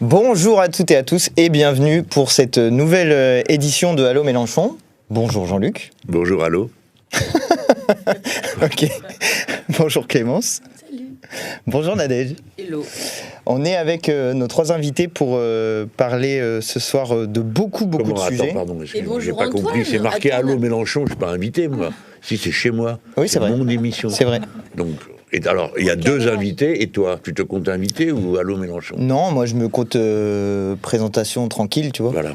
Bonjour à toutes et à tous et bienvenue pour cette nouvelle édition de Allô Mélenchon. Bonjour Jean-Luc. Bonjour Allô. Ok. Bonjour Clémence. Salut. Bonjour Nadège. Hello. On est avec nos trois invités pour parler ce soir de beaucoup de sujets. Pardon, Et bonjour j'ai pas Antoine. compris. C'est marqué Attends. Allô Mélenchon, je suis pas invité moi. Si c'est chez moi. Oui, c'est vrai. Mon émission. C'est vrai. Donc, alors, il y a deux invités et toi, tu te comptes invité ou Allô Mélenchon? Non, moi je me compte présentation tranquille, tu vois. Voilà.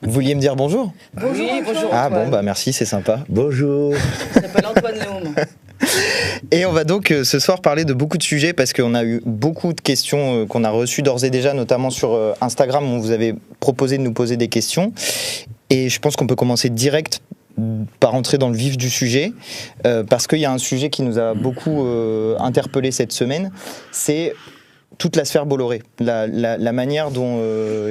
Vous vouliez me dire bonjour? Bonjour. Oui, bonjour. Ah Antoine. bon, bah merci, c'est sympa. Bonjour. Je m'appelle Antoine Léon. Et on va donc ce soir parler de beaucoup de sujets parce qu'on a eu beaucoup de questions qu'on a reçues d'ores et déjà, notamment sur Instagram, où vous avez proposé de nous poser des questions. Et je pense qu'on peut commencer direct par entrer dans le vif du sujet, parce qu'il y a un sujet qui nous a beaucoup interpellé cette semaine, c'est toute la sphère Bolloré, la manière dont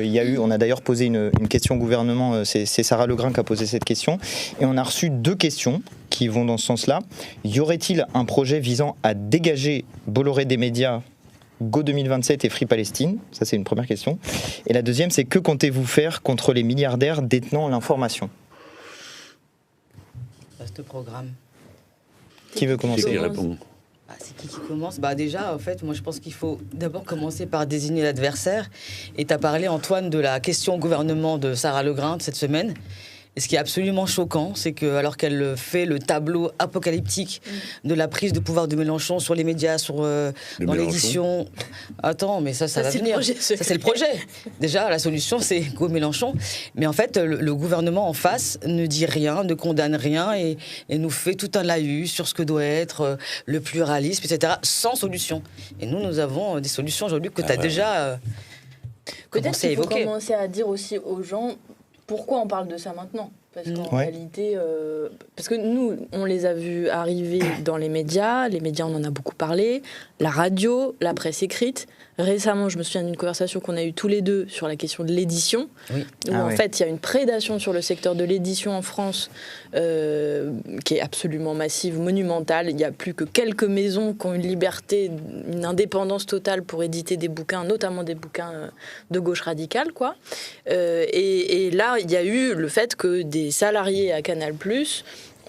il y a eu, on a d'ailleurs posé une question au gouvernement, c'est Sarah Legrain qui a posé cette question, et on a reçu deux questions qui vont dans ce sens-là. Y aurait-il un projet visant à dégager Bolloré des médias Go 2027 et Free Palestine? Ça, c'est une première question. Et la deuxième, c'est que comptez-vous faire contre les milliardaires détenant l'information? Vaste programme. Qui veut C'est qui commencer? répond? C'est qui commence? Déjà, en fait, moi je pense qu'il faut d'abord commencer par désigner l'adversaire. Et tu as parlé, Antoine, de la question au gouvernement de Sarah Legrain de cette semaine. Et ce qui est absolument choquant, c'est que alors qu'elle fait le tableau apocalyptique de la prise de pouvoir de Mélenchon sur les médias, dans l'édition... Attends, mais ça va venir. Ça, c'est le projet. Déjà, la solution, c'est Go Mélenchon. Mais en fait, le gouvernement en face ne dit rien, ne condamne rien et nous fait tout un laïus sur ce que doit être le pluralisme, etc., sans solution. Et nous avons des solutions, Jean-Luc, que tu as déjà commencé à évoquer. Peut-être qu'il faut commencer à dire aussi aux gens pourquoi on parle de ça maintenant. Parce qu'en réalité, parce que nous, on les a vus arriver dans les médias, on en a beaucoup parlé, la radio, la presse écrite. Récemment, je me souviens d'une conversation qu'on a eue tous les deux sur la question de l'édition, où en fait, il y a une prédation sur le secteur de l'édition en France qui est absolument massive, monumentale. Il n'y a plus que quelques maisons qui ont une liberté, une indépendance totale pour éditer des bouquins, notamment des bouquins de gauche radicale, quoi. Et là, il y a eu le fait que des salariés à Canal+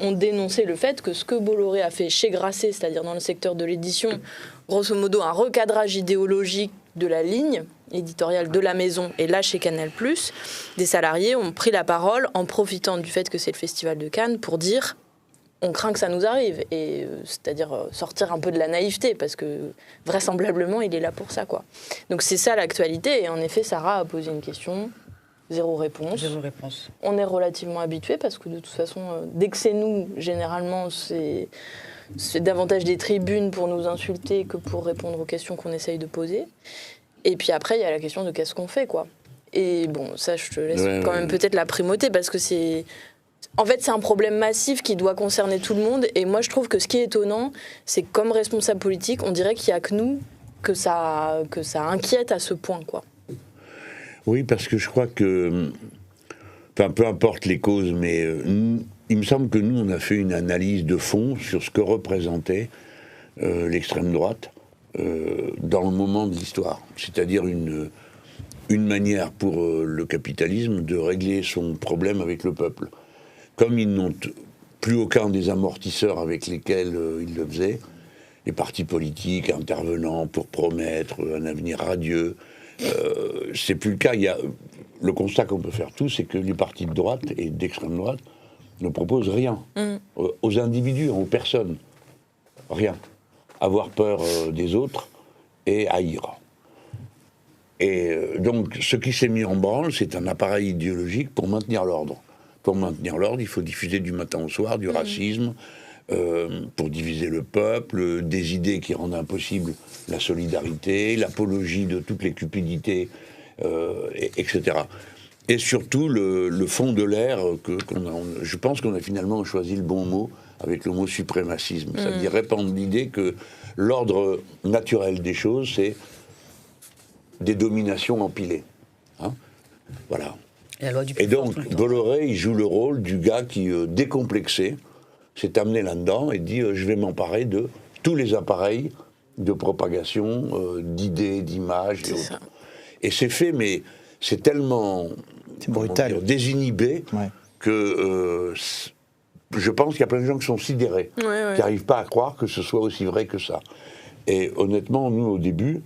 ont dénoncé le fait que ce que Bolloré a fait chez Grasset, c'est-à-dire dans le secteur de l'édition, grosso modo un recadrage idéologique de la ligne éditoriale de la maison, et là chez Canal+, des salariés ont pris la parole en profitant du fait que c'est le Festival de Cannes pour dire on craint que ça nous arrive, et c'est-à-dire sortir un peu de la naïveté, parce que vraisemblablement il est là pour ça, quoi. Donc c'est ça l'actualité, et en effet Sarah a posé une question. Zéro réponse. On est relativement habitués parce que de toute façon, dès que c'est nous, généralement, c'est davantage des tribunes pour nous insulter que pour répondre aux questions qu'on essaye de poser. Et puis après, il y a la question de qu'est-ce qu'on fait, quoi. Et bon, ça, je te laisse quand même peut-être la primauté parce que c'est... En fait, c'est un problème massif qui doit concerner tout le monde. Et moi, je trouve que ce qui est étonnant, c'est que comme responsable politique, on dirait qu'il n'y a que nous que ça inquiète à ce point, quoi. Oui, parce que je crois que, enfin, peu importe les causes, mais il me semble que nous, on a fait une analyse de fond sur ce que représentait l'extrême droite dans le moment de l'histoire. C'est-à-dire une manière pour le capitalisme de régler son problème avec le peuple. Comme ils n'ont plus aucun des amortisseurs avec lesquels ils le faisaient, les partis politiques intervenant pour promettre un avenir radieux, c'est plus le cas. Le constat qu'on peut faire tous, c'est que les partis de droite et d'extrême droite ne proposent rien aux individus, aux personnes. Rien. Avoir peur des autres et haïr. Et donc, ce qui s'est mis en branle, c'est un appareil idéologique pour maintenir l'ordre. Pour maintenir l'ordre, il faut diffuser du matin au soir du racisme, pour diviser le peuple, des idées qui rendent impossible la solidarité, l'apologie de toutes les cupidités, etc. Et surtout le fond de l'air je pense qu'on a finalement choisi le bon mot avec le mot suprémacisme, c'est-à-dire répandre l'idée que l'ordre naturel des choses, c'est des dominations empilées. Hein, voilà. Et donc, Bolloré, il joue le rôle du gars qui, décomplexé, s'est amené là-dedans et dit je vais m'emparer de tous les appareils de propagation d'idées, d'images. Et c'est fait, mais c'est tellement brutal, désinhibé que je pense qu'il y a plein de gens qui sont sidérés, qui n'arrivent pas à croire que ce soit aussi vrai que ça. Et honnêtement, nous, au début,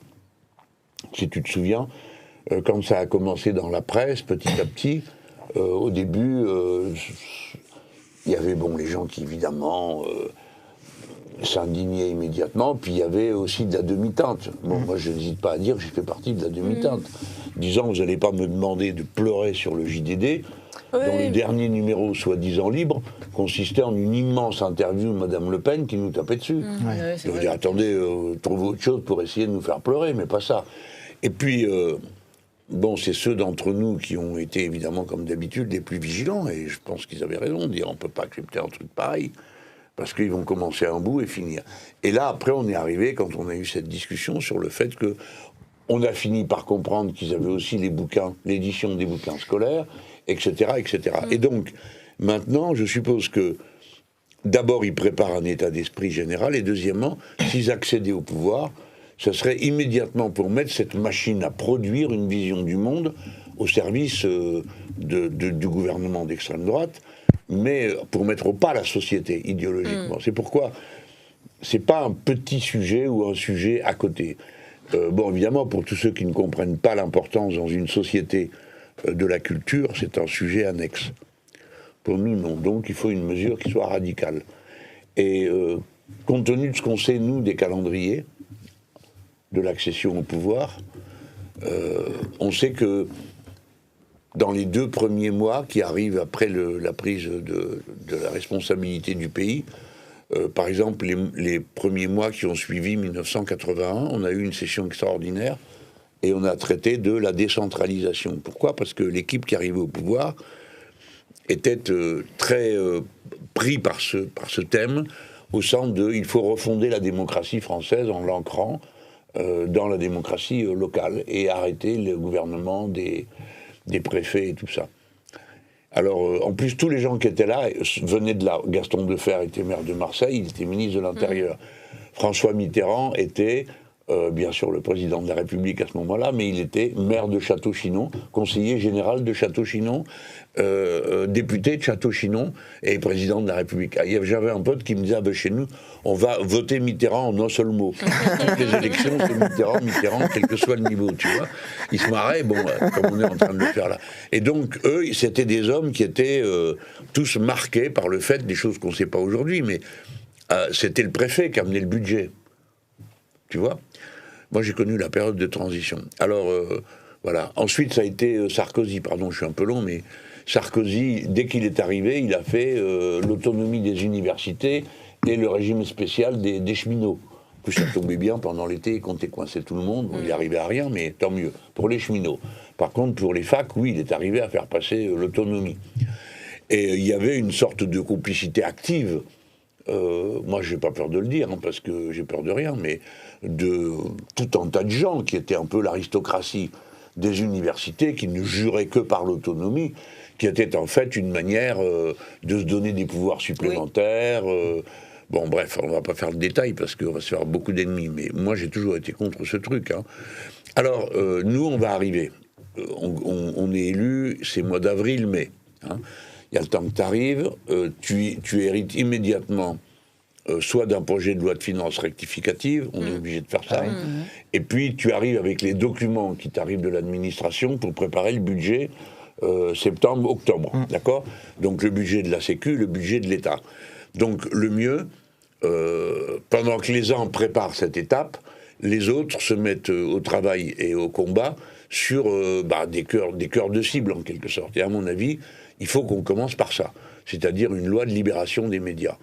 si tu te souviens, quand ça a commencé dans la presse, petit à petit, au début, il y avait les gens qui, évidemment, s'indignaient immédiatement, puis il y avait aussi de la demi-teinte. Moi, je n'hésite pas à dire que j'ai fait partie de la demi-teinte. Disant, vous n'allez pas me demander de pleurer sur le JDD, dont le dernier numéro, soi-disant libre, consistait en une immense interview de Madame Le Pen qui nous tapait dessus. Je veux dire, attendez, trouvez autre chose pour essayer de nous faire pleurer, mais pas ça. Et puis, c'est ceux d'entre nous qui ont été, évidemment, comme d'habitude, les plus vigilants, et je pense qu'ils avaient raison de dire, on ne peut pas accepter un truc pareil, parce qu'ils vont commencer à un bout et finir. Et là, après, on est arrivé, quand on a eu cette discussion, sur le fait que on a fini par comprendre qu'ils avaient aussi les bouquins, l'édition des bouquins scolaires, etc., etc. Et donc, maintenant, je suppose que, d'abord, ils préparent un état d'esprit général, et deuxièmement, s'ils accédaient au pouvoir, ce serait immédiatement pour mettre cette machine à produire une vision du monde au service du gouvernement d'extrême droite, mais pour mettre au pas la société idéologiquement. C'est pourquoi c'est pas un petit sujet ou un sujet à côté. Évidemment, pour tous ceux qui ne comprennent pas l'importance dans une société de la culture, c'est un sujet annexe. Pour nous, non. Donc, il faut une mesure qui soit radicale. Et compte tenu de ce qu'on sait, nous, des calendriers, de l'accession au pouvoir, on sait que dans les 2 premiers mois qui arrivent après la prise de la responsabilité du pays, par exemple, les premiers mois qui ont suivi 1981, on a eu une session extraordinaire et on a traité de la décentralisation. Pourquoi ? Parce que l'équipe qui arrivait au pouvoir était très pris par ce thème, au sens de « il faut refonder la démocratie française en l'ancrant dans la démocratie locale et arrêter le gouvernement des préfets et tout ça ». Alors, en plus, tous les gens qui étaient là venaient de là. Gaston Defferre était maire de Marseille, il était ministre de l'Intérieur. François Mitterrand était, bien sûr, le président de la République à ce moment-là, mais il était maire de Château-Chinon, conseiller général de Château-Chinon, député de Château-Chinon et président de la République. J'avais un pote qui me disait, chez nous, on va voter Mitterrand en un seul mot. Toutes les élections, c'est Mitterrand, quel que soit le niveau, tu vois. Ils se marraient, comme on est en train de le faire là. Et donc, eux, c'était des hommes qui étaient tous marqués par le fait, des choses qu'on ne sait pas aujourd'hui, mais c'était le préfet qui amenait le budget. Tu vois ? Moi, j'ai connu la période de transition. Alors, voilà. Ensuite, ça a été Sarkozy. Pardon, je suis un peu long, mais Sarkozy, dès qu'il est arrivé, il a fait l'autonomie des universités et le régime spécial des cheminots. Puis ça tombait bien, pendant l'été, il comptait coincer tout le monde. Il n'arrivait à rien, mais tant mieux. Pour les cheminots. Par contre, pour les facs, oui, il est arrivé à faire passer l'autonomie. Et il y avait une sorte de complicité active. Moi, j'ai pas peur de le dire, parce que j'ai peur de rien, mais de tout un tas de gens qui étaient un peu l'aristocratie des universités, qui ne juraient que par l'autonomie, qui était en fait une manière de se donner des pouvoirs supplémentaires. Bref, on va pas faire le détail parce qu'on va se faire beaucoup d'ennemis, mais moi j'ai toujours été contre ce truc. Alors, nous, on va arriver. On est élu, c'est mois d'avril, mai. Il y a le temps que tu arrives, tu hérites immédiatement soit d'un projet de loi de finances rectificative, on est obligé de faire ça, et puis tu arrives avec les documents qui t'arrivent de l'administration pour préparer le budget septembre-octobre, d'accord ? Donc le budget de la Sécu, le budget de l'État. Donc le mieux, pendant que les uns préparent cette étape, les autres se mettent au travail et au combat sur des cœurs de cible en quelque sorte. Et à mon avis, il faut qu'on commence par ça, c'est-à-dire une loi de libération des médias.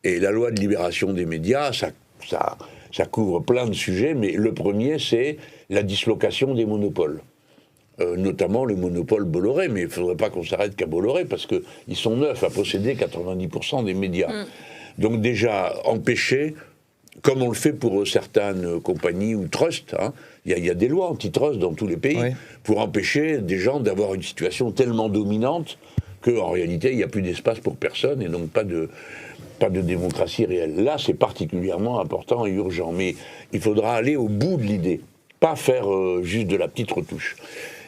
Et la loi de libération des médias, ça couvre plein de sujets, mais le premier, c'est la dislocation des monopoles. Notamment le monopole Bolloré, mais il ne faudrait pas qu'on s'arrête qu'à Bolloré, parce qu'ils sont 9 à posséder 90% des médias. Donc déjà, empêcher, comme on le fait pour certaines compagnies ou trusts, il y a des lois antitrust dans tous les pays, pour empêcher des gens d'avoir une situation tellement dominante qu'en réalité, il n'y a plus d'espace pour personne, et donc pas de... pas de démocratie réelle. Là, c'est particulièrement important et urgent, mais il faudra aller au bout de l'idée, pas faire juste de la petite retouche.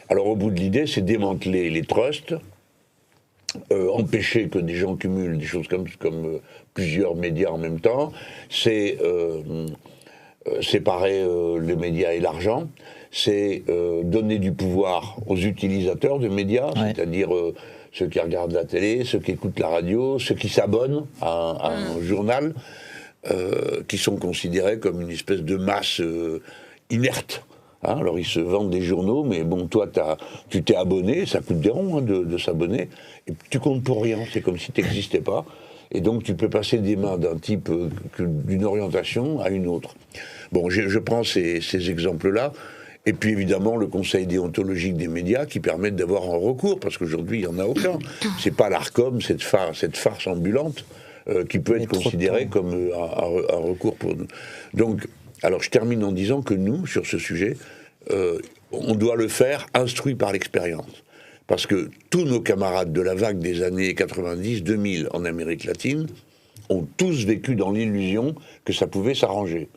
Alors, au bout de l'idée, c'est démanteler les trusts, empêcher que des gens cumulent des choses comme plusieurs médias en même temps, c'est séparer les médias et l'argent, c'est donner du pouvoir aux utilisateurs de médias, c'est-à-dire ceux qui regardent la télé, ceux qui écoutent la radio, ceux qui s'abonnent à un journal, qui sont considérés comme une espèce de masse inerte. Hein, alors ils se vendent des journaux, mais bon, toi tu t'es abonné, ça coûte des ronds de s'abonner, et tu comptes pour rien, c'est comme si tu n'existais pas, et donc tu peux passer des mains d'un type, d'une orientation à une autre. Bon, je prends ces exemples-là, et puis évidemment le conseil déontologique des médias qui permettent d'avoir un recours, parce qu'aujourd'hui il n'y en a aucun. C'est pas l'Arcom, cette farce ambulante, qui peut être considérée comme un recours pour nous. Donc, alors je termine en disant que nous, sur ce sujet, on doit le faire instruit par l'expérience. Parce que tous nos camarades de la vague des années 90-2000 en Amérique latine ont tous vécu dans l'illusion que ça pouvait s'arranger.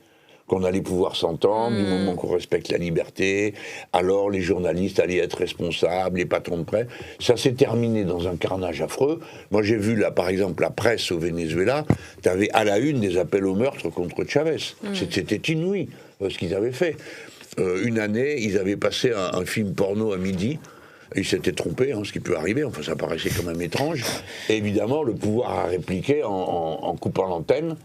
Qu'on allait pouvoir s'entendre, du moment qu'on respecte la liberté, alors les journalistes allaient être responsables, les patrons de presse. Ça s'est terminé dans un carnage affreux. Moi j'ai vu là, par exemple, la presse au Venezuela, tu avais à la une des appels au meurtre contre Chavez. C'était inouï ce qu'ils avaient fait. Une année, ils avaient passé un film porno à midi, et ils s'étaient trompés, ce qui peut arriver, enfin ça paraissait quand même étrange. Et évidemment, le pouvoir a répliqué en coupant l'antenne.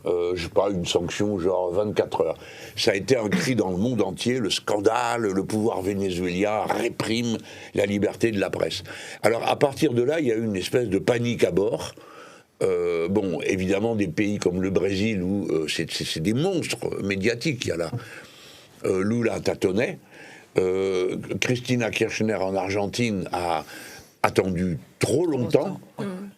Je sais pas, une sanction genre 24 heures. Ça a été un cri dans le monde entier, le scandale, le pouvoir vénézuélien réprime la liberté de la presse. Alors à partir de là, il y a eu une espèce de panique à bord. Bon, évidemment, des pays comme le Brésil, où c'est des monstres médiatiques qu'il y a là. Lula tâtonnait. Christina Kirchner en Argentine a attendu trop longtemps.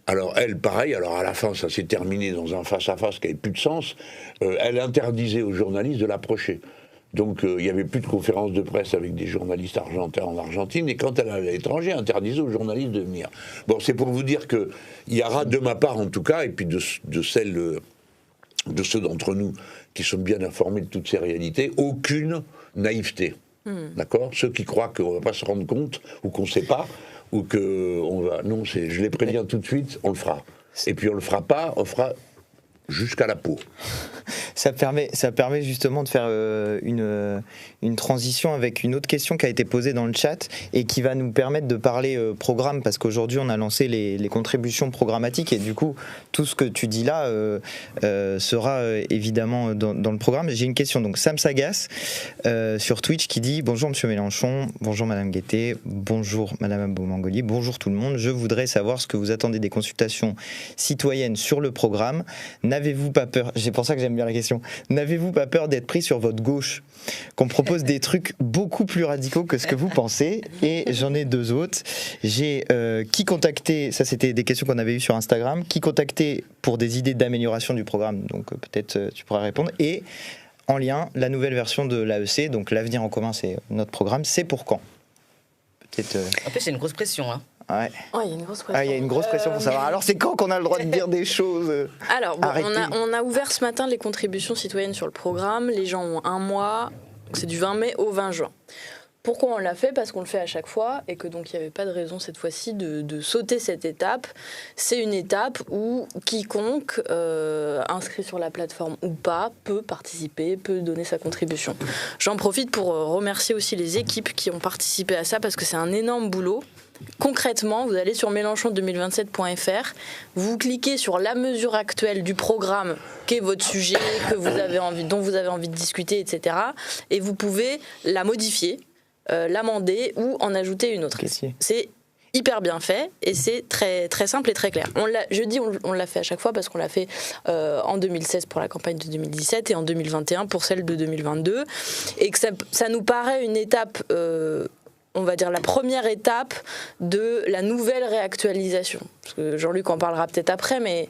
Alors elle, pareil, alors à la fin ça s'est terminé dans un face-à-face qui n'avait plus de sens. Elle interdisait aux journalistes de l'approcher. Donc il n'y avait plus de conférences de presse avec des journalistes argentins en Argentine, et quand elle allait à l'étranger, elle interdisait aux journalistes de venir. Bon, c'est pour vous dire qu'il y aura de ma part en tout cas, et puis de ceux d'entre nous qui sont bien informés de toutes ces réalités, aucune naïveté. D'accord ? Ceux qui croient qu'on ne va pas se rendre compte, ou qu'on ne sait pas, ou que on va... Non, je les préviens tout de suite, on le fera. Et puis on le fera pas, on fera jusqu'à la peau. Ça permet justement de faire une transition avec une autre question qui a été posée dans le chat et qui va nous permettre de parler programme, parce qu'aujourd'hui on a lancé les contributions programmatiques, et du coup tout ce que tu dis là sera évidemment dans le programme. J'ai une question, donc Sam Sagas sur Twitch qui dit: bonjour Monsieur Mélenchon, bonjour Madame Guettet, bonjour Madame Abou-Mangoli, bonjour tout le monde, je voudrais savoir ce que vous attendez des consultations citoyennes sur le programme. N'avez-vous pas peur, c'est pour ça que j'aime bien la question, n'avez-vous pas peur d'être pris sur votre gauche, qu'on propose des trucs beaucoup plus radicaux que ce que vous pensez? Et j'en ai deux autres. J'ai qui contacter, ça c'était des questions qu'on avait eues sur Instagram, qui contacter pour des idées d'amélioration du programme, donc peut-être tu pourras répondre. Et en lien, la nouvelle version de l'AEC, donc l'avenir en commun, c'est notre programme, c'est pour quand? Peut-être. En plus, c'est une grosse pression, hein. Ouais. Oh, il y a une grosse pression. Il y a une grosse pression pour savoir. Alors, c'est quand qu'on a le droit de dire des choses Alors, bon, on a ouvert ce matin les contributions citoyennes sur le programme. Les gens ont un mois, c'est du 20 mai au 20 juin. Pourquoi on l'a fait? Parce qu'on le fait à chaque fois, et que donc il n'y avait pas de raison cette fois-ci de sauter cette étape. C'est une étape où quiconque, inscrit sur la plateforme ou pas, peut participer, peut donner sa contribution. J'en profite pour remercier aussi les équipes qui ont participé à ça, parce que c'est un énorme boulot. Concrètement, vous allez sur mélenchon2027.fr, vous cliquez sur la mesure actuelle du programme qui est votre sujet, dont vous avez envie de discuter, etc. Et vous pouvez la modifier, l'amender ou en ajouter une autre. C'est hyper bien fait et c'est très, très simple et très clair. On l'a fait à chaque fois, parce qu'on l'a fait en 2016 pour la campagne de 2017 et en 2021 pour celle de 2022. Et que ça nous paraît une étape... on va dire la première étape de la nouvelle réactualisation. Parce que Jean-Luc en parlera peut-être après, mais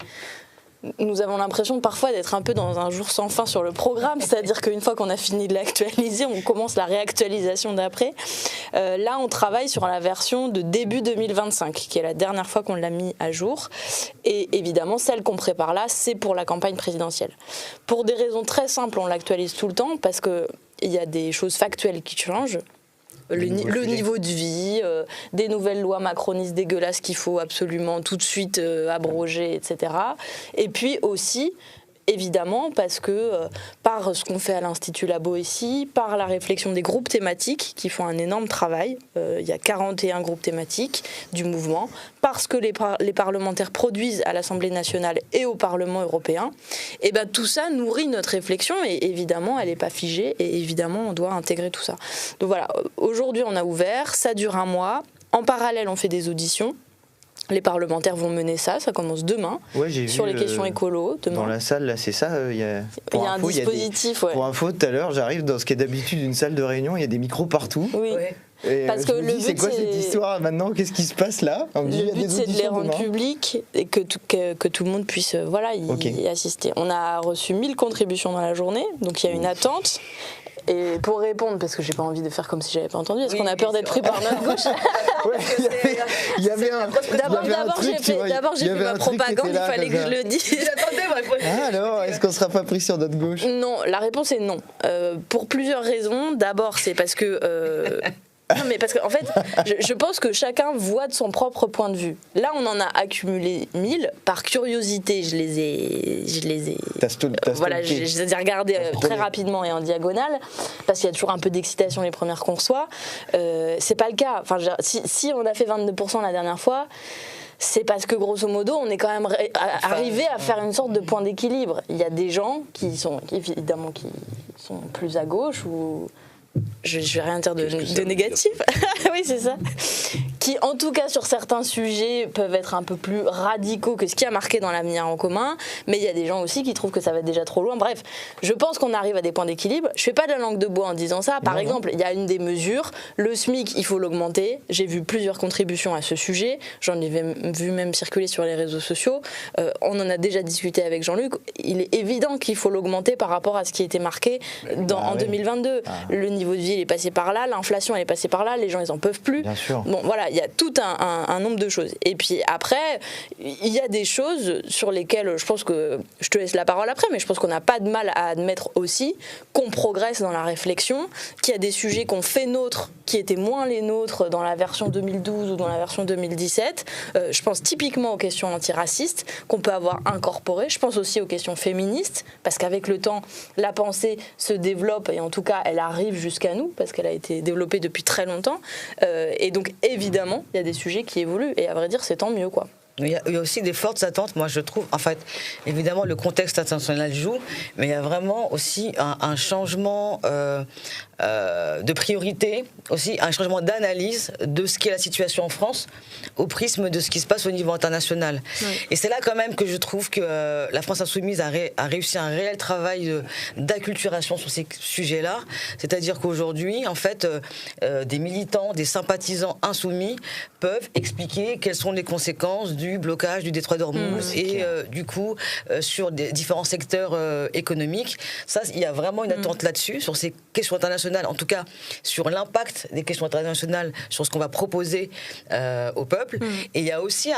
nous avons l'impression parfois d'être un peu dans un jour sans fin sur le programme, c'est-à-dire qu'une fois qu'on a fini de l'actualiser, on commence la réactualisation d'après. Là, on travaille sur la version de début 2025, qui est la dernière fois qu'on l'a mis à jour. Et évidemment, celle qu'on prépare là, c'est pour la campagne présidentielle. Pour des raisons très simples, on l'actualise tout le temps parce qu'il y a des choses factuelles qui changent. Le niveau de vie, des nouvelles lois macronistes dégueulasses qu'il faut absolument tout de suite abroger, etc. Et puis aussi, évidemment, parce que par ce qu'on fait à l'Institut Labo ici, par la réflexion des groupes thématiques qui font un énorme travail, il y a 41 groupes thématiques du mouvement, parce que les parlementaires produisent à l'Assemblée nationale et au Parlement européen, et ben tout ça nourrit notre réflexion et évidemment elle n'est pas figée et évidemment on doit intégrer tout ça. Donc voilà, aujourd'hui on a ouvert, ça dure un mois, en parallèle on fait des auditions. Les parlementaires vont mener ça commence demain, sur les questions écolo. Demain. Dans la salle, là, c'est ça, il y a un dispositif. Pour info, tout à l'heure, j'arrive dans ce qui est d'habitude une salle de réunion, il y a des micros partout. Oui. Et parce que le but, c'est quoi cette histoire maintenant? Qu'est-ce qui se passe là? Le but, c'est de les rendre publics et que tout le monde puisse y assister. On a reçu 1000 contributions dans la journée, donc il y a une attente. Et pour répondre, parce que j'ai pas envie de faire comme si j'avais pas entendu, est-ce qu'on a peur d'être pris par notre gauche? Il y avait un D'abord, j'ai fait ma propagande, il fallait que je le dise. Alors, est-ce qu'on sera pas pris sur notre gauche? Non, la réponse est non. Pour plusieurs raisons. D'abord, c'est parce que... Non, mais parce qu'en fait, je pense que chacun voit de son propre point de vue. Là, on en a accumulé 1000. Par curiosité, je les ai regardés très rapidement et en diagonale, parce qu'il y a toujours un peu d'excitation les premières qu'on reçoit. C'est pas le cas. Enfin, si on a fait 22% la dernière fois, c'est parce que grosso modo, on est quand même arrivé à faire une sorte de point d'équilibre. Il y a des gens qui sont plus à gauche ou... Je vais rien dire de négatif. Oui, c'est ça. Qui, en tout cas, sur certains sujets, peuvent être un peu plus radicaux que ce qui a marqué dans l'avenir en commun. Mais il y a des gens aussi qui trouvent que ça va déjà trop loin. Bref, je pense qu'on arrive à des points d'équilibre. Je fais pas de la langue de bois en disant ça. Par exemple, il y a une des mesures, le SMIC, il faut l'augmenter. J'ai vu plusieurs contributions à ce sujet. J'en ai vu même circuler sur les réseaux sociaux. On en a déjà discuté avec Jean-Luc. Il est évident qu'il faut l'augmenter par rapport à ce qui était marqué en 2022. Le niveau de vie, il est passé par là, l'inflation, elle est passée par là, les gens, ils en peuvent plus. Bien sûr. Bon, voilà, il y a tout un nombre de choses. Et puis après, il y a des choses sur lesquelles je pense que, je te laisse la parole après, mais je pense qu'on n'a pas de mal à admettre aussi qu'on progresse dans la réflexion, qu'il y a des sujets qu'on fait nôtres, qui étaient moins les nôtres dans la version 2012 ou dans la version 2017. Je pense typiquement aux questions antiracistes qu'on peut avoir incorporées. Je pense aussi aux questions féministes, parce qu'avec le temps, la pensée se développe et en tout cas, elle arrive jusqu'à nous, parce qu'elle a été développée depuis très longtemps. Et donc, évidemment, il y a des sujets qui évoluent. Et à vrai dire, c'est tant mieux, quoi. Il y a aussi des fortes attentes, moi je trouve. En fait, évidemment, le contexte international joue, mais il y a vraiment aussi un changement de priorité, aussi un changement d'analyse de ce qu'est la situation en France au prisme de ce qui se passe au niveau international. Oui. Et c'est là quand même que je trouve que la France Insoumise a réussi un réel travail d'acculturation sur ces sujets-là. C'est-à-dire qu'aujourd'hui, en fait, des militants, des sympathisants insoumis peuvent expliquer quelles sont les conséquences du blocage du détroit d'Ormuz et du coup sur différents secteurs économiques. Ça, il y a vraiment une attente là-dessus, sur ces questions internationales, en tout cas sur l'impact des questions internationales sur ce qu'on va proposer au peuple. Et il y a aussi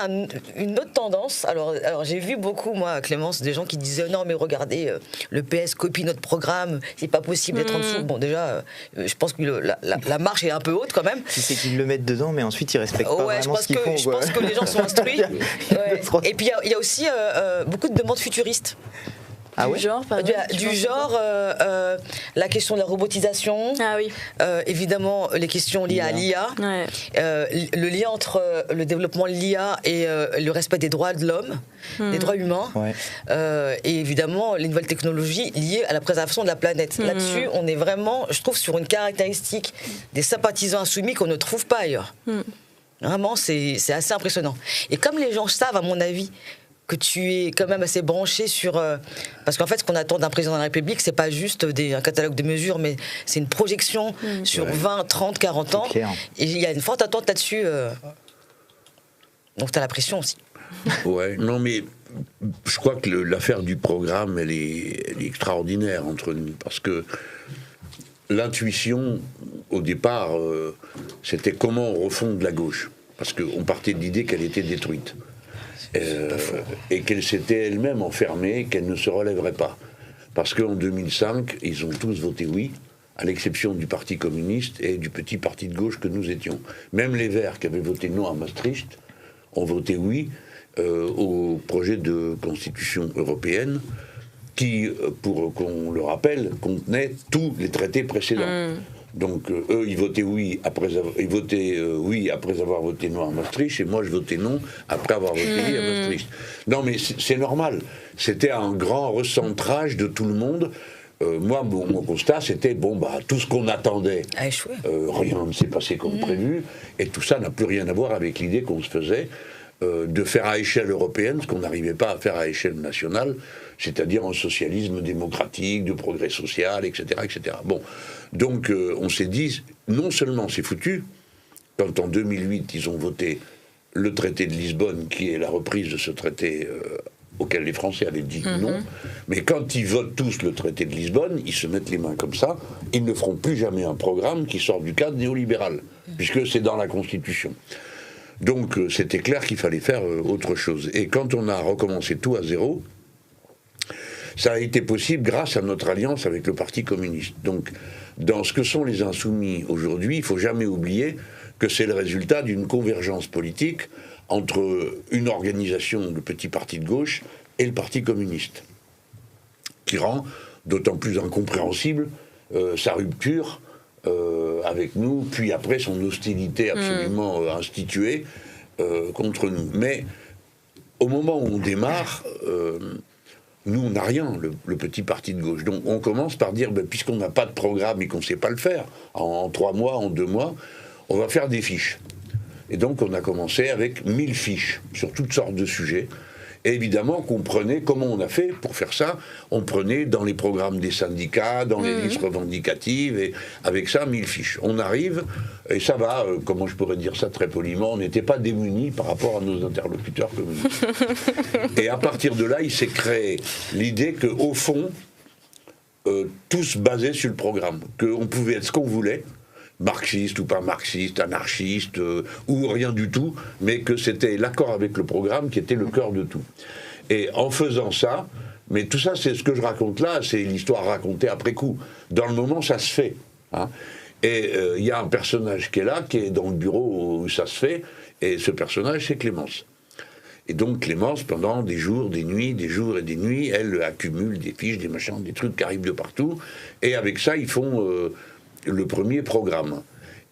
une autre tendance. Alors j'ai vu beaucoup, moi, Clémence, des gens qui disaient non mais regardez, le PS copie notre programme, c'est pas possible d'être en dessous. Bon déjà, je pense que la marche est un peu haute quand même. Si c'est qu'ils le mettent dedans, mais ensuite ils respectent pas vraiment ce qu'ils font. Je pense que les gens sont instruits. Et puis il y a aussi beaucoup de demandes futuristes. Du genre, la question de la robotisation, évidemment les questions liées à l'IA, le lien entre le développement de l'IA et le respect des droits de l'homme, des droits humains, et évidemment les nouvelles technologies liées à la préservation de la planète. Là-dessus, on est vraiment, je trouve, sur une caractéristique des sympathisants insoumis qu'on ne trouve pas ailleurs. Vraiment, c'est assez impressionnant. Et comme les gens savent, à mon avis, que tu es quand même assez branché sur... parce qu'en fait, ce qu'on attend d'un président de la République, c'est pas juste un catalogue de mesures, mais c'est une projection sur 20, 30, 40 ans. Et il y a une forte attente là-dessus. Donc tu as la pression aussi. Ouais, non mais je crois que l'affaire du programme, elle est extraordinaire entre nous, parce que l'intuition, au départ, c'était comment on refonde la gauche, parce qu'on partait de l'idée qu'elle était détruite, et qu'elle s'était elle-même enfermée, qu'elle ne se relèverait pas. Parce qu'en 2005, ils ont tous voté oui, à l'exception du Parti communiste et du petit parti de gauche que nous étions. Même les Verts qui avaient voté non à Maastricht ont voté oui au projet de constitution européenne qui, pour qu'on le rappelle, contenait tous les traités précédents. Donc eux, ils votaient oui après avoir voté non à Maastricht, et moi je votais non après avoir voté oui à Maastricht. Non mais c'est normal, c'était un grand recentrage de tout le monde. Moi, mon constat, c'était, tout ce qu'on attendait, rien ne s'est passé comme prévu, et tout ça n'a plus rien à voir avec l'idée qu'on se faisait de faire à échelle européenne ce qu'on n'arrivait pas à faire à échelle nationale, c'est-à-dire un socialisme démocratique, de progrès social, etc. etc. Bon, donc on s'est dit, non seulement c'est foutu, quand en 2008 ils ont voté le traité de Lisbonne, qui est la reprise de ce traité auquel les Français avaient dit non, mais quand ils votent tous le traité de Lisbonne, ils se mettent les mains comme ça, ils ne feront plus jamais un programme qui sort du cadre néolibéral, puisque c'est dans la Constitution. Donc c'était clair qu'il fallait faire autre chose. Et quand on a recommencé tout à zéro, ça a été possible grâce à notre alliance avec le Parti communiste. Donc dans ce que sont les Insoumis aujourd'hui, il ne faut jamais oublier que c'est le résultat d'une convergence politique entre une organisation de petits partis de gauche et le Parti communiste, qui rend d'autant plus incompréhensible sa rupture avec nous, puis après son hostilité absolument instituée contre nous. Mais au moment où on démarre, nous on n'a rien, le petit parti de gauche. Donc on commence par dire, puisqu'on n'a pas de programme et qu'on ne sait pas le faire, en 3 mois, en 2 mois, on va faire des fiches. Et donc on a commencé avec 1000 fiches sur toutes sortes de sujets. Et évidemment qu'on prenait, comment on a fait pour faire ça? On prenait dans les programmes des syndicats, dans les listes revendicatives, et avec ça 1000 fiches. On arrive, et ça va, comment je pourrais dire ça très poliment, on n'était pas démunis par rapport à nos interlocuteurs communistes. Et à partir de là, il s'est créé l'idée qu'au fond, tout se basait sur le programme, qu'on pouvait être ce qu'on voulait, marxiste ou pas marxiste, anarchiste ou rien du tout, mais que c'était l'accord avec le programme qui était le cœur de tout. Et en faisant ça, mais tout ça, c'est ce que je raconte là, c'est l'histoire racontée après coup. Dans le moment, ça se fait. Hein. Et il y a un personnage qui est là, qui est dans le bureau où ça se fait, et ce personnage, c'est Clémence. Et donc Clémence, pendant des jours, des nuits, des jours et des nuits, elle accumule des fiches, des machins, des trucs qui arrivent de partout, et avec ça, ils font le premier programme.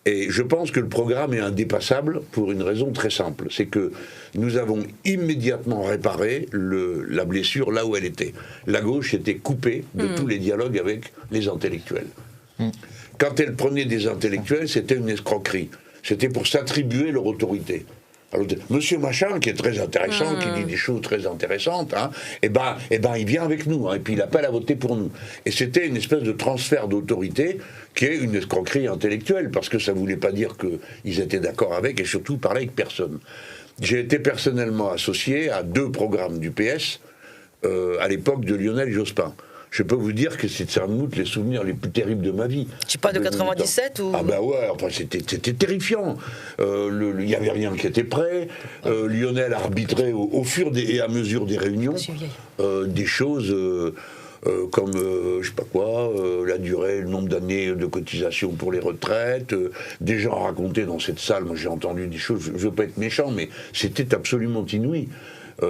Et je pense que le programme est indépassable pour une raison très simple. C'est que nous avons immédiatement réparé la blessure là où elle était. La gauche était coupée de tous les dialogues avec les intellectuels. Quand elle prenait des intellectuels, c'était une escroquerie. C'était pour s'attribuer leur autorité. Alors, Monsieur Machin, qui est très intéressant, qui dit des choses très intéressantes, hein, et ben, il vient avec nous, hein, et puis il appelle à voter pour nous. Et c'était une espèce de transfert d'autorité qui est une escroquerie intellectuelle, parce que ça ne voulait pas dire qu'ils étaient d'accord avec, et surtout parler avec personne. J'ai été personnellement associé à 2 programmes du PS à l'époque de Lionel Jospin. Je peux vous dire que c'est sans doute les souvenirs les plus terribles de ma vie. Tu parles de 97 ou... Ah bah ouais, enfin c'était terrifiant. Il n'y avait rien qui était prêt. Lionel arbitrait au fur et à mesure des réunions des choses comme, je sais pas quoi, la durée, le nombre d'années de cotisation pour les retraites. Des gens racontaient dans cette salle, moi j'ai entendu des choses, je ne veux pas être méchant, mais c'était absolument inouï.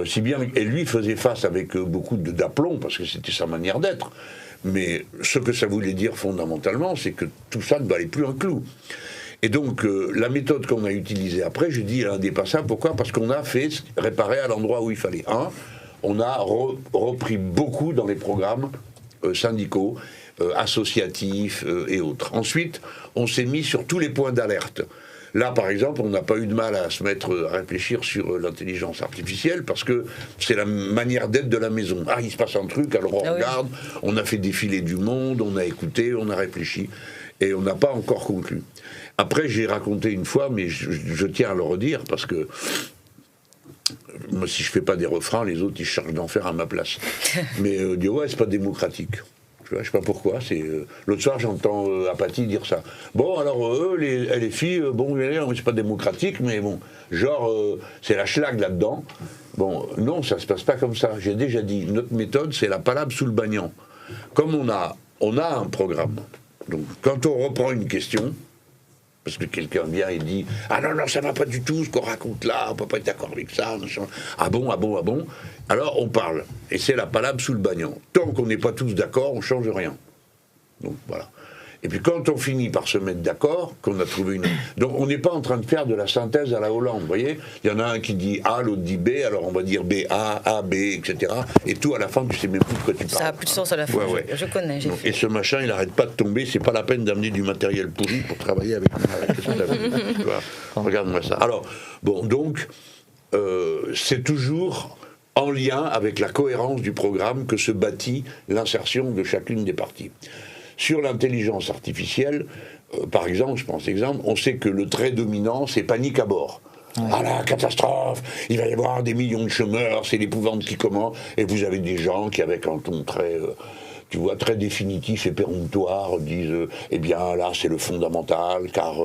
Si bien, et lui faisait face avec beaucoup d'aplomb, parce que c'était sa manière d'être. Mais ce que ça voulait dire fondamentalement, c'est que tout ça ne valait plus un clou. Et donc, la méthode qu'on a utilisée après, je dis indépassable. Pourquoi? Parce qu'on a fait réparer à l'endroit où il fallait. On a repris beaucoup dans les programmes syndicaux, associatifs et autres. Ensuite, on s'est mis sur tous les points d'alerte. Là, par exemple, on n'a pas eu de mal à se mettre à réfléchir sur l'intelligence artificielle parce que c'est la manière d'être de la maison. Ah, il se passe un truc, alors on regarde, on a fait défiler du monde, on a écouté, on a réfléchi, et on n'a pas encore conclu. Après, j'ai raconté une fois, mais je tiens à le redire parce que moi, si je fais pas des refrains, les autres, ils chargent d'en faire à ma place. Mais dire, ouais, c'est pas démocratique. Je sais pas pourquoi. L'autre soir, j'entends Apathy dire ça. Bon, alors, eux, les filles, bon, c'est pas démocratique, mais bon, genre, c'est la schlag là-dedans. Bon, non, ça se passe pas comme ça. J'ai déjà dit, notre méthode, c'est la palabre sous le bagnon. Comme on a un programme. Donc, quand on reprend une question, parce que quelqu'un vient et dit « Ah non, ça va pas du tout, ce qu'on raconte là, on peut pas être d'accord avec ça. » Ah bon. Alors, on parle. Et c'est la palabre sous le bagnon. Tant qu'on n'est pas tous d'accord, on change rien. Donc, voilà. Et puis quand on finit par se mettre d'accord, qu'on a trouvé une... Donc on n'est pas en train de faire de la synthèse à la Hollande, vous voyez. Il y en a un qui dit A, l'autre dit B, alors on va dire B, A, B, etc. Et tout à la fin, tu sais même plus de quoi tu parles. Ça a plus de sens à la fin, ouais. Je connais. Donc, et ce machin, il n'arrête pas de tomber, c'est pas la peine d'amener du matériel pourri pour travailler avec moi. Regarde-moi ça. Alors, bon, donc, c'est toujours en lien avec la cohérence du programme que se bâtit l'insertion de chacune des parties. Sur l'intelligence artificielle, par exemple, on sait que le trait dominant, c'est panique à bord. Ouais. Ah la catastrophe, il va y avoir des millions de chômeurs, c'est l'épouvante qui commence. Et vous avez des gens qui, avec un ton très, tu vois, très définitif et péremptoire, disent eh bien là c'est le fondamental, car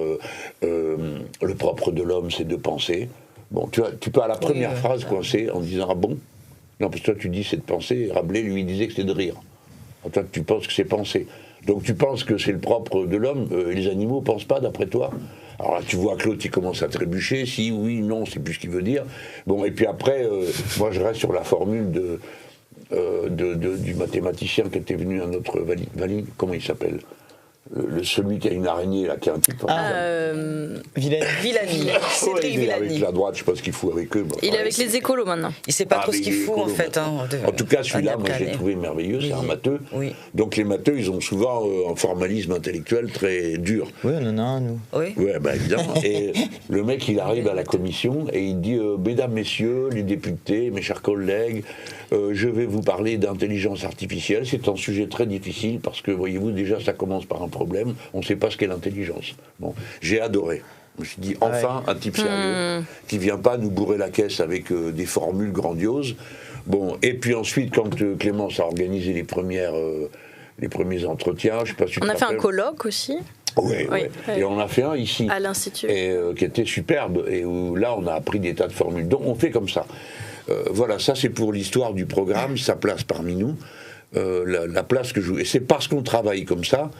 le propre de l'homme c'est de penser. Bon, tu peux à la première phrase coincer en disant ah bon. Non, parce que toi tu dis c'est de penser, et Rabelais lui disait que c'est de rire. Toi tu penses que c'est penser. Donc tu penses que c'est le propre de l'homme, les animaux ne pensent pas d'après toi. Alors là tu vois que l'autre il commence à trébucher, si, oui, non, c'est plus ce qu'il veut dire. Bon, et puis après, moi je reste sur la formule du mathématicien qui était venu à notre Valine, comment il s'appelle celui qui a une araignée là, qui a un titre. Villani. Cédric Villani. Avec la droite, je sais pas ce qu'il fout avec eux. Bon, il est avec les écolos maintenant. Il sait pas trop ce qu'il fout en fait. En tout cas, celui-là, moi j'ai trouvé merveilleux, c'est un matheux. Oui. Donc les matheux, ils ont souvent un formalisme intellectuel très dur. Oui, on en a un, nous. Oui, bah évidemment. Et le mec, il arrive à la commission et il dit mesdames, messieurs, les députés, mes chers collègues, je vais vous parler d'intelligence artificielle. C'est un sujet très difficile parce que, voyez-vous, déjà, ça commence par un problème. On ne sait pas ce qu'est l'intelligence. Bon, j'ai adoré. Je me suis dit, enfin, un type sérieux qui ne vient pas nous bourrer la caisse avec des formules grandioses. Bon, et puis ensuite, quand Clémence a organisé les premiers entretiens, je ne sais pas si on a fait un colloque aussi. Oui. Et on a fait un ici. À l'Institut. Et qui était superbe. Et où là, on a appris des tas de formules. Donc, on fait comme ça. Voilà, ça c'est pour l'histoire du programme, sa place parmi nous, la place que joue. Et c'est parce qu'on travaille comme ça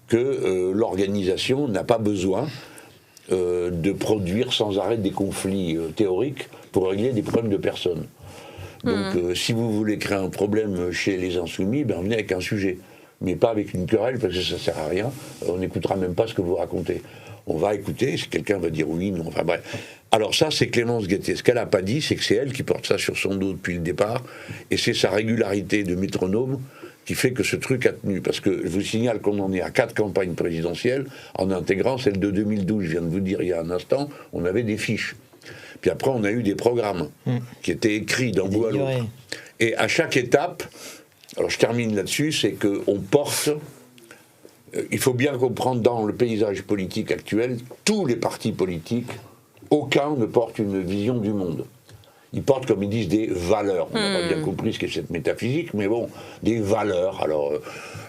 que l'organisation n'a pas besoin de produire sans arrêt des conflits théoriques pour régler des problèmes de personnes. Donc si vous voulez créer un problème chez les insoumis, ben venez avec un sujet, mais pas avec une querelle parce que ça sert à rien, on n'écoutera même pas ce que vous racontez. On va écouter, si quelqu'un va dire oui, non, enfin bref. Alors ça, c'est Clémence Guettet. Ce qu'elle n'a pas dit, c'est que c'est elle qui porte ça sur son dos depuis le départ, et c'est sa régularité de métronome qui fait que ce truc a tenu. Parce que je vous signale qu'on en est à 4 campagnes présidentielles, en intégrant celle de 2012, je viens de vous dire il y a un instant, on avait des fiches. Puis après, on a eu des programmes qui étaient écrits d'un bout à l'autre. Et à chaque étape, alors je termine là-dessus, c'est qu'on porte... Il faut bien comprendre dans le paysage politique actuel, tous les partis politiques, aucun ne porte une vision du monde. Ils portent, comme ils disent, des valeurs. On n'a pas bien compris ce qu'est cette métaphysique, mais bon, des valeurs. Alors,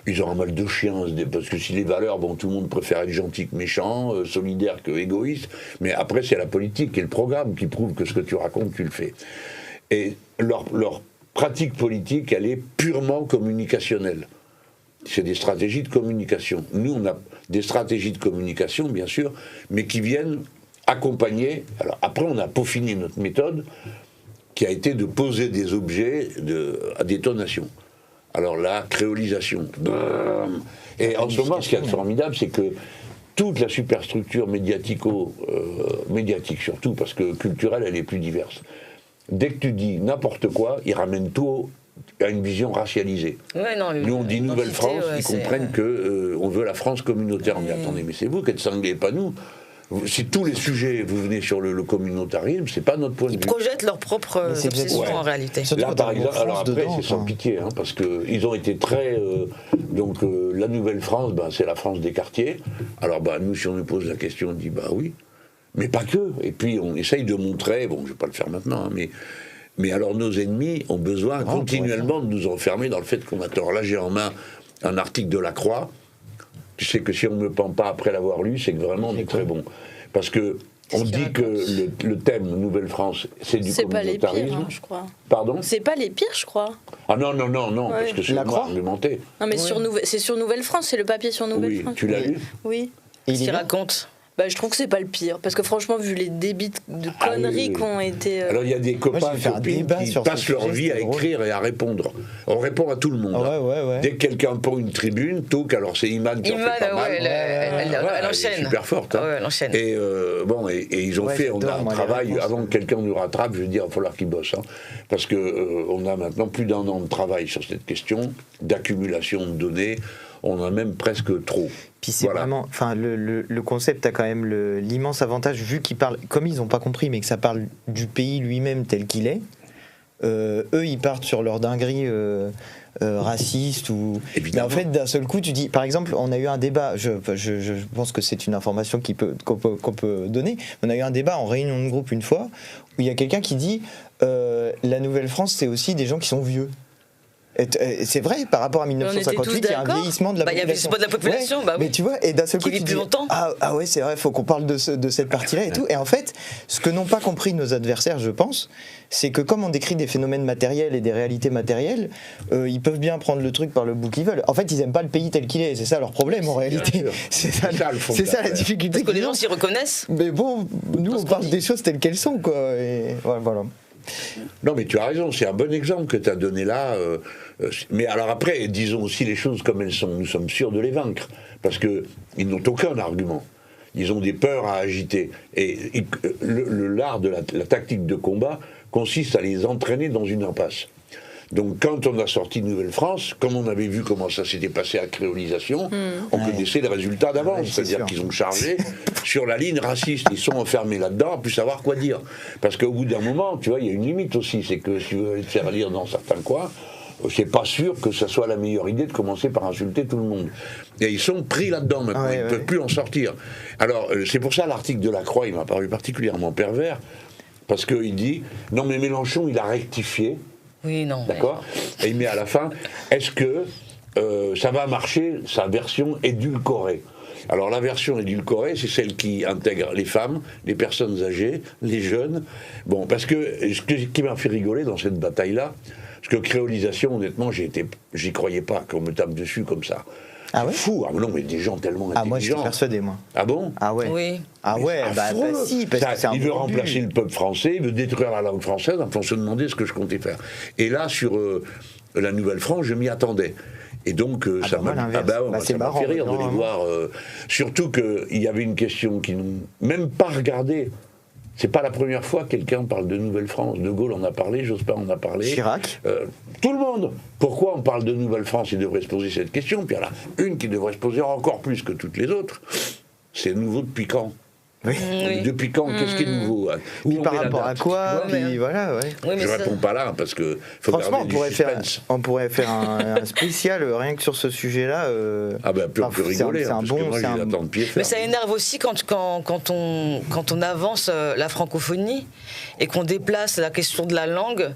ils ont un mal de chien, parce que si les valeurs, bon, tout le monde préfère être gentil que méchant, solidaire que égoïste, mais après, c'est la politique et le programme qui prouve que ce que tu racontes, tu le fais. Et leur pratique politique, elle est purement communicationnelle. C'est des stratégies de communication. Nous, on a des stratégies de communication, bien sûr, mais qui viennent accompagner... Alors, après, on a peaufiné notre méthode, qui a été de poser des objets à détonation. Alors, la créolisation. Et en ce moment, ce qui est formidable, c'est que toute la superstructure médiatique surtout, parce que culturelle, elle est plus diverse. Dès que tu dis n'importe quoi, ils ramènent tout à une vision racialisée. Ouais, non, nous, on dit Nouvelle-France, ils comprennent qu'on veut la France communautaire. Mais attendez, mais c'est vous qui êtes cinglés, pas nous. Si tous les sujets, vous venez sur le communautarisme, c'est pas notre point de vue. Ils projettent leurs propres obsessions en réalité. Là, par exemple, alors après, c'est sans pitié, hein, parce qu'ils ont été très... donc, la Nouvelle-France, c'est la France des quartiers. Alors, nous, si on nous pose la question, on dit, oui. Mais pas que. Et puis, on essaye de montrer, bon, je ne vais pas le faire maintenant, hein, mais Mais alors nos ennemis ont besoin continuellement de nous enfermer dans le fait qu'on a tort. Là, j'ai en main un article de La Croix. Tu sais que si on ne me pend pas après l'avoir lu, c'est que vraiment on est très bon. Parce que on dit que le thème Nouvelle-France, c'est du communautarisme. C'est pas les pires, hein, je crois. Pardon ? C'est pas les pires, je crois. Ah non, parce que c'est argumenté. Non, mais c'est sur Nouvelle-France, c'est le papier sur Nouvelle-France. Oui, tu l'as lu ? Oui. Qu'est-ce qu'il raconte ? Je trouve que c'est pas le pire, parce que franchement, vu les débits de conneries qui ont été... Alors il y a des copains et copines qui passent leur vie à écrire et à répondre. On répond à tout le monde. Ouais. Dès que quelqu'un prend une tribune, alors c'est Iman qui en fait pas mal. Elle enchaîne. Elle est super forte. Hein. Ouais, elle enchaîne. Et ils ont fait, on a un travail, avant que quelqu'un nous rattrape, je veux dire, il va falloir qu'ils bossent. Hein, parce qu'on a maintenant plus d'1 an de travail sur cette question d'accumulation de données. On en a même presque trop. Puis c'est vraiment, enfin le concept a quand même l'immense avantage, vu qu'ils parlent, comme ils n'ont pas compris, mais que ça parle du pays lui-même tel qu'il est. Eux, ils partent sur leur dinguerie raciste ou. Mais en fait, d'un seul coup, tu dis, par exemple, on a eu un débat. Je pense que c'est une information qu'on peut donner. On a eu un débat en réunion de groupe une fois où il y a quelqu'un qui dit la Nouvelle-France, c'est aussi des gens qui sont vieux. C'est vrai, par rapport à 1958, il y a un vieillissement de la population. Il y a un vieillissement de la population, oui. Mais tu vois, et d'un seul coup, tu dis longtemps. Ah ouais, c'est vrai, il faut qu'on parle de cette partie-là et tout. Et en fait, ce que n'ont pas compris nos adversaires, je pense, c'est que comme on décrit des phénomènes matériels et des réalités matérielles, ils peuvent bien prendre le truc par le bout qu'ils veulent. En fait, ils n'aiment pas le pays tel qu'il est, c'est ça leur problème en réalité. C'est ça la difficulté. Parce que les gens s'y reconnaissent. Mais bon, nous on parle des choses telles qu'elles sont, quoi. Et voilà. Non, mais tu as raison, c'est un bon exemple que tu as donné là. Mais alors après, disons aussi les choses comme elles sont. Nous sommes sûrs de les vaincre, parce qu'ils n'ont aucun argument. Ils ont des peurs à agiter. Et l'art de la tactique de combat consiste à les entraîner dans une impasse. Donc quand on a sorti Nouvelle-France, comme on avait vu comment ça s'était passé à Créolisation, on connaissait le résultat d'avance. C'est-à-dire qu'ils ont chargé sur la ligne raciste. Ils sont enfermés là-dedans, à plus savoir quoi dire. Parce qu'au bout d'un moment, tu vois, il y a une limite aussi. C'est que si tu veux aller te faire lire dans certains coins, c'est pas sûr que ça soit la meilleure idée de commencer par insulter tout le monde. Et ils sont pris là-dedans maintenant, ils ne peuvent plus en sortir. Alors, c'est pour ça l'article de La Croix, il m'a paru particulièrement pervers, parce qu'il dit, non mais Mélenchon, il a rectifié. Oui, non. D'accord. Et il met à la fin, est-ce que ça va marcher, sa version édulcorée ? Alors la version édulcorée, c'est celle qui intègre les femmes, les personnes âgées, les jeunes. Bon, parce que ce qui m'a fait rigoler dans cette bataille-là, parce que Créolisation, honnêtement, j'y croyais pas qu'on me tape dessus comme ça. Ah ouais ? Fou, non, mais des gens tellement intelligents. Ah, moi, je suis persuadé, moi. Ah bon ? Ah ouais. Oui. Ah ouais, si, parce que c'est un il veut remplacer le peuple français, il veut détruire la langue française, enfin, on se demandait ce que je comptais faire. Et là, sur la Nouvelle-France, je m'y attendais. Et donc, ça m'a fait rire de les voir. Surtout qu'il y avait une question qui n'ont même pas regardé. C'est pas la première fois que quelqu'un parle de Nouvelle-France. De Gaulle en a parlé, Jospin en a parlé. Chirac. Tout le monde. Pourquoi on parle de Nouvelle-France ? Il devrait se poser cette question. Puis il y en a une qui devrait se poser encore plus que toutes les autres. C'est nouveau depuis quand ? Oui. Depuis quand ? Qu'est-ce qui est nouveau ? Puis par rapport à quoi ? Puis voilà, ouais. Oui, je réponds pas là parce que faut franchement, on pourrait faire un spécial rien que sur ce sujet-là. Ah ben, on peut rigoler. Mais ça énerve aussi quand on avance la francophonie et qu'on déplace la question de la langue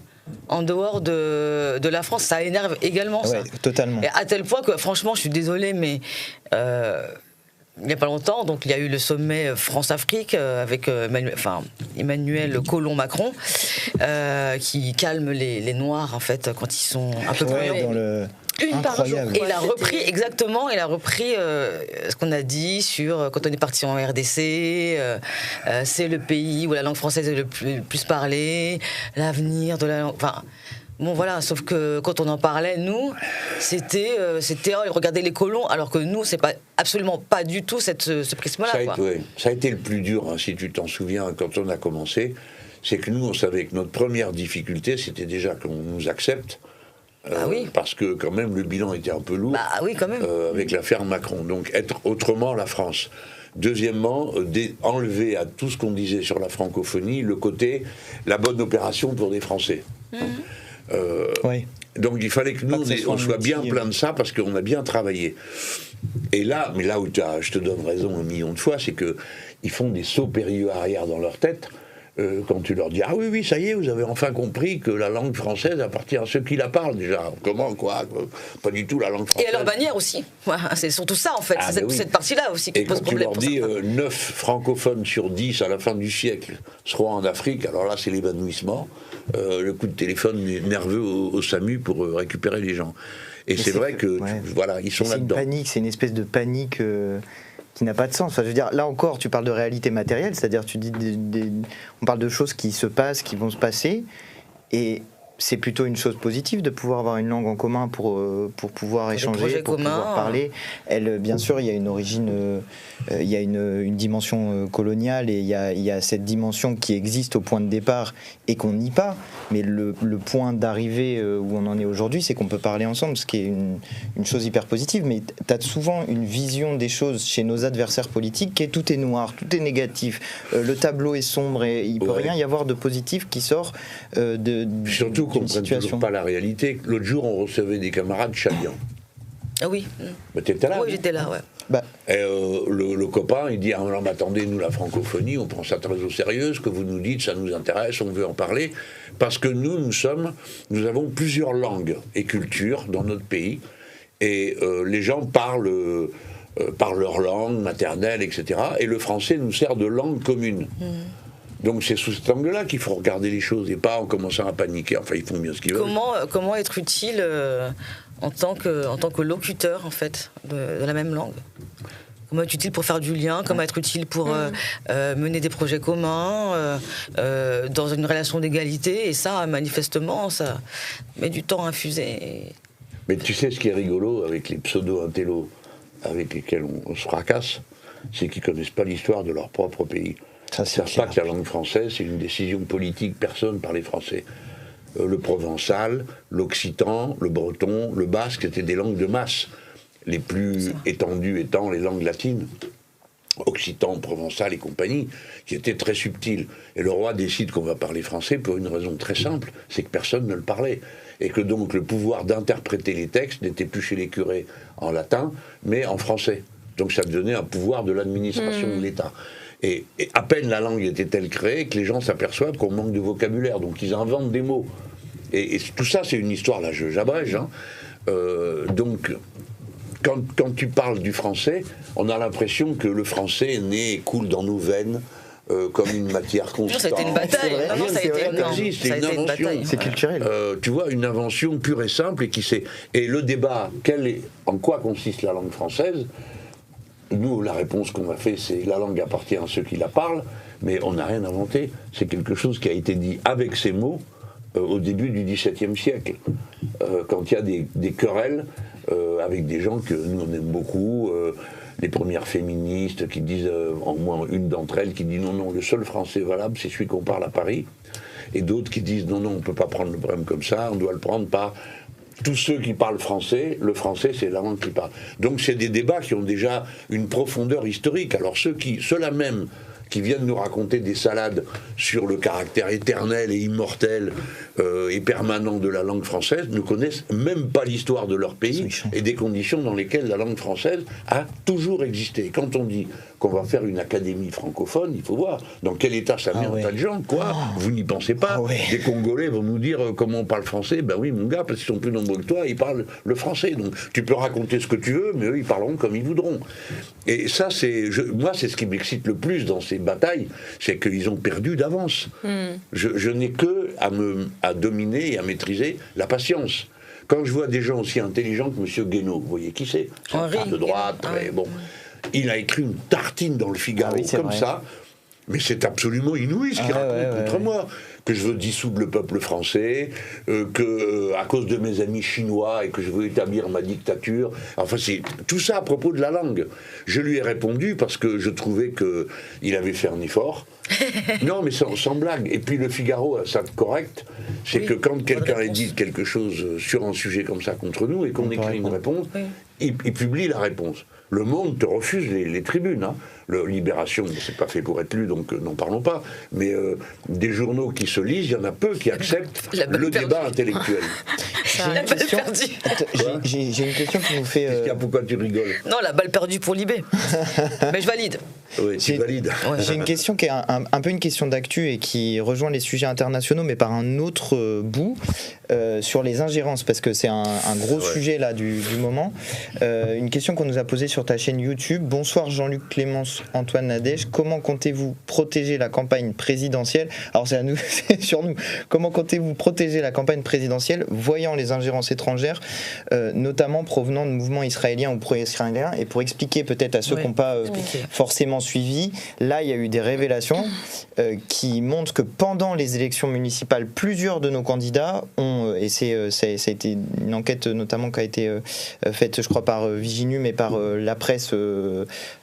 en dehors de la France. Ça énerve également, ça. Ouais, totalement. Et à tel point que, franchement, je suis désolée, mais... il n'y a pas longtemps, donc il y a eu le sommet France-Afrique avec Emmanuel Colomb-Macron qui calme les Noirs en fait quand ils sont un peu incroyable. Et il a repris ce qu'on a dit sur quand on est parti en RDC, c'est le pays où la langue française est le plus parlée, l'avenir de la langue. Enfin, bon voilà, sauf que quand on en parlait, nous, c'était regarder les colons, alors que nous, c'est absolument pas du tout ce prisme-là. Ça a été le plus dur, hein, si tu t'en souviens, quand on a commencé, c'est que nous, on savait que notre première difficulté, c'était déjà qu'on nous accepte. Parce que quand même le bilan était un peu lourd avec l'affaire Macron. Donc être autrement la France. Deuxièmement, enlever à tout ce qu'on disait sur la francophonie le côté la bonne opération pour des Français. Donc il fallait que nous on soit bien plein de ça parce qu'on a bien travaillé. Et là, mais là où je te donne raison 1 million de fois, c'est que ils font des sauts périlleux arrière dans leur tête. quand tu leur dis « Ah oui, ça y est, vous avez enfin compris que la langue française appartient à ceux qui la parlent déjà. » Comment, quoi? Pas du tout la langue française. Et à leur bannière aussi. Voilà, c'est surtout ça, en fait. C'est cette partie-là aussi qui pose problème. Et quand tu leur dis 9 francophones sur 10 à la fin du siècle seront en Afrique, alors là, c'est l'évanouissement. Le coup de téléphone nerveux au SAMU pour récupérer les gens. Et c'est vrai que, voilà, ils sont là-dedans. C'est une panique, c'est une espèce de panique... qui n'a pas de sens. Enfin, je veux dire, là encore, tu parles de réalité matérielle, c'est-à-dire tu dis on parle de choses qui se passent, qui vont se passer, et c'est plutôt une chose positive de pouvoir avoir une langue en commun pour pouvoir échanger, pour pouvoir parler. Elle, bien sûr, il y a une origine, il y a une dimension coloniale, et il y a cette dimension qui existe au point de départ et qu'on nie pas. Mais le point d'arrivée où on en est aujourd'hui, c'est qu'on peut parler ensemble, ce qui est une chose hyper positive. Mais tu as souvent une vision des choses chez nos adversaires politiques qui est tout est noir, tout est négatif, le tableau est sombre et il ne peut rien y avoir de positif qui sort surtout qu'on ne comprenne toujours pas la réalité. L'autre jour, on recevait des camarades tchadiens. Ah oui. Bah, t'étais là? Oui, j'étais là, ouais. Et le copain, il dit « Ah non, mais attendez, nous, la francophonie, on prend ça très au sérieux, ce que vous nous dites, ça nous intéresse, on veut en parler, parce que nous avons plusieurs langues et cultures dans notre pays, et les gens parlent leur langue maternelle, etc., et le français nous sert de langue commune. Donc c'est sous cet angle-là qu'il faut regarder les choses, et pas en commençant à paniquer. Enfin, ils font bien ce qu'ils veulent. Comment être utile en tant que locuteur, en fait, de la même langue? Comment être utile pour faire du lien? Comment être utile pour mener des projets communs dans une relation d'égalité? Et ça, manifestement, ça met du temps à infuser. Mais tu sais ce qui est rigolo avec les pseudo-intellos avec lesquels on se fracasse, c'est qu'ils ne connaissent pas l'histoire de leur propre pays. Ils ne savent pas que la langue française, c'est une décision politique, personne parlait français. Le provençal, l'occitan, le breton, le basque étaient des langues de masse. Les plus étendues étant les langues latines, occitan, provençal et compagnie, qui étaient très subtiles. Et le roi décide qu'on va parler français pour une raison très simple, c'est que personne ne le parlait. Et que donc le pouvoir d'interpréter les textes n'était plus chez les curés en latin, mais en français. Donc ça devenait un pouvoir de l'administration de l'État. Et à peine la langue était-elle créée que les gens s'aperçoivent qu'on manque de vocabulaire, donc ils inventent des mots. Et tout ça, c'est une histoire, là, j'abrège. Hein. Donc, quand tu parles du français, on a l'impression que le français est né et coule dans nos veines comme une matière constante. Ça a été une bataille. C'est une invention. C'est culturel. Tu vois, une invention pure et simple et qui s'est. Et le débat, en quoi consiste la langue française? Nous, la réponse qu'on a fait, c'est la langue appartient à ceux qui la parlent, mais on n'a rien inventé. C'est quelque chose qui a été dit avec ces mots au début du XVIIe siècle, quand il y a des querelles avec des gens que nous on aime beaucoup, les premières féministes qui disent, en moins une d'entre elles qui dit non, le seul français valable, c'est celui qu'on parle à Paris, et d'autres qui disent non, on ne peut pas prendre le problème comme ça, on doit le prendre par tous ceux qui parlent français, le français c'est la langue qui parle. Donc c'est des débats qui ont déjà une profondeur historique. Alors ceux-là même qui viennent nous raconter des salades sur le caractère éternel et immortel et permanent de la langue française ne connaissent même pas l'histoire de leur pays et des conditions dans lesquelles la langue française a toujours existé. Et quand on dit qu'on va faire une académie francophone, il faut voir dans quel état ça met un tas de gens. Vous n'y pensez pas. Des Congolais vont nous dire comment on parle français. Ben oui, mon gars, parce qu'ils sont plus nombreux que toi, ils parlent le français. Donc tu peux raconter ce que tu veux, mais eux, ils parleront comme ils voudront. Et ça, moi, c'est ce qui m'excite le plus dans ces batailles, c'est qu'ils ont perdu d'avance. Je n'ai que à dominer et à maîtriser la patience. Quand je vois des gens aussi intelligents que M. Guénaud, vous voyez qui c'est? De droite, très bon. Il a écrit une tartine dans le Figaro, comme ça, mais c'est absolument inouï ce qu'il raconte contre moi. Que je veux dissoudre le peuple français, que à cause de mes amis chinois et que je veux établir ma dictature. Enfin, c'est tout ça à propos de la langue. Je lui ai répondu parce que je trouvais qu'il avait fait un effort. Non, mais sans blague. Et puis le Figaro a ça de correct, c'est que quand quelqu'un dit quelque chose sur un sujet comme ça contre nous et qu'on écrit une réponse, il publie la réponse. Le Monde te refuse les tribunes. Hein. Le Libération, c'est pas fait pour être lu, donc n'en parlons pas. Mais des journaux qui se lisent, il y en a peu qui acceptent le débat intellectuel. J'ai une question qui nous fait... Pourquoi tu rigoles? Non, la balle perdue pour Libé. Mais je valide. Oui, tu valides. J'ai une question qui est un peu une question d'actu et qui rejoint les sujets internationaux, mais par un autre bout, sur les ingérences, parce que c'est un gros sujet là du moment. Une question qu'on nous a posée sur ta chaîne YouTube. Bonsoir Jean-Luc Clémence, Antoine Nadège. Comment comptez-vous protéger la campagne présidentielle? Alors c'est à nous, c'est sur nous. Comment comptez-vous protéger la campagne présidentielle, voyant les ingérences étrangères, notamment provenant de mouvements israéliens ou pro-israéliens? Et pour expliquer peut-être à ceux qui n'ont pas forcément suivi, là il y a eu des révélations qui montrent que pendant les élections municipales, plusieurs de nos candidats ont, et ça a été une enquête notamment qui a été faite, je crois, par Viginum et par la presse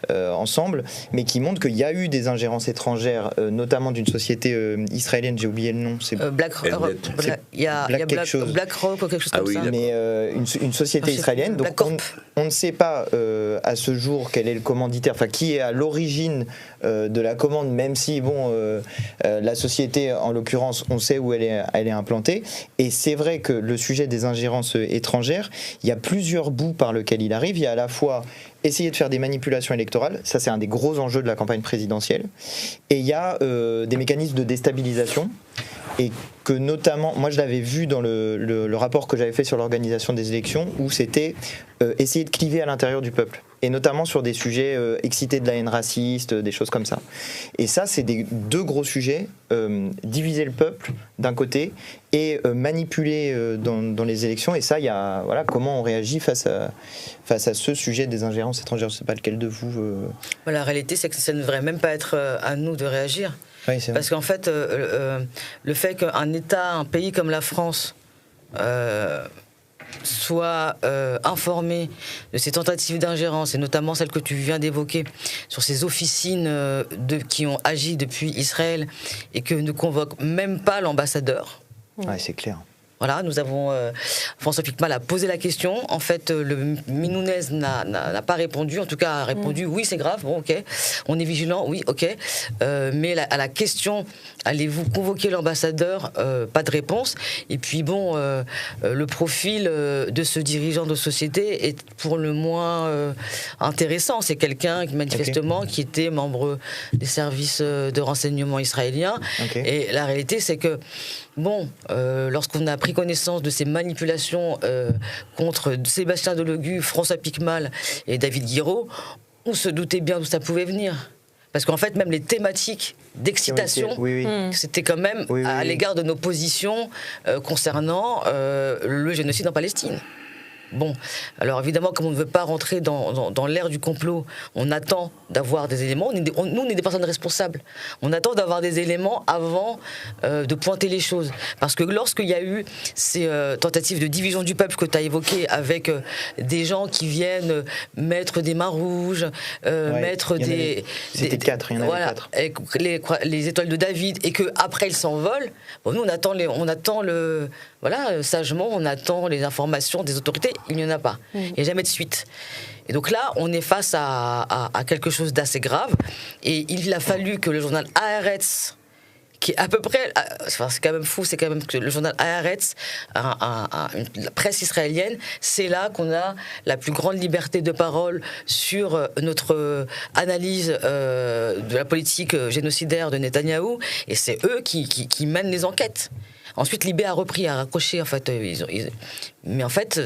ensemble, mais qui montre qu'il y a eu des ingérences étrangères, notamment d'une société israélienne, j'ai oublié le nom, c'est BlackRock ou quelque chose comme ça. Mais une société israélienne, donc on ne sait pas à ce jour quel est le commanditaire, enfin qui est à l'origine de la commande, même si la société, en l'occurrence, on sait où elle est implantée. Et c'est vrai que le sujet des ingérences étrangères, il y a plusieurs bouts par lesquels il arrive. Il y a à la fois essayer de faire des manipulations électorales, ça c'est un des gros enjeux de la campagne présidentielle, et il y a des mécanismes de déstabilisation, et que notamment, moi je l'avais vu dans le rapport que j'avais fait sur l'organisation des élections, où c'était essayer de cliver à l'intérieur du peuple, et notamment sur des sujets excités de la haine raciste, des choses comme ça. Et ça c'est deux gros sujets, diviser le peuple d'un côté, et manipuler dans les élections, et ça, il y a comment on réagit face à ce sujet des ingérences étrangères. Je ne sais pas lequel de vous... La réalité, c'est que ça ne devrait même pas être à nous de réagir. Oui, c'est vrai. Parce qu'en fait, le fait qu'un État, un pays comme la France, soit informé de ces tentatives d'ingérence, et notamment celles que tu viens d'évoquer, sur ces officines qui ont agi depuis Israël, et que ne convoque même pas l'ambassadeur. Ouais, c'est clair. Voilà, nous avons François Piquemal a posé la question. En fait, le Minounez n'a pas répondu. En tout cas, a répondu oui, c'est grave. Bon, ok. On est vigilant. Oui, ok. Mais à la question, allez-vous convoquer l'ambassadeur? Pas de réponse. Et puis bon, le profil de ce dirigeant de société est pour le moins intéressant. C'est quelqu'un qui manifestement qui était membre des services de renseignement israéliens. Et la réalité, c'est que bon, lorsqu'on a pris connaissance de ces manipulations contre Sébastien Delogu, François Piquemal et David Guiraud, on se doutait bien d'où ça pouvait venir. Parce qu'en fait, même les thématiques d'excitation, c'était quand même à l'égard de nos positions concernant le génocide en Palestine. Bon, alors évidemment, comme on ne veut pas rentrer dans l'ère du complot, on attend d'avoir des éléments. Nous, on est des personnes responsables. On attend d'avoir des éléments avant de pointer les choses. Parce que lorsqu'il y a eu ces tentatives de division du peuple que tu as évoquées, avec des gens qui viennent mettre des mains rouges, mettre des... C'était 4, il y en avait 4. Les étoiles de David, et qu'après ils s'envolent, bon, nous on attend sagement, on attend les informations des autorités. Il n'y en a pas. Il n'y a jamais de suite. Et donc là, on est face à quelque chose d'assez grave. Et il a fallu que le journal Haaretz, qui est à peu près... c'est quand même fou, c'est quand même que le journal Haaretz, la presse israélienne, c'est là qu'on a la plus grande liberté de parole sur notre analyse de la politique génocidaire de Netanyahou. Et c'est eux qui mènent les enquêtes. Ensuite, Libé a repris, a raccroché, en fait. Mais en fait,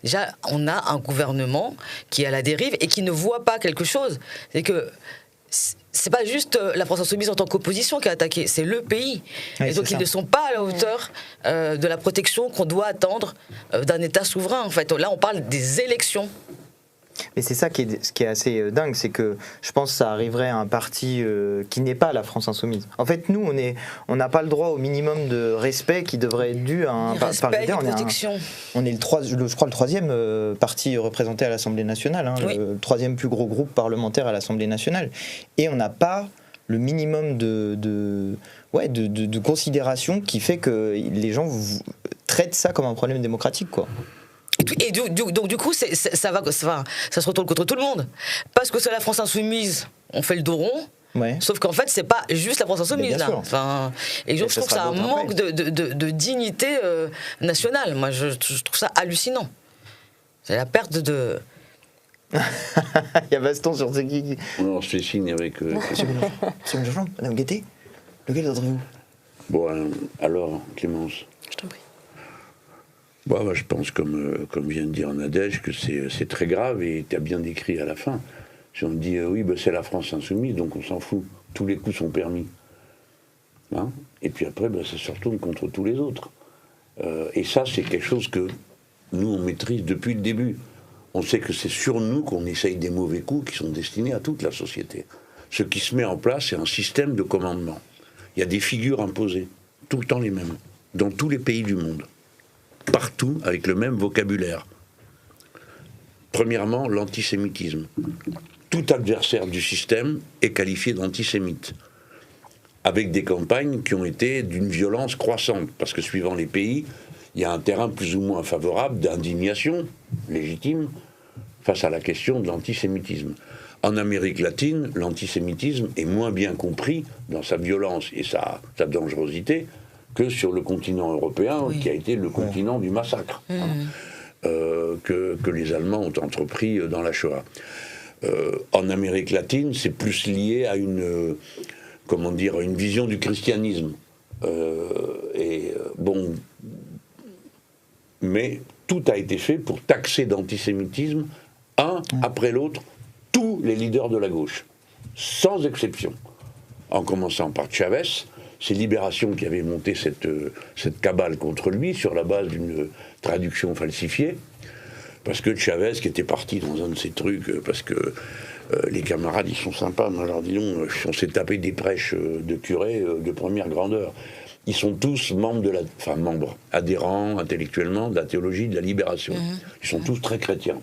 déjà, on a un gouvernement qui est à la dérive et qui ne voit pas quelque chose. C'est que c'est pas juste la France Insoumise en tant qu'opposition qui a attaqué, c'est le pays. Et donc, ils ne sont pas à la hauteur de la protection qu'on doit attendre d'un État souverain. En fait, là, on parle des élections. Mais c'est ça ce qui est assez dingue, c'est que je pense que ça arriverait à un parti qui n'est pas la France Insoumise. En fait, nous, on n'a pas le droit au minimum de respect qui devrait être dû à un parti. On est je crois le troisième parti représenté à l'Assemblée nationale, le troisième plus gros groupe parlementaire à l'Assemblée nationale. Et on n'a pas le minimum de considération qui fait que les gens traitent ça comme un problème démocratique, quoi. donc du coup, ça se retourne contre tout le monde. Parce que c'est la France insoumise, on fait le dos rond. Ouais. Sauf qu'en fait, c'est pas juste la France insoumise là. Enfin, et donc, je trouve que c'est un manque de dignité nationale. Moi, je trouve ça hallucinant. C'est la perte de. Il y a baston sur ce qui. On se fait signe avec. Monsieur Mélenchon, Madame Guettet, lequel d'entre-vous? Bon, alors, Clémence. Je t'en prie. Bon, je pense, comme vient de dire Nadège, que c'est très grave et tu as bien décrit à la fin. Si on dit oui, c'est la France insoumise, donc on s'en fout. Tous les coups sont permis. Hein, et puis après, ça se retourne contre tous les autres. Et ça, c'est quelque chose que nous, on maîtrise depuis le début. On sait que c'est sur nous qu'on essaye des mauvais coups qui sont destinés à toute la société. Ce qui se met en place, c'est un système de commandement. Il y a des figures imposées, tout le temps les mêmes, dans tous les pays du monde. Partout, avec le même vocabulaire. Premièrement, l'antisémitisme. Tout adversaire du système est qualifié d'antisémite, avec des campagnes qui ont été d'une violence croissante, parce que suivant les pays, il y a un terrain plus ou moins favorable d'indignation légitime face à la question de l'antisémitisme. En Amérique latine, l'antisémitisme est moins bien compris dans sa violence et sa dangerosité que sur le continent européen, qui a été le continent du massacre, que les Allemands ont entrepris dans la Shoah. En Amérique latine, c'est plus lié à une vision du christianisme. Mais tout a été fait pour taxer d'antisémitisme, un après l'autre, tous les leaders de la gauche, sans exception. En commençant par Chavez, c'est Libération qui avait monté cette cabale contre lui sur la base d'une traduction falsifiée. Parce que Chavez, qui était parti dans un de ces trucs, parce que les camarades, ils sont sympas, mais alors dis donc, on s'est tapé des prêches de curés de première grandeur. Ils sont tous membres adhérents intellectuellement de la théologie de la libération. Ils sont tous très chrétiens.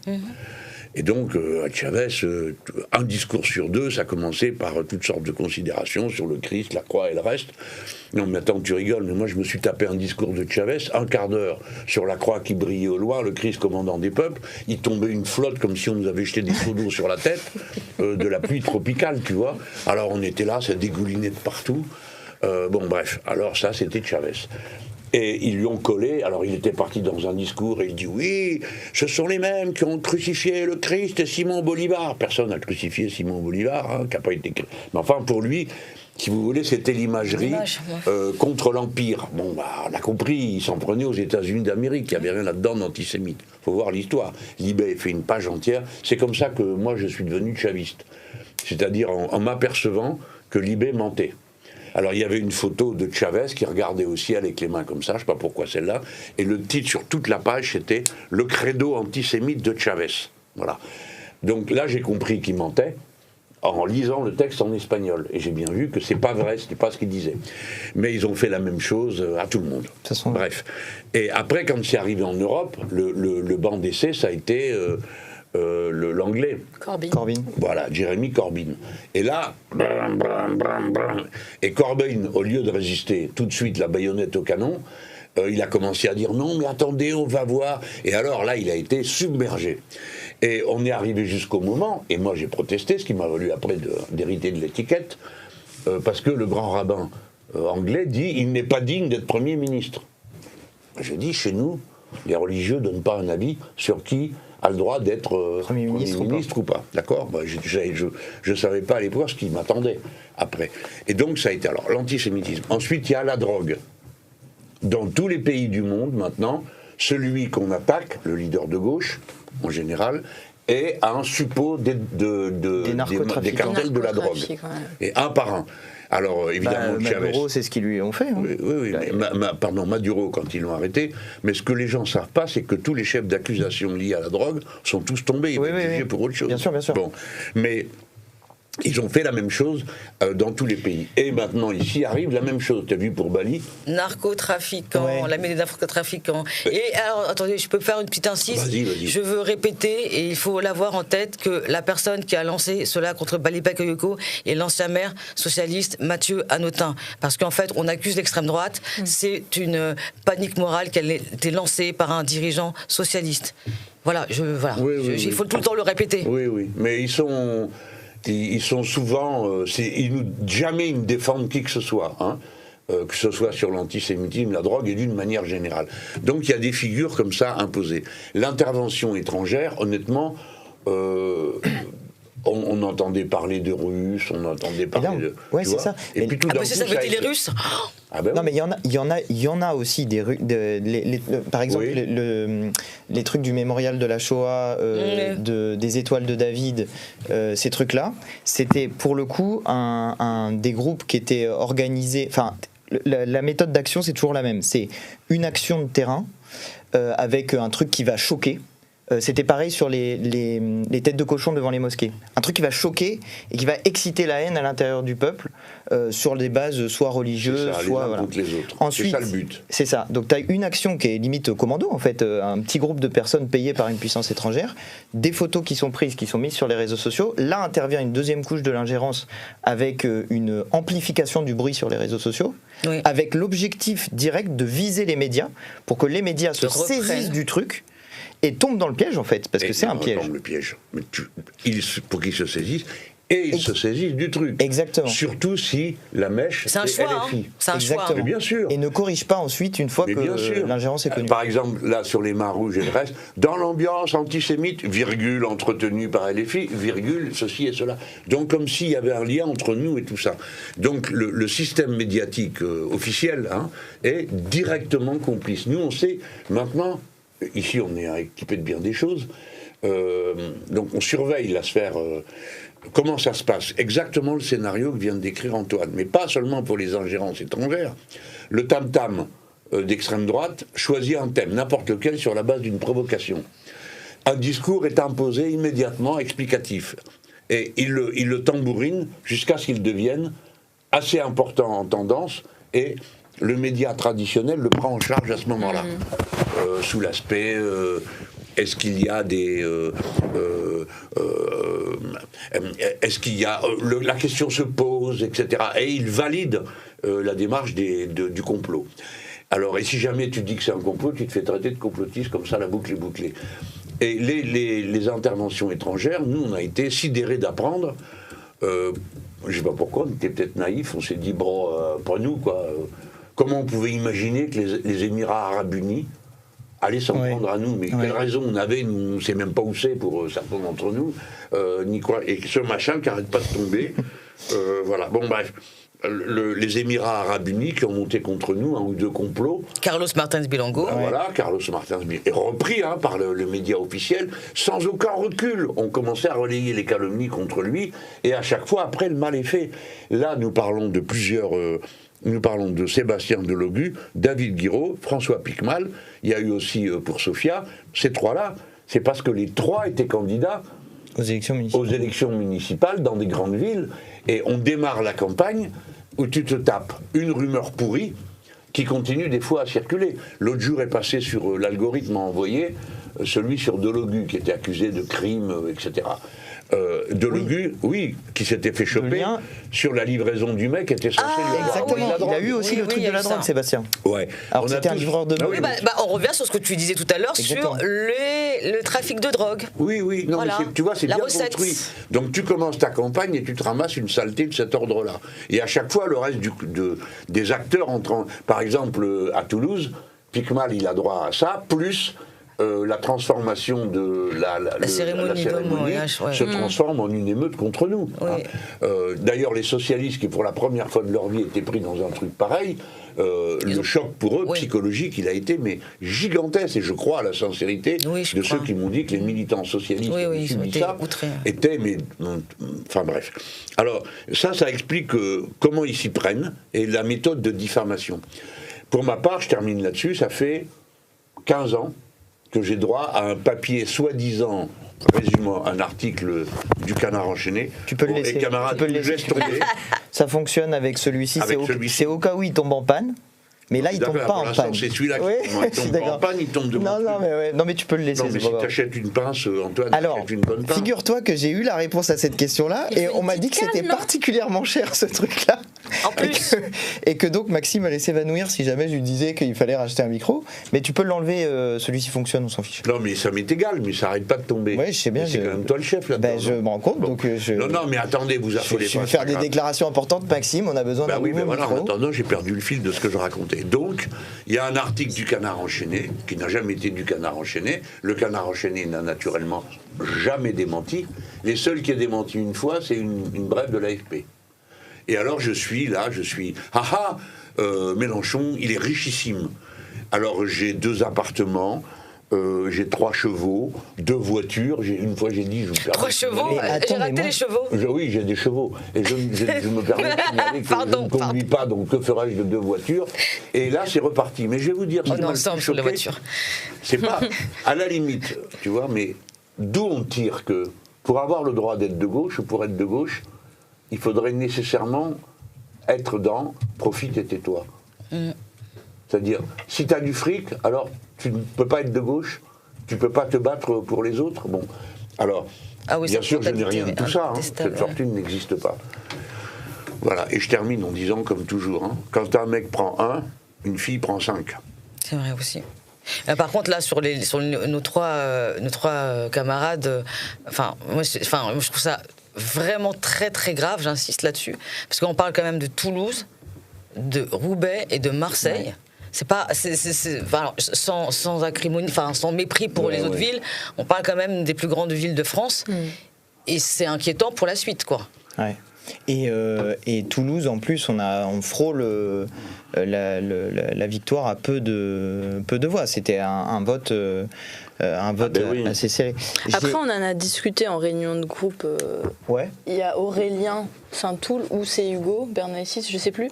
Et donc, à Chavez, un discours sur deux, ça commençait par toutes sortes de considérations sur le Christ, la croix et le reste. Non, mais attends, tu rigoles, mais moi je me suis tapé un discours de Chavez, un quart d'heure, sur la croix qui brillait au loin, le Christ commandant des peuples. Il tombait une flotte comme si on nous avait jeté des seaux d'eau sur la tête, de la pluie tropicale, tu vois. Alors on était là, ça dégoulinait de partout. Bref, alors ça, c'était Chavez. Et ils lui ont collé, alors il était parti dans un discours et il dit oui, ce sont les mêmes qui ont crucifié le Christ et Simon Bolivar. Personne n'a crucifié Simon Bolivar, qui n'a pas été. Mais enfin, pour lui, si vous voulez, c'était l'imagerie contre l'Empire. Bon, on a compris, il s'en prenait aux États-Unis d'Amérique, il n'y avait rien là-dedans d'antisémite. Il faut voir l'histoire. Libé fait une page entière. C'est comme ça que moi je suis devenu chaviste. C'est-à-dire en m'apercevant que Libé mentait. Alors il y avait une photo de Chavez qui regardait au ciel avec les mains comme ça, je ne sais pas pourquoi celle-là, et le titre sur toute la page c'était « Le credo antisémite de Chavez ». Voilà. Donc là j'ai compris qu'il mentait en lisant le texte en espagnol, et j'ai bien vu que c'est pas vrai, c'était pas ce qu'il disait. Mais ils ont fait la même chose à tout le monde. Bref. Et après, quand c'est arrivé en Europe, le banc d'essai, ça a été... l'anglais. Corbyn. Voilà, Jeremy Corbyn. Et là, et Corbyn, au lieu de résister tout de suite la baïonnette au canon, il a commencé à dire non, mais attendez, on va voir. Et alors là, il a été submergé. Et on est arrivé jusqu'au moment, et moi j'ai protesté, ce qui m'a valu après d'hériter de l'étiquette, parce que le grand rabbin anglais dit il n'est pas digne d'être Premier ministre. Je dis chez nous, les religieux ne donnent pas un avis sur qui a le droit d'être Premier ministre ou pas. D'accord ? Je ne savais pas à l'époque ce qui m'attendait après. Et donc ça a été alors l'antisémitisme. Ensuite, il y a la drogue. Dans tous les pays du monde, maintenant, celui qu'on attaque, le leader de gauche, en général, est un suppôt des cartels de la drogue. Et un par un. Alors, évidemment, Chavez. Maduro, c'est ce qu'ils lui ont fait. Hein. Oui. Maduro, quand ils l'ont arrêté. Mais ce que les gens ne savent pas, c'est que tous les chefs d'accusation liés à la drogue sont tous tombés. Ils vont être jugés pour autre chose. Bien sûr. Bon. Mais Ils ont fait la même chose dans tous les pays. Et maintenant, ici arrive la même chose. Tu as vu pour Bali ? Narcotrafiquants, la mêlée des narcotrafiquants. Et alors, attendez, je peux faire une petite insiste. Vas-y. Je veux répéter, et il faut l'avoir en tête, que la personne qui a lancé cela contre Bali Bakayoko est l'ancien maire socialiste Mathieu Hanotin. Parce qu'en fait, on accuse l'extrême droite. C'est une panique morale qui a été lancée par un dirigeant socialiste. Voilà, il faut tout le temps le répéter. Oui. Mais ils sont souvent, jamais ils ne défendent qui que ce soit, hein, que ce soit sur l'antisémitisme, la drogue et d'une manière générale. Donc il y a des figures comme ça imposées. L'intervention étrangère, honnêtement, on entendait parler de Russes, on entendait parler de... Ouais, c'est ça. Et puis tout d'un coup, ça veut dire les Russes. Non, mais il y en a aussi des par exemple, les trucs du mémorial de la Shoah, des étoiles de David, ces trucs-là, c'était pour le coup un des groupes qui était organisé. Enfin, la méthode d'action, c'est toujours la même. C'est une action de terrain avec un truc qui va choquer. C'était pareil sur les têtes de cochon devant les mosquées. Un truc qui va choquer et qui va exciter la haine à l'intérieur du peuple sur des bases soit religieuses, soit... Les uns contre les autres. Ensuite, c'est ça le but. C'est ça. Donc tu as une action qui est limite commando, en fait, un petit groupe de personnes payées par une puissance étrangère, des photos qui sont prises, qui sont mises sur les réseaux sociaux. Là intervient une deuxième couche de l'ingérence avec une amplification du bruit sur les réseaux sociaux, avec l'objectif direct de viser les médias pour que les médias se saisissent du truc et tombe dans le piège, en fait, parce que c'est un piège. Dans le piège. Mais pour qu'ils se saisissent, et ils se saisissent du truc. Exactement. Surtout si la mèche, c'est un choix. C'est un choix. Mais bien sûr. Et ne corrige pas ensuite une fois que l'ingérence est connue. Par exemple, là, sur les mains rouges et le reste, dans l'ambiance antisémite, virgule, entretenue par LFI, virgule, ceci et cela. Donc, comme s'il y avait un lien entre nous et tout ça. Donc, le système médiatique officiel est directement complice. Nous, on sait maintenant... Ici, on est équipé de bien des choses. Donc, on surveille la sphère. Comment ça se passe ? Exactement le scénario que vient de décrire Antoine. Mais pas seulement pour les ingérences étrangères. Le tam-tam d'extrême droite choisit un thème, n'importe lequel, sur la base d'une provocation. Un discours est imposé immédiatement, explicatif. Et il le tambourine jusqu'à ce qu'il devienne assez important en tendance et... Le média traditionnel le prend en charge à ce moment-là, sous l'aspect est-ce qu'il y a des... est-ce qu'il y a... la question se pose, etc. Et il valide la démarche du complot. Alors, et si jamais tu dis que c'est un complot, tu te fais traiter de complotiste, comme ça la boucle est bouclée. Et les interventions étrangères, nous, on a été sidérés d'apprendre... je ne sais pas pourquoi, on était peut-être naïfs, on s'est dit, pas nous, quoi... Comment on pouvait imaginer que les Émirats Arabes Unis allaient s'en prendre à nous ? Mais quelle raison on avait ? Nous, on ne sait même pas où c'est pour certains d'entre nous. Ni quoi. Et ce machin qui n'arrête pas de tomber. Voilà. Bon, bref. Les Émirats Arabes Unis qui ont monté contre nous un ou deux complots. Carlos Martins Bilongo. Voilà, Carlos Martins Bilongo. Et repris par le média officiel, sans aucun recul. On commençait à relayer les calomnies contre lui. Et à chaque fois, après, le mal est fait. Là, nous parlons de plusieurs... Nous parlons de Sébastien Delogu, David Guiraud, François Picmal. Il y a eu aussi pour Sophia. Ces trois-là, c'est parce que les trois étaient candidats aux élections municipales dans des grandes villes. Et on démarre la campagne où tu te tapes une rumeur pourrie qui continue des fois à circuler. L'autre jour est passé sur l'algorithme envoyé, celui sur Delogu qui était accusé de crime, etc. Delogu, qui s'était fait choper sur la livraison du mec qui était censé lui avoir exactement. envoyé la drogue. Il a eu aussi le truc de la drogue, Sébastien. Ouais. Alors c'était un livreur de drogue. On revient sur ce que tu disais tout à l'heure sur le trafic de drogue. Oui. Non, mais tu vois, c'est bien construit. Donc tu commences ta campagne et tu te ramasses une saleté de cet ordre-là. Et à chaque fois, le reste des acteurs entrant, par exemple à Toulouse, Picmal, il a droit à ça, plus la transformation de la cérémonie se transforme en une émeute contre nous. D'ailleurs, les socialistes qui, pour la première fois de leur vie, étaient pris dans un truc pareil, le choc pour eux, psychologique, il a été gigantesque. Et je crois à la sincérité de ceux qui m'ont dit que les militants socialistes qui subissent ça étaient... Enfin bref. Alors, ça explique comment ils s'y prennent et la méthode de diffamation. Pour ma part, je termine là-dessus, ça fait 15 ans que j'ai droit à un papier soi-disant résume un article du Canard enchaîné. Tu peux le laisser. Et camarades, laisse tomber. Ça fonctionne avec celui-ci. C'est au cas où il tombe en panne. Mais là, il tombe pas en panne. C'est celui-là qui tombe pas en panne, il tombe de non, mais tu peux le laisser. Non, mais si tu achètes une pince, Antoine, achète une bonne pince. Figure-toi que j'ai eu la réponse à cette question-là et on m'a dit que c'était particulièrement cher ce truc-là. En plus. Et que donc Maxime allait s'évanouir si jamais je lui disais qu'il fallait racheter un micro. Mais tu peux l'enlever, celui-ci fonctionne, on s'en fiche. Non, mais ça m'est égal, mais ça arrête pas de tomber. Oui, je sais bien. C'est quand même toi le chef là-dedans. Je me rends compte. Donc Non, mais attendez, vous affolez pas. Je vais faire des déclarations importantes, Maxime, on a besoin d'un nouveau micro. En attendant, j'ai perdu le fil de ce que je racontais. Donc, il y a un article du Canard enchaîné, qui n'a jamais été du Canard enchaîné. Le Canard enchaîné n'a naturellement jamais démenti. Les seuls qui aient démenti une fois, c'est une brève de l'AFP. Et alors je suis, Mélenchon, il est richissime. Alors j'ai 2 appartements, j'ai 3 chevaux, 2 voitures. Une fois j'ai dit, je vous permets. 3 chevaux. J'ai raté les chevaux. Oui, j'ai des chevaux. Et je me permets de signaler que je ne conduis pas, donc que ferais-je de 2 voitures? Et là, c'est reparti. Mais je vais vous dire, on est ensemble sur les voitures. C'est pas à la limite, tu vois, mais d'où on tire que pour avoir le droit d'être de gauche, ou pour être de gauche, il faudrait nécessairement être dans profite et tais-toi. C'est-à-dire, si tu as du fric, alors tu ne peux pas être de gauche, tu ne peux pas te battre pour les autres. Bon, alors, bien sûr, je n'ai rien de tout ça, cette fortune n'existe pas. Voilà, et je termine en disant, comme toujours, quand un mec prend 1, une fille prend 5. C'est vrai aussi. Par contre, là, sur nos trois camarades, moi, je trouve ça vraiment très très grave, j'insiste là-dessus, parce qu'on parle quand même de Toulouse, de Roubaix et de Marseille. Ouais. C'est pas, sans acrimonie, sans mépris pour les autres villes, on parle quand même des plus grandes villes de France, et c'est inquiétant pour la suite, quoi. Ouais. Et Toulouse, en plus, on frôle la victoire à peu de voix. C'était un vote assez serré. Après, on en a discuté en réunion de groupe. Il y a Aurélien Saint-Toul ou c'est Hugo Bernassis, je sais plus.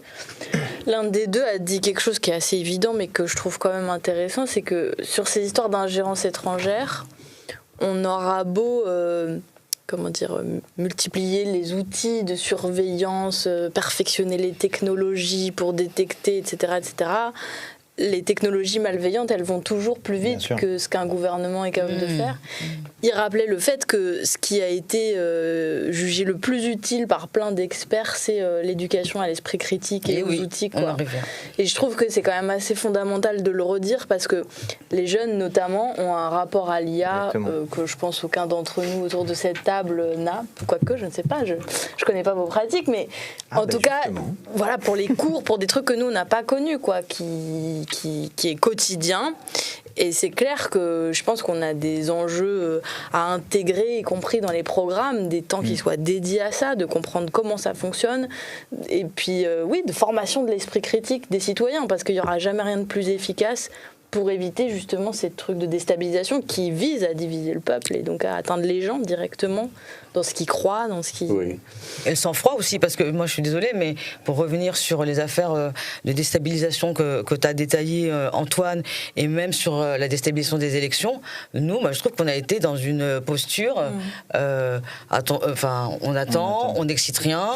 L'un des deux a dit quelque chose qui est assez évident, mais que je trouve quand même intéressant, c'est que sur ces histoires d'ingérence étrangère, on aura beau multiplier les outils de surveillance, perfectionner les technologies pour détecter, etc., etc. Les technologies malveillantes, elles vont toujours plus vite que ce qu'un gouvernement est capable de faire. Il rappelait le fait que ce qui a été jugé le plus utile par plein d'experts, c'est l'éducation à l'esprit critique et aux outils. Et je trouve que c'est quand même assez fondamental de le redire parce que les jeunes, notamment, ont un rapport à l'IA que je pense aucun d'entre nous autour de cette table n'a. Quoique, je ne sais pas, je connais pas vos pratiques, mais en tout cas, voilà, pour les cours, pour des trucs que nous, on n'a pas connus, quoi, qui est quotidien. Et c'est clair que je pense qu'on a des enjeux à intégrer, y compris dans les programmes, des temps qui soient dédiés à ça, de comprendre comment ça fonctionne, et puis de formation de l'esprit critique des citoyens, parce qu'il n'y aura jamais rien de plus efficace pour éviter justement ces trucs de déstabilisation qui visent à diviser le peuple et donc à atteindre les gens directement dans ce qu'ils croient, dans ce qu'ils... Et le sang-froid aussi, parce que moi je suis désolée, mais pour revenir sur les affaires de déstabilisation que tu as détaillées, Antoine, et même sur la déstabilisation des élections, nous, moi je trouve qu'on a été dans une posture, on attend, on n'excite rien,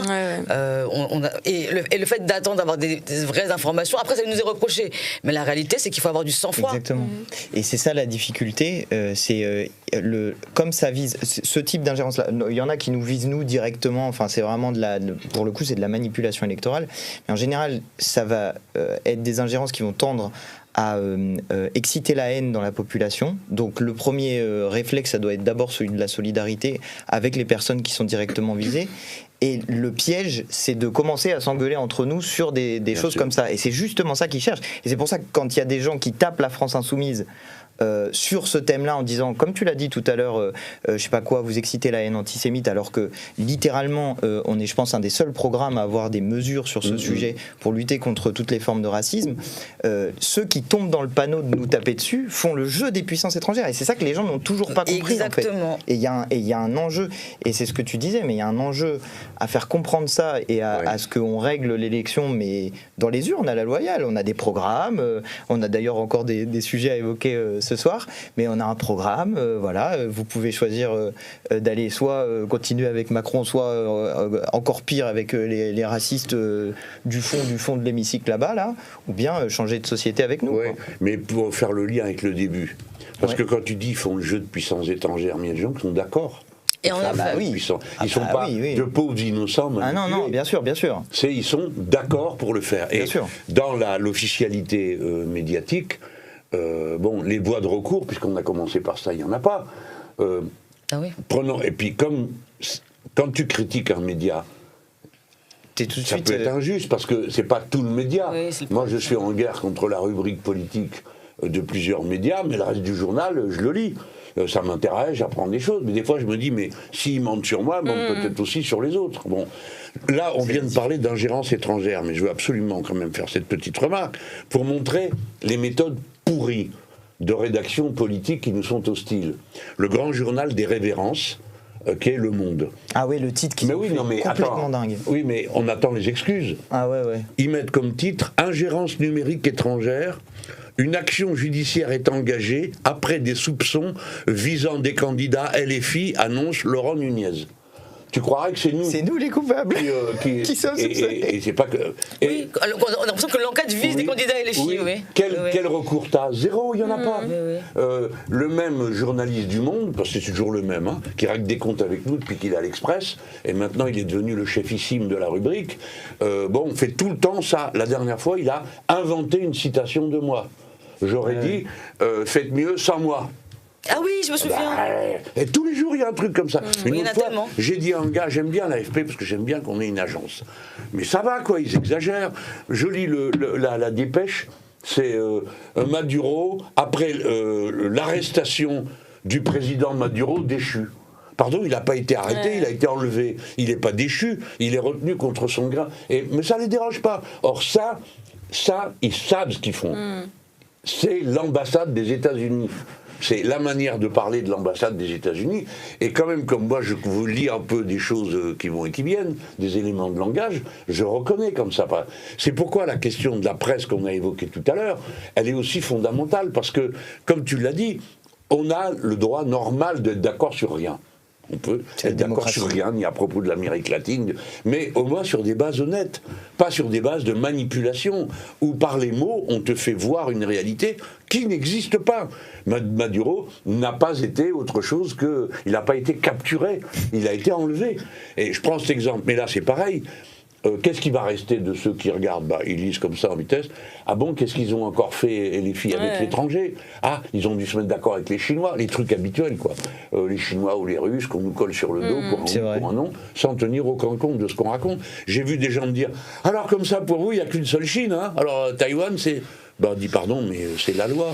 et le fait d'attendre d'avoir des vraies informations, après ça nous est reproché, mais la réalité c'est qu'il faut avoir du sang-froid. Exactement. Et c'est ça la difficulté, comme ça vise ce type d'ingérence-là. Il y en a qui nous visent nous directement, c'est vraiment pour le coup c'est de la manipulation électorale, mais en général ça va être des ingérences qui vont tendre à exciter la haine dans la population. Donc le premier réflexe, ça doit être d'abord celui de la solidarité avec les personnes qui sont directement visées. Et le piège, c'est de commencer à s'engueuler entre nous sur des choses comme ça. Et c'est justement ça qu'ils cherchent. Et c'est pour ça que quand il y a des gens qui tapent la France insoumise sur ce thème-là en disant, comme tu l'as dit tout à l'heure, je sais pas quoi, vous excitez la haine antisémite, alors que littéralement, on est, je pense, un des seuls programmes à avoir des mesures sur ce sujet pour lutter contre toutes les formes de racisme. Ceux qui tombent dans le panneau de nous taper dessus font le jeu des puissances étrangères. Et c'est ça que les gens n'ont toujours pas compris. Exactement. En fait. Et il y a un enjeu, et c'est ce que tu disais, mais il y a un enjeu à faire comprendre ça et à ce qu'on règle l'élection, mais dans les urnes, à la loyale. On a des programmes, on a d'ailleurs encore des sujets à évoquer ce soir, mais on a un programme, voilà, vous pouvez choisir d'aller soit continuer avec Macron, soit encore pire avec les racistes du fond de l'hémicycle là-bas, là, ou bien changer de société avec nous. Ouais, mais pour faire le lien avec le début, parce que quand tu dis ils font le jeu de puissances étrangères, il y a des gens qui sont d'accord. Et on a Ils sont pas de pauvres innocents manipulés. Ah non, bien sûr. Ils sont d'accord pour le faire. Et dans l'officialité médiatique, les voies de recours, puisqu'on a commencé par ça, il n'y en a pas. Et puis quand tu critiques un média, ça peut être injuste, parce que c'est pas tout le média. Moi, je suis en guerre contre la rubrique politique de plusieurs médias, mais le reste du journal, je le lis. Ça m'intéresse, j'apprends des choses, mais des fois je me dis, mais s'ils mentent sur moi, ils mentent peut-être aussi sur les autres. Bon, là on vient de parler d'ingérence étrangère, mais je veux absolument quand même faire cette petite remarque pour montrer les méthodes pourries de rédaction politique qui nous sont hostiles. Le grand journal des révérences, qui est Le Monde. Ah oui, le titre qui est complètement dingue. Oui, mais on attend les excuses. Ah ouais. Ils mettent comme titre « Ingérence numérique étrangère ». Une action judiciaire est engagée après des soupçons visant des candidats LFI, annonce Laurent Nunez. Tu croirais que c'est nous. C'est nous les coupables qui sommes soupçonnés. Et c'est pas que. Oui, on a l'impression que l'enquête vise des candidats LFI. Oui. Quel recours t'as? Zéro, il n'y en a pas. Le même journaliste du Monde, parce que c'est toujours le même, qui règle des comptes avec nous depuis qu'il est à l'Express, et maintenant il est devenu le chefissime de la rubrique. On fait tout le temps ça. La dernière fois, il a inventé une citation de moi. J'aurais dit faites mieux sans moi. Ah oui, je me souviens. Et tous les jours, il y a un truc comme ça. Il y en a tellement. J'ai dit à un gars, j'aime bien l'AFP parce que j'aime bien qu'on ait une agence. Mais ça va, quoi, ils exagèrent. Je lis la dépêche, c'est Maduro, après l'arrestation du président Maduro, déchu. Pardon, il n'a pas été arrêté, il a été enlevé. Il n'est pas déchu, il est retenu contre son gré. Mais ça ne les dérange pas. Or ça, ils savent ce qu'ils font. C'est l'ambassade des États-Unis. C'est la manière de parler de l'ambassade des États-Unis. Et quand même, comme moi, je vous lis un peu des choses qui vont et qui viennent, des éléments de langage, je reconnais comme ça. C'est pourquoi la question de la presse qu'on a évoquée tout à l'heure, elle est aussi fondamentale. Parce que, comme tu l'as dit, on a le droit normal d'être d'accord sur rien. On peut être d'accord sur rien, ni à propos de l'Amérique latine, mais au moins sur des bases honnêtes, pas sur des bases de manipulation, où par les mots, on te fait voir une réalité qui n'existe pas. Maduro n'a pas été autre chose que... Il n'a pas été capturé, il a été enlevé. Et je prends cet exemple, mais là c'est pareil. Qu'est-ce qui va rester de ceux qui regardent? Ils lisent comme ça en vitesse. Ah bon, qu'est-ce qu'ils ont encore fait, les filles, avec l'étranger? Ah, ils ont dû se mettre d'accord avec les Chinois, les trucs habituels, quoi. Les Chinois ou les Russes qu'on nous colle sur le dos pour un nom, sans tenir aucun compte de ce qu'on raconte. J'ai vu des gens me dire, alors comme ça, pour vous, il n'y a qu'une seule Chine, hein? Alors Taïwan, c'est... dis pardon, mais c'est la loi.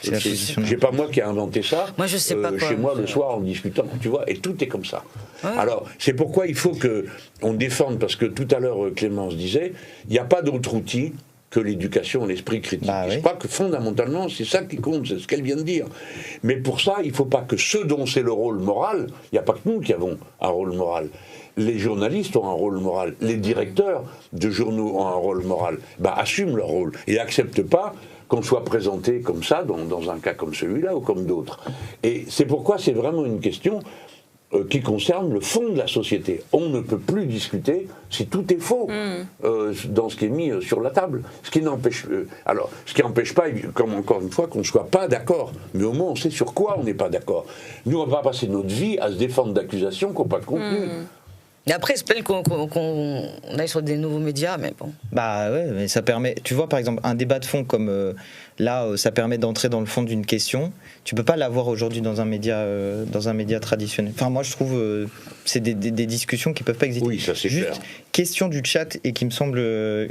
J'ai pas moi qui ai inventé ça. Moi, je sais pas quoi. Chez moi, le soir, en discutant, tu vois, et tout est comme ça. Ouais. Alors, c'est pourquoi il faut qu'on défende, parce que tout à l'heure, Clémence disait, il n'y a pas d'autre outil que l'éducation, l'esprit critique. Je crois que fondamentalement, c'est ça qui compte, c'est ce qu'elle vient de dire. Mais pour ça, il ne faut pas que ceux dont c'est le rôle moral, il n'y a pas que nous qui avons un rôle moral. Les journalistes ont un rôle moral, les directeurs de journaux ont un rôle moral. Assument leur rôle et n'acceptent pas qu'on soit présenté comme ça, dans un cas comme celui-là ou comme d'autres. Et c'est pourquoi c'est vraiment une question qui concerne le fond de la société. On ne peut plus discuter si tout est faux dans ce qui est mis sur la table. Ce qui n'empêche pas, comme encore une fois, qu'on ne soit pas d'accord. Mais au moins, on sait sur quoi on n'est pas d'accord. Nous, on va passer notre vie à se défendre d'accusations qui n'ont pas de contenu. Et après, ils se plaignent qu'on aille sur des nouveaux médias, mais bon. Mais ça permet. Tu vois, par exemple, un débat de fond comme là, ça permet d'entrer dans le fond d'une question. Tu peux pas l'avoir aujourd'hui dans un média traditionnel. Enfin, moi, je trouve c'est des discussions qui peuvent pas exister. Oui, ça c'est juste clair. Question du chat et qui me semble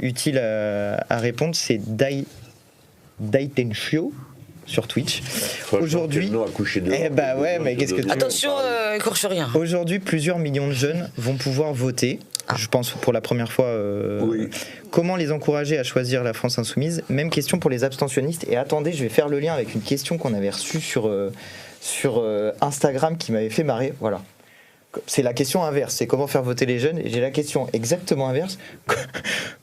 utile à répondre, c'est Daitenshio sur Twitch. Aujourd'hui, mais qu'est-ce que tu attention, écorche rien. Aujourd'hui, plusieurs millions de jeunes vont pouvoir voter. Je pense pour la première fois. Comment les encourager à choisir la France insoumise? Même question pour les abstentionnistes. Et attendez, je vais faire le lien avec une question qu'on avait reçue sur Instagram qui m'avait fait marrer. Voilà. c'est la question inverse, c'est comment faire voter les jeunes. Et j'ai la question exactement inverse.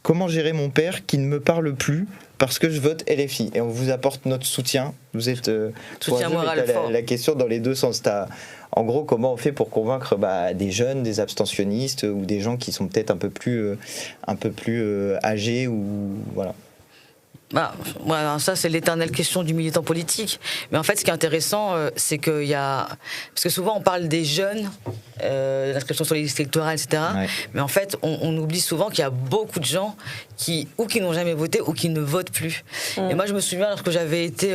Comment gérer mon père qui ne me parle plus parce que je vote LFI? Et on vous apporte notre soutien. Vous êtes soutien moral fort. La question dans les deux sens. En gros, comment on fait pour convaincre des jeunes, des abstentionnistes ou des gens qui sont peut-être un peu plus âgés ou voilà. Voilà, ça c'est l'éternelle question du militant politique. Mais en fait, ce qui est intéressant, c'est qu'il y a... Parce que souvent on parle des jeunes, l'inscription sur les listes électorales, etc. Ouais. Mais en fait, on oublie souvent qu'il y a beaucoup de gens qui n'ont jamais voté ou qui ne votent plus. Et moi, je me souviens, lorsque j'avais été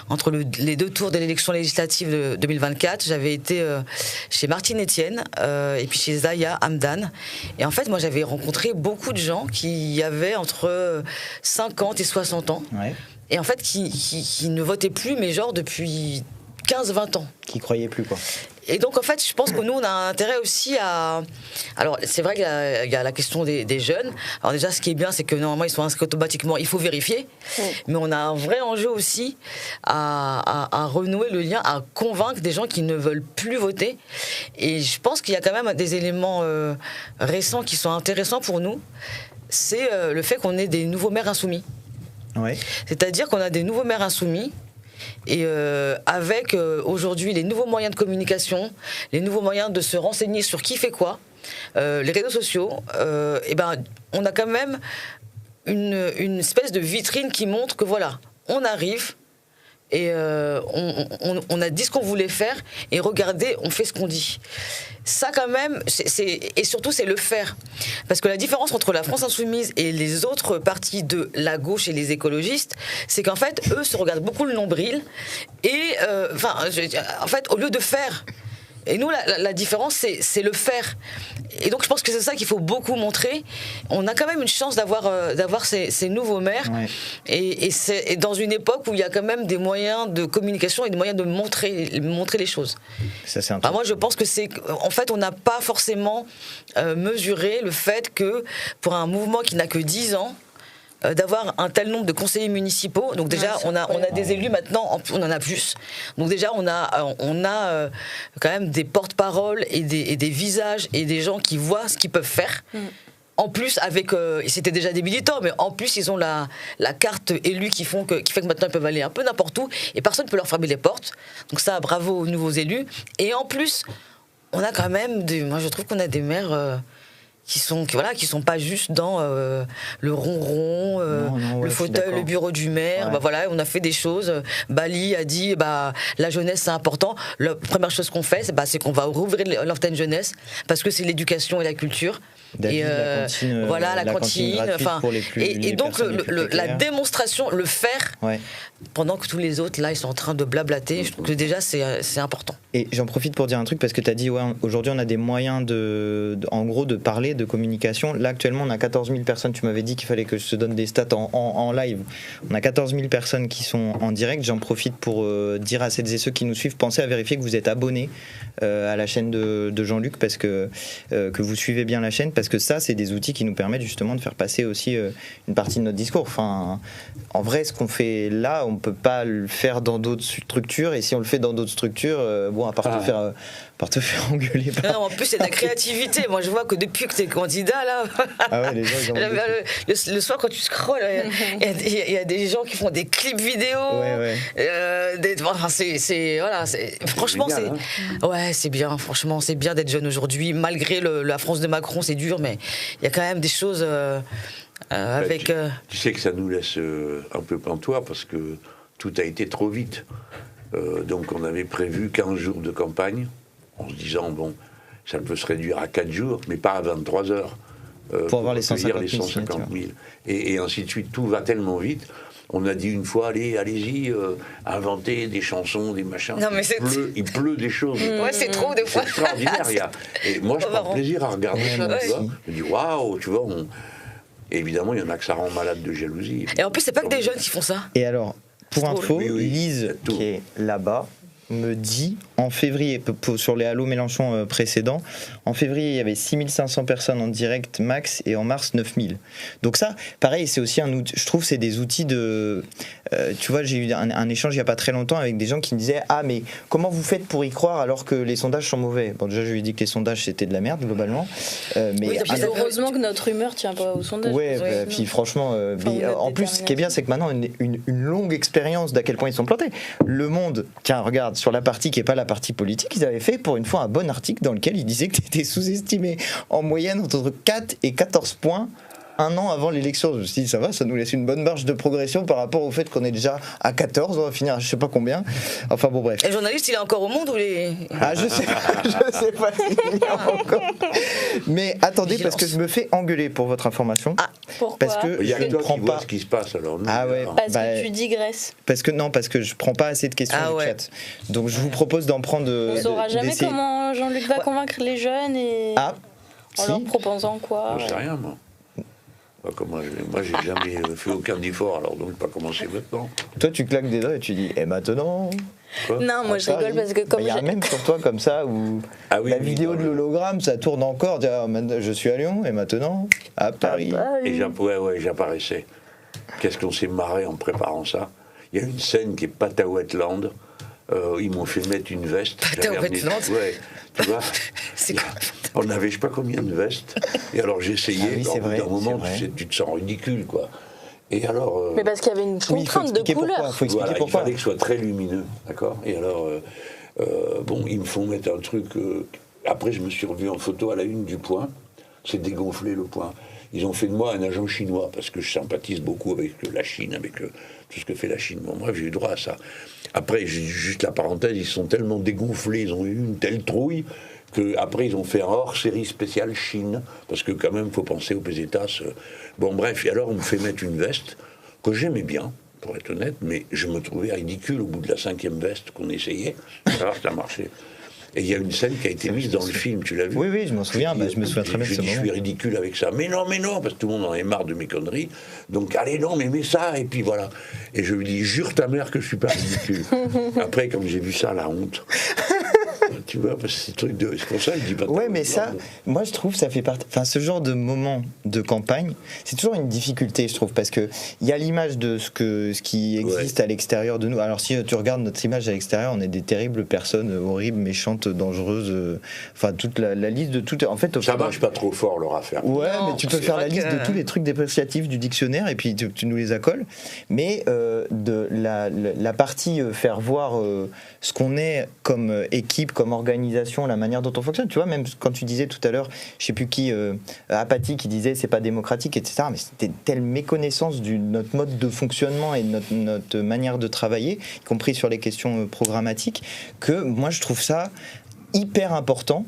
entre les deux tours de l'élection législative de 2024, j'avais été chez Martine Etienne et puis chez Zaya Hamdan. Et en fait, moi, j'avais rencontré beaucoup de gens qui avaient entre 50 et 60 ans. Ouais. Et en fait, qui ne votaient plus, mais genre depuis 15-20 ans. Qui croyaient plus, quoi. Et donc, en fait, je pense que nous, on a intérêt aussi à... Alors, c'est vrai qu'il y a la question des jeunes. Alors déjà, ce qui est bien, c'est que normalement, ils sont inscrits automatiquement. Il faut vérifier. Mais on a un vrai enjeu aussi à renouer le lien, à convaincre des gens qui ne veulent plus voter. Et je pense qu'il y a quand même des éléments récents qui sont intéressants pour nous. C'est le fait qu'on ait des nouveaux maires insoumis. Ouais. C'est-à-dire qu'on a des nouveaux maires insoumis. Et avec aujourd'hui les nouveaux moyens de communication, les nouveaux moyens de se renseigner sur qui fait quoi, les réseaux sociaux, on a quand même une espèce de vitrine qui montre que voilà, on arrive et on a dit ce qu'on voulait faire et regardez, on fait ce qu'on dit. Ça quand même, et surtout c'est le faire. Parce que la différence entre la France Insoumise et les autres partis de la gauche et les écologistes, c'est qu'en fait, eux se regardent beaucoup le nombril et, en fait, au lieu de faire... Et nous, la différence, c'est le faire. Et donc, je pense que c'est ça qu'il faut beaucoup montrer. On a quand même une chance d'avoir ces nouveaux maires. Ouais. Et c'est dans une époque où il y a quand même des moyens de communication et des moyens de montrer les choses. Ça, c'est moi, je pense que en fait, on n'a pas forcément mesuré le fait que pour un mouvement qui n'a que 10 ans, d'avoir un tel nombre de conseillers municipaux. Donc déjà, on a des élus maintenant, on en a plus. Donc déjà, on a quand même des porte-paroles et des visages et des gens qui voient ce qu'ils peuvent faire. En plus, c'était déjà des militants, mais en plus, ils ont la carte élue qui fait que maintenant, ils peuvent aller un peu n'importe où et personne ne peut leur fermer les portes. Donc ça, bravo aux nouveaux élus. Et en plus, on a quand même moi, je trouve qu'on a des maires... qui sont pas juste dans le ronron, le fauteuil, le bureau du maire. Ouais. Voilà, on a fait des choses. Bali a dit la jeunesse c'est important. La première chose qu'on fait, c'est qu'on va rouvrir l'antenne jeunesse parce que c'est l'éducation et la culture. David, la cantine enfin, et donc la démonstration, le faire, pendant que tous les autres là ils sont en train de blablater, je trouve que déjà c'est important. Et j'en profite pour dire un truc parce que tu as dit aujourd'hui on a des moyens en gros de parler, de communication. Là actuellement on a 14 000 personnes, tu m'avais dit qu'il fallait que je te donne des stats en live. On a 14 000 personnes qui sont en direct. J'en profite pour dire à celles et ceux qui nous suivent, pensez à vérifier que vous êtes abonnés à la chaîne de Jean-Luc parce que vous suivez bien la chaîne, parce que ça c'est des outils qui nous permettent justement de faire passer aussi une partie de notre discours. Enfin, en vrai ce qu'on fait là on peut pas le faire dans d'autres structures, et si on le fait dans d'autres structures, à part te faire engueuler. Non, en plus c'est de la créativité. Moi je vois que depuis que t'es candidat là, les gens, le soir quand tu scrolles, il y a des gens qui font des clips vidéo. Franchement c'est bien. Franchement c'est bien d'être jeune aujourd'hui, malgré la France de Macron, c'est dur, mais il y a quand même des choses avec. Tu sais que ça nous laisse un peu pantois parce que tout a été trop vite. Donc on avait prévu 15 jours de campagne, en se disant, ça peut se réduire à 4 jours, mais pas à 23 heures. Pour avoir les 150 000. Et ainsi de suite. Tout va tellement vite. On a dit une fois, allez-y, inventez des chansons, des machins. Non, mais il pleut des choses. C'est trop, des fois. C'est extraordinaire. Et moi, je prends plaisir à regarder ça. Tu vois. Je me dis, waouh, tu vois. Et évidemment, il y en a que ça rend malade de jalousie. Et en plus, c'est pas que des jeunes qui font ça. Et alors, pour info, Lise, qui est là-bas, me dit, en février, sur les Allo Mélenchon précédents, en février, il y avait 6500 personnes en direct max, et en mars, 9000. Donc ça, pareil, c'est aussi un outil, je trouve, c'est des outils de... tu vois, j'ai eu un échange il n'y a pas très longtemps avec des gens qui me disaient « Ah, mais comment vous faites pour y croire alors que les sondages sont mauvais ?» Bon, déjà, je lui ai dit que les sondages, c'était de la merde, globalement. Mais heureusement que notre humeur ne tient pas au sondage. Ouais, puis franchement, en plus, ce qui est bien, c'est que maintenant, une longue expérience d'à quel point ils sont plantés. Le Monde, tiens, regarde, sur la partie qui n'est pas la partie politique, ils avaient fait pour une fois un bon article dans lequel ils disaient que tu étais sous-estimé en moyenne entre 4 et 14 points un an avant l'élection. Je me suis dit, ça va, ça nous laisse une bonne marge de progression par rapport au fait qu'on est déjà à 14, on va finir à je sais pas combien. Enfin bon, bref. Et le journaliste, il est encore au Monde ou les... Ah, je sais pas s'il y a encore. Mais attendez, parce que je me fais engueuler pour votre information. Ah, pourquoi ? Parce que il y a je ne toi prends qui pas vois ce qui se passe alors. Nous, ah ouais, parce que tu digresses. Parce que je prends pas assez de questions du chat. Donc je vous propose d'en prendre. On saura jamais comment Jean-Luc va convaincre les jeunes et en leur proposant quoi. Je sais rien moi. Moi, j'ai jamais fait aucun effort, alors donc pas commencer maintenant. Toi, tu claques des doigts et tu dis, et maintenant quoi ? Non, moi je rigole parce que comme il y a même sur toi comme ça où la vidéo de l'hologramme, ça tourne encore. Je suis à Lyon et maintenant à Paris. Et j'apparaissais. Qu'est-ce qu'on s'est marré en préparant ça ? Il y a une scène qui est Pataouetland. Ils m'ont fait mettre une veste. Pataouetland. Ouais, tu vois. C'est quoi ? On avait je sais pas combien de vestes. Et alors j'ai essayé. Au bout d'un moment, tu te sens ridicule, quoi. Et alors. Mais parce qu'il y avait une contrainte de couleur. Faut expliquer pourquoi. Il fallait que ce soit très lumineux, d'accord. Et alors, ils me font mettre un truc. Après, je me suis revu en photo à la une du Point. C'est dégonflé le Point. Ils ont fait de moi un agent chinois parce que je sympathise beaucoup avec la Chine, avec tout ce que fait la Chine. Bon, bref, j'ai eu droit à ça. Après, juste la parenthèse, ils sont tellement dégonflés, ils ont eu une telle trouille qu'après, ils ont fait un hors-série spécial Chine, parce que quand même, il faut penser aux pesetas. Bon, bref, et alors, on me fait mettre une veste que j'aimais bien, pour être honnête, mais je me trouvais ridicule au bout de la 5e veste qu'on essayait. Alors, ça a marché. Et il y a une scène qui a été mise dans le film, tu l'as vu ? Oui, je m'en souviens, je me souviens très bien de ce moment. Je suis ridicule avec ça. Mais non, parce que tout le monde en est marre de mes conneries. Donc, allez, non, mais mets ça, et puis voilà. Et je lui dis, jure ta mère que je suis pas ridicule. Après, quand j'ai vu ça, la honte. Tu vois, parce que c'est pour ça que je dis pas. Ouais, mais ça, moi je trouve, ça fait partie. Enfin, ce genre de moment de campagne, c'est toujours une difficulté, je trouve, parce que il y a l'image de ce qui existe à l'extérieur de nous. Alors, si tu regardes notre image à l'extérieur, on est des terribles personnes, horribles, méchantes, dangereuses. Enfin, toute la liste de tout. En fait, ça marche pas trop fort leur affaire. Ouais, non, mais tu peux faire la liste de tous les trucs dépréciatifs du dictionnaire et puis tu nous les accoles. Mais de la partie faire voir ce qu'on est comme équipe, comme organisation, la manière dont on fonctionne. Tu vois, même quand tu disais tout à l'heure, je sais plus qui, Apathy, qui disait c'est pas démocratique, etc. Mais c'était telle méconnaissance de notre mode de fonctionnement et de notre manière de travailler, y compris sur les questions programmatiques, que moi je trouve ça hyper important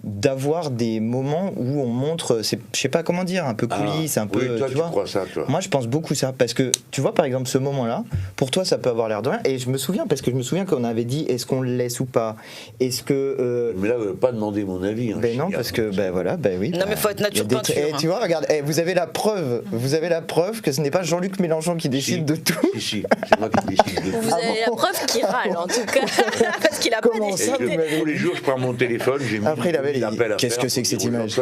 d'avoir des moments où on montre, je sais pas comment dire, un peu coulisses, un peu. Oui, toi, tu vois, crois ça, toi. Moi, je pense beaucoup ça, parce que tu vois, par exemple, ce moment-là, pour toi, ça peut avoir l'air de rien. Et je me souviens qu'on avait dit, est-ce qu'on le laisse ou pas ? Est-ce que mais là, vous n'avez pas demandé mon avis. Ben non, parce que voilà, ben oui. Non, mais faut être nature peinture. Tu vois, regarde, vous avez la preuve que ce n'est pas Jean-Luc Mélenchon qui décide de tout. Si, c'est moi qui décide de tout. Vous avez la preuve qu'il râle, en tout cas, parce qu'il a pas décidé. Tous les jours, je prends mon téléphone, j'ai mis. Après, qu'est-ce que c'est que cette image ?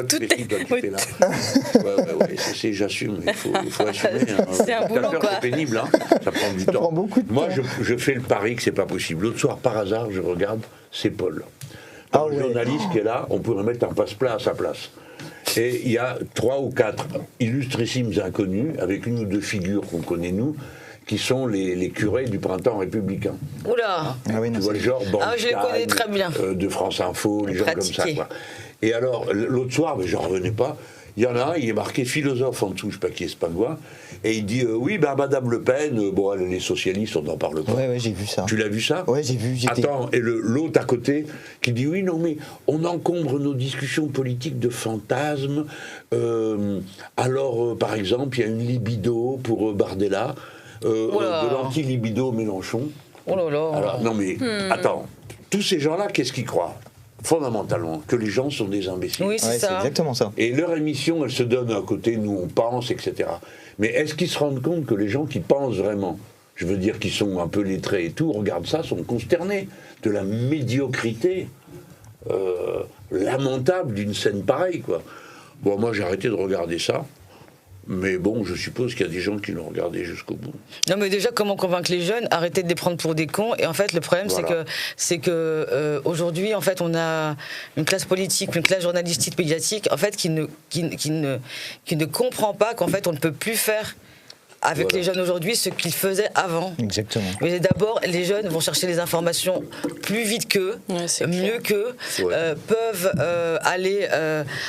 J'assume, il faut assumer. C'est un boulot, quoi. C'est pénible, hein. Ça prend du temps. Prend beaucoup de temps. Moi, je fais le pari que c'est pas possible. L'autre soir, par hasard, je regarde, c'est Paul. Le journaliste qui est là, on pourrait mettre un passe-plat à sa place. Et il y a 3 ou 4 illustrissimes inconnus, avec une ou 2 figures qu'on connaît nous, qui sont les curés du printemps républicain. Oula. Tu vois le genre je les connais très bien. De France Info, les gens comme ça, quoi. Et alors, l'autre soir, je n'en revenais pas, il y en a un, il est marqué philosophe en dessous, je ne sais pas qui est ce pingouin, et il dit oui, Madame Le Pen, les socialistes, on n'en parle pas. Ouais, j'ai vu ça. Tu l'as vu ça ? Ouais, j'ai vu. Attends, et l'autre à côté qui dit oui, non, mais on encombre nos discussions politiques de fantasmes. Par exemple, il y a une libido pour Bardella, de l'anti-libido Mélenchon. Oh là là. Alors, non, mais attends, tous ces gens-là, qu'est-ce qu'ils croient ? Fondamentalement, que les gens sont des imbéciles. Oui, c'est ça. C'est exactement ça. Et leur émission, elle se donne à côté, nous on pense, etc. Mais est-ce qu'ils se rendent compte que les gens qui pensent vraiment je veux dire, qui sont un peu lettrés et tout, regardent ça, sont consternés de la médiocrité lamentable d'une scène pareille, quoi. Bon, moi, j'ai arrêté de regarder ça. Mais bon, je suppose qu'il y a des gens qui l'ont regardé jusqu'au bout. Non, mais déjà, comment convaincre les jeunes? Arrêter de les prendre pour des cons. Et en fait, le problème, voilà. c'est que aujourd'hui, en fait, on a une classe politique, une classe journalistique, médiatique, en fait, qui ne comprend pas qu'en fait, on ne peut plus faire avec les jeunes aujourd'hui ce qu'ils faisaient avant. Exactement. Mais d'abord, les jeunes vont chercher les informations plus vite qu'eux, mieux qu'eux, peuvent aller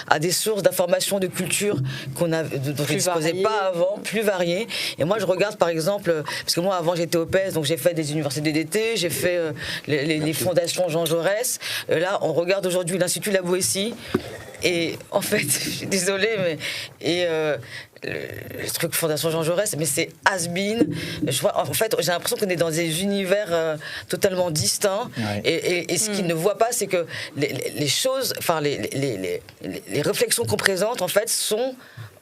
à des sources d'informations, de culture dont ils ne disposaient pas avant, plus variées. Et moi, je regarde par exemple, parce que moi avant j'étais au PES, donc j'ai fait des universités d'été, j'ai fait les fondations Jean Jaurès. Là, on regarde aujourd'hui l'Institut La Boétie. Et en fait, je suis désolée, mais le truc Fondation Jean Jaurès, mais c'est has-been. En fait, j'ai l'impression qu'on est dans des univers totalement distincts. Ouais. Et ce qu'ils ne voient pas, c'est que les choses, enfin les réflexions qu'on présente, en fait, sont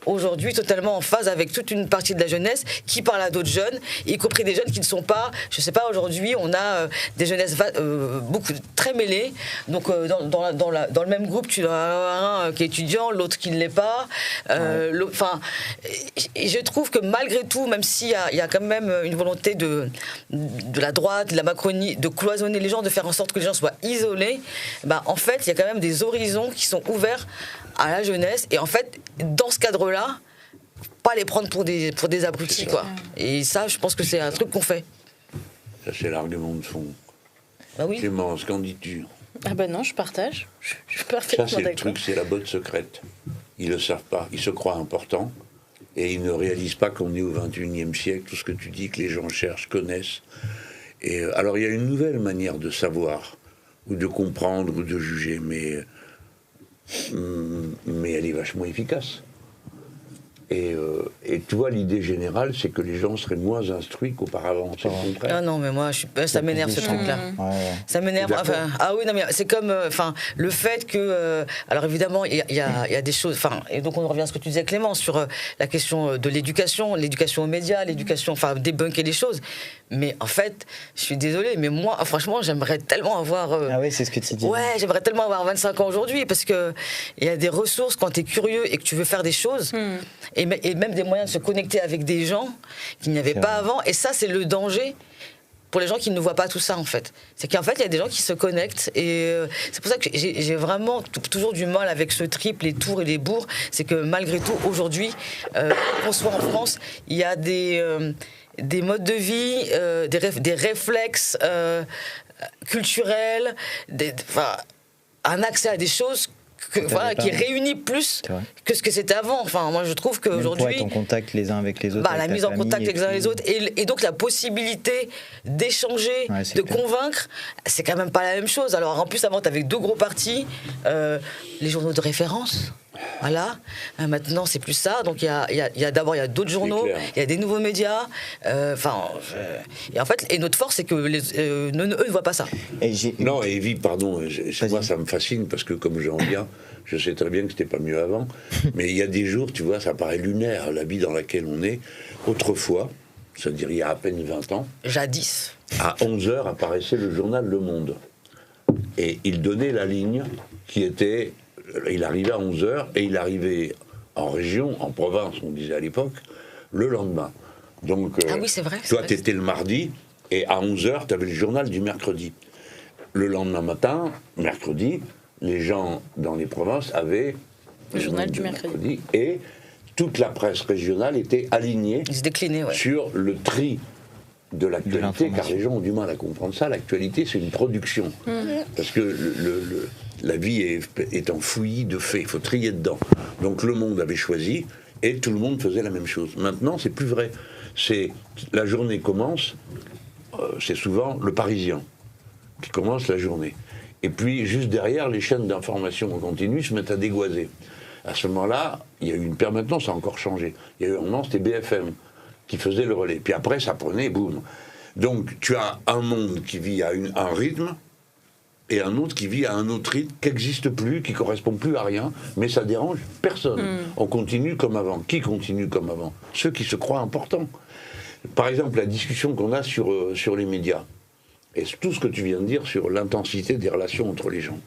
aujourd'hui totalement en phase avec toute une partie de la jeunesse qui parle à d'autres jeunes, y compris des jeunes qui ne sont pas, je sais pas, aujourd'hui on a des jeunesses beaucoup très mêlées, donc dans le même groupe tu as un qui est étudiant, l'autre qui ne l'est pas, enfin, et je trouve que malgré tout, même s'il y a quand même une volonté de la droite, de la Macronie, de cloisonner les gens, de faire en sorte que les gens soient isolés, bah, en fait il y a quand même des horizons qui sont ouverts à la jeunesse, et en fait dans ce cadre-là, pas les prendre pour des abrutis, quoi. Et ça, je pense que c'est un truc qu'on fait. Ça, c'est l'argument de fond. Bah oui. Clémence, qu'en dis-tu? Ah ben non, je partage. Je suis parfaitement d'accord. Ça, c'est d'accord. le truc, c'est la botte secrète. Ils le savent pas. Ils se croient importants et ils ne réalisent pas qu'on est au XXIe siècle. Tout ce que tu dis, que les gens cherchent, connaissent. Et alors, il y a une nouvelle manière de savoir ou de comprendre ou de juger, mais elle est vachement efficace. Et tu vois, l'idée générale, c'est que les gens seraient moins instruits qu'auparavant. C'est le contraire. Ah non, mais moi, ça m'énerve ce truc-là. Ça m'énerve. Enfin, ah oui, non, mais c'est comme, le fait que, alors évidemment, il y a des choses. Enfin, et donc on revient à ce que tu disais, Clément, sur la question de l'éducation aux médias, l'éducation, débunker les choses. Mais en fait, je suis désolée, mais moi, franchement, j'aimerais tellement avoir. Ah oui, c'est ce que tu dis. Ouais, j'aimerais tellement avoir 25 ans aujourd'hui, parce que il y a des ressources quand tu es curieux et que tu veux faire des choses. Et même des moyens de se connecter avec des gens qu'il n'y avait pas avant. Et ça, c'est le danger pour les gens qui ne voient pas tout ça, en fait. C'est qu'en fait, il y a des gens qui se connectent. Et c'est pour ça que j'ai vraiment toujours du mal avec ce triple, les tours et les bourgs. C'est que malgré tout, aujourd'hui, qu'on soit en France, il y a des modes de vie, des réflexes culturels, un accès à des choses qui réunit plus que ce que c'était avant. Enfin, moi, je trouve qu'aujourd'hui, être en contact les uns avec les autres, la mise en contact les uns les autres, et donc la possibilité d'échanger, de convaincre, c'est quand même pas la même chose. Alors en plus, avant, t'avais deux gros partis, les journaux de référence. Voilà. Maintenant, c'est plus ça. Donc, il y a d'abord d'autres journaux, il y a des nouveaux médias. Et en fait, notre force, c'est que eux ne voient pas ça. Non, et Evie, pardon, moi, ça me fascine parce que comme j'en viens, je sais très bien que c'était pas mieux avant. Mais il y a des jours, tu vois, ça paraît lunaire, la vie dans laquelle on est. Autrefois, c'est-à-dire il y a à peine 20 ans, jadis, à 11h apparaissait le journal Le Monde. Et il donnait la ligne qui était. Il arrivait à 11h et il arrivait en région, en province, on disait à l'époque, le lendemain. Donc, ah oui, c'est vrai. Toi, tu étais le mardi et à 11h, tu avais le journal du mercredi. Le lendemain matin, mercredi, les gens dans les provinces avaient le journal du mercredi. Et toute la presse régionale était alignée sur le tri de l'actualité, car les gens ont du mal à comprendre ça. L'actualité, c'est une production. Parce que la vie est en fouillis de faits, il faut trier dedans. Donc le Monde avait choisi, et tout le monde faisait la même chose. Maintenant, c'est plus vrai. La journée commence, c'est souvent le Parisien qui commence la journée. Et puis, juste derrière, les chaînes d'information en continu se mettent à dégoiser. À ce moment-là, il y a eu une paire, maintenant ça a encore changé. Il y a eu un moment, c'était BFM qui faisait le relais. Puis après, ça prenait, boum. Donc, tu as un monde qui vit à un rythme, et un autre qui vit à un autre rythme qui n'existe plus, qui ne correspond plus à rien, mais ça dérange personne. On continue comme avant. Qui continue comme avant? Ceux qui se croient importants. par exemple, la discussion qu'on a sur les médias, et tout ce que tu viens de dire sur l'intensité des relations entre les gens.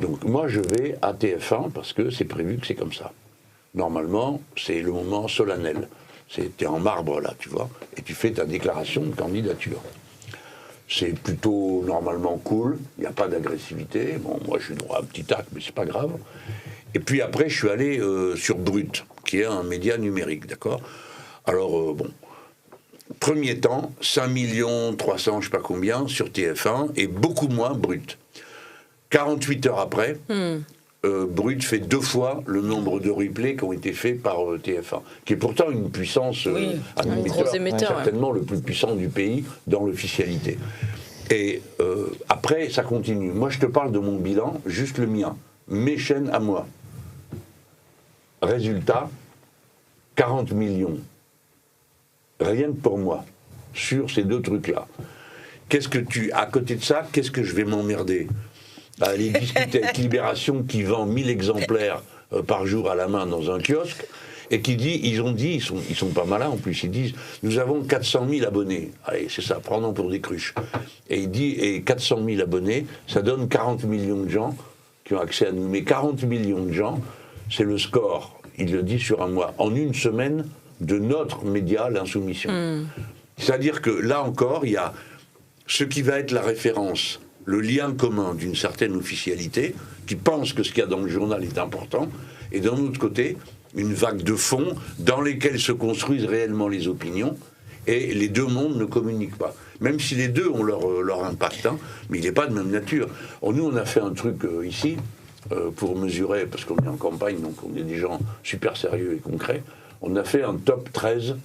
Donc moi, je vais à TF1 parce que c'est prévu que c'est comme ça. Normalement, c'est le moment solennel. T'es en marbre, là, tu vois, et tu fais ta déclaration de candidature. C'est plutôt normalement cool, il n'y a pas d'agressivité. Bon, moi, je suis droit à un petit acte, mais c'est pas grave. Et puis après, je suis allé sur Brut, qui est un média numérique, d'accord ? Alors, bon, premier temps, 5 300 000, je sais pas combien, sur TF1, et beaucoup moins Brut. 48 heures après, Brut fait 2 fois le nombre de replays qui ont été faits par TF1, qui est pourtant une puissance émetteur, certainement le plus puissant du pays dans l'officialité. Et après, ça continue. Moi, je te parle de mon bilan, juste le mien, mes chaînes à moi. Résultat, 40 millions. Rien que pour moi, sur ces 2 trucs-là. À côté de ça, qu'est-ce que je vais m'emmerder ? Aller discuter avec Libération qui vend 1000 exemplaires par jour à la main dans un kiosque et qui dit, ils sont pas malins en plus, ils disent nous avons 400 000 abonnés. Allez, c'est ça, prenons pour des cruches. Et il dit, et 400 000 abonnés, ça donne 40 millions de gens qui ont accès à nous. Mais 40 millions de gens, c'est le score, il le dit sur un mois, en une semaine de notre média, l'Insoumission. C'est-à-dire que là encore, il y a ce qui va être la référence, le lien commun d'une certaine officialité, qui pense que ce qu'il y a dans le journal est important, et d'un autre côté, une vague de fond dans lesquelles se construisent réellement les opinions, et les 2 mondes ne communiquent pas. Même si les 2 ont leur impact, hein, mais il n'est pas de même nature. Nous, on a fait un truc ici, pour mesurer, parce qu'on est en campagne, donc on est des gens super sérieux et concrets, on a fait un top 13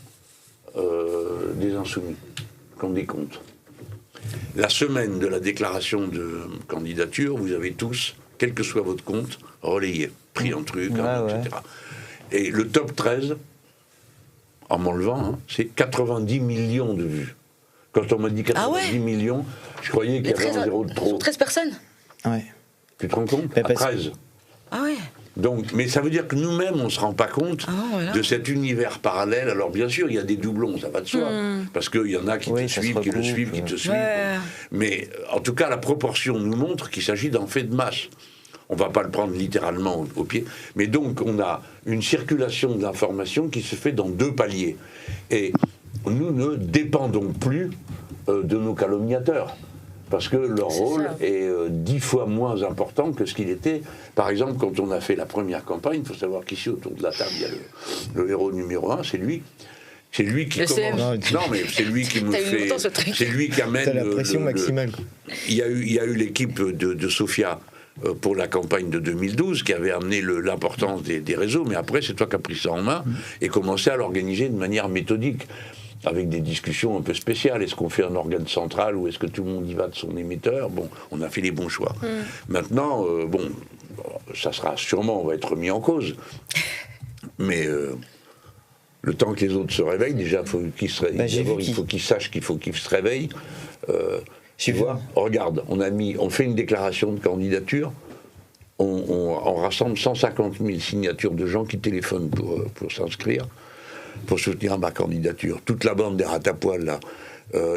des Insoumis, qu'on décompte. La semaine de la déclaration de candidature, vous avez tous, quel que soit votre compte, relayé, pris un truc, etc. Et le top 13, en m'enlevant, hein, c'est 90 millions de vues. Quand on m'a dit 90 millions, je croyais qu'il y avait un zéro de trop. Sur 13 personnes. Ouais. Tu te rends compte ? À 13. Ah ouais. Donc, mais ça veut dire que nous-mêmes, on ne se rend pas compte de cet univers parallèle. Alors bien sûr, il y a des doublons, ça va de soi. Parce qu'il y en a qui te suivent, qui le suivent, qui te suivent. Mais en tout cas, la proportion nous montre qu'il s'agit d'un fait de masse. On ne va pas le prendre littéralement au pied. Mais donc, on a une circulation de l'information qui se fait dans 2 paliers. Et nous ne dépendons plus de nos calomniateurs. Parce que leur rôle est 10 fois moins important que ce qu'il était. Par exemple, quand on a fait la première campagne, il faut savoir qu'ici, autour de la table, il y a le héros numéro 1, c'est lui. C'est lui qui commence. Non, mais c'est lui qui me fait. C'est lui qui amène. T'as la pression maximale. Il y a eu l'équipe de Sofia pour la campagne de 2012 qui avait amené l'importance des réseaux, mais après, c'est toi qui as pris ça en main et commencé à l'organiser de manière méthodique, avec des discussions un peu spéciales. Est-ce qu'on fait un organe central ou est-ce que tout le monde y va de son émetteur ? Bon, on a fait les bons choix. Maintenant, ça sera sûrement, on va être remis en cause. Mais le temps que les autres se réveillent, déjà, faut qu'ils se réveillent. D'abord, il faut qu'ils sachent qu'il faut qu'ils se réveillent. Tu vois, regarde, on fait une déclaration de candidature, on rassemble 150 000 signatures de gens qui téléphonent pour s'inscrire, pour soutenir ma candidature. Toute la bande des ratapoils, là,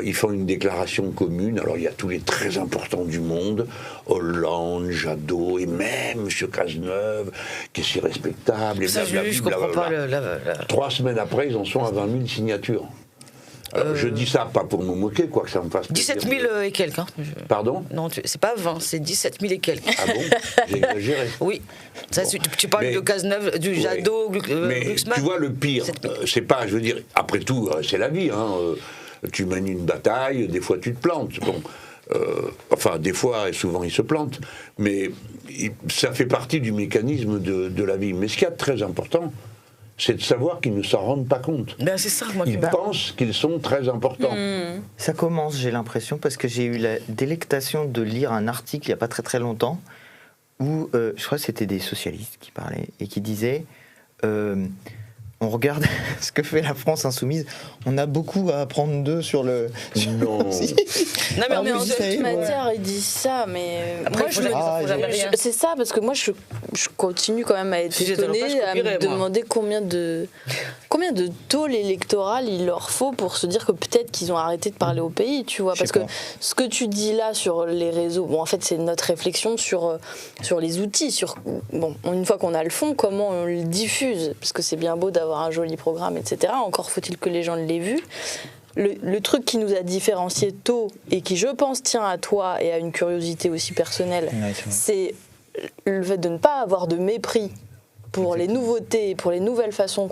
ils font une déclaration commune. Alors, il y a tous les très importants du monde, Hollande, Jadot, et même M. Cazeneuve, qui est si respectable, et blablabla. Je comprends pas 3 semaines après, ils en sont à 20 000 signatures. Alors, je dis ça pas pour me moquer, quoi que ça me fasse plaisir. 17 000 et quelques. Hein. Pardon ? Non, c'est pas 20, c'est 17 000 et quelques. Ah bon ? J'ai exagéré. Oui. Ça, tu parles de Cazeneuve, du Jadot, mais Glucksmann. tu vois, le pire, c'est pas, je veux dire, après tout, c'est la vie. Hein, tu mènes une bataille, des fois tu te plantes. Bon, enfin, des fois, et souvent, ils se plantent. Mais ça fait partie du mécanisme de la vie. Mais ce qu'il y a de très important, c'est de savoir qu'ils ne s'en rendent pas compte. Ben c'est ça, moi, ils pensent qu'ils sont très importants. Ça commence, j'ai l'impression, parce que j'ai eu la délectation de lire un article il n'y a pas très très longtemps où, je crois que c'était des socialistes qui parlaient et qui disaient on on regarde ce que fait la France insoumise, on a beaucoup à apprendre d'eux sur le... Non. Non mais en toute matière, ils disent ça, mais après, c'est ça, parce que moi je continue quand même à être étonnée, à me demander combien de tôle électorale il leur faut pour se dire que peut-être qu'ils ont arrêté de parler au pays, tu vois, parce que ce que tu dis là sur les réseaux, bon en fait c'est notre réflexion sur les outils, bon une fois qu'on a le fond, comment on le diffuse, parce que c'est bien beau d'avoir un joli programme, etc. Encore faut-il que les gens l'aient vu. Le truc qui nous a différenciés tôt et qui, je pense, tient à toi et à une curiosité aussi personnelle, c'est le fait de ne pas avoir de mépris pour les nouveautés, pour les nouvelles façons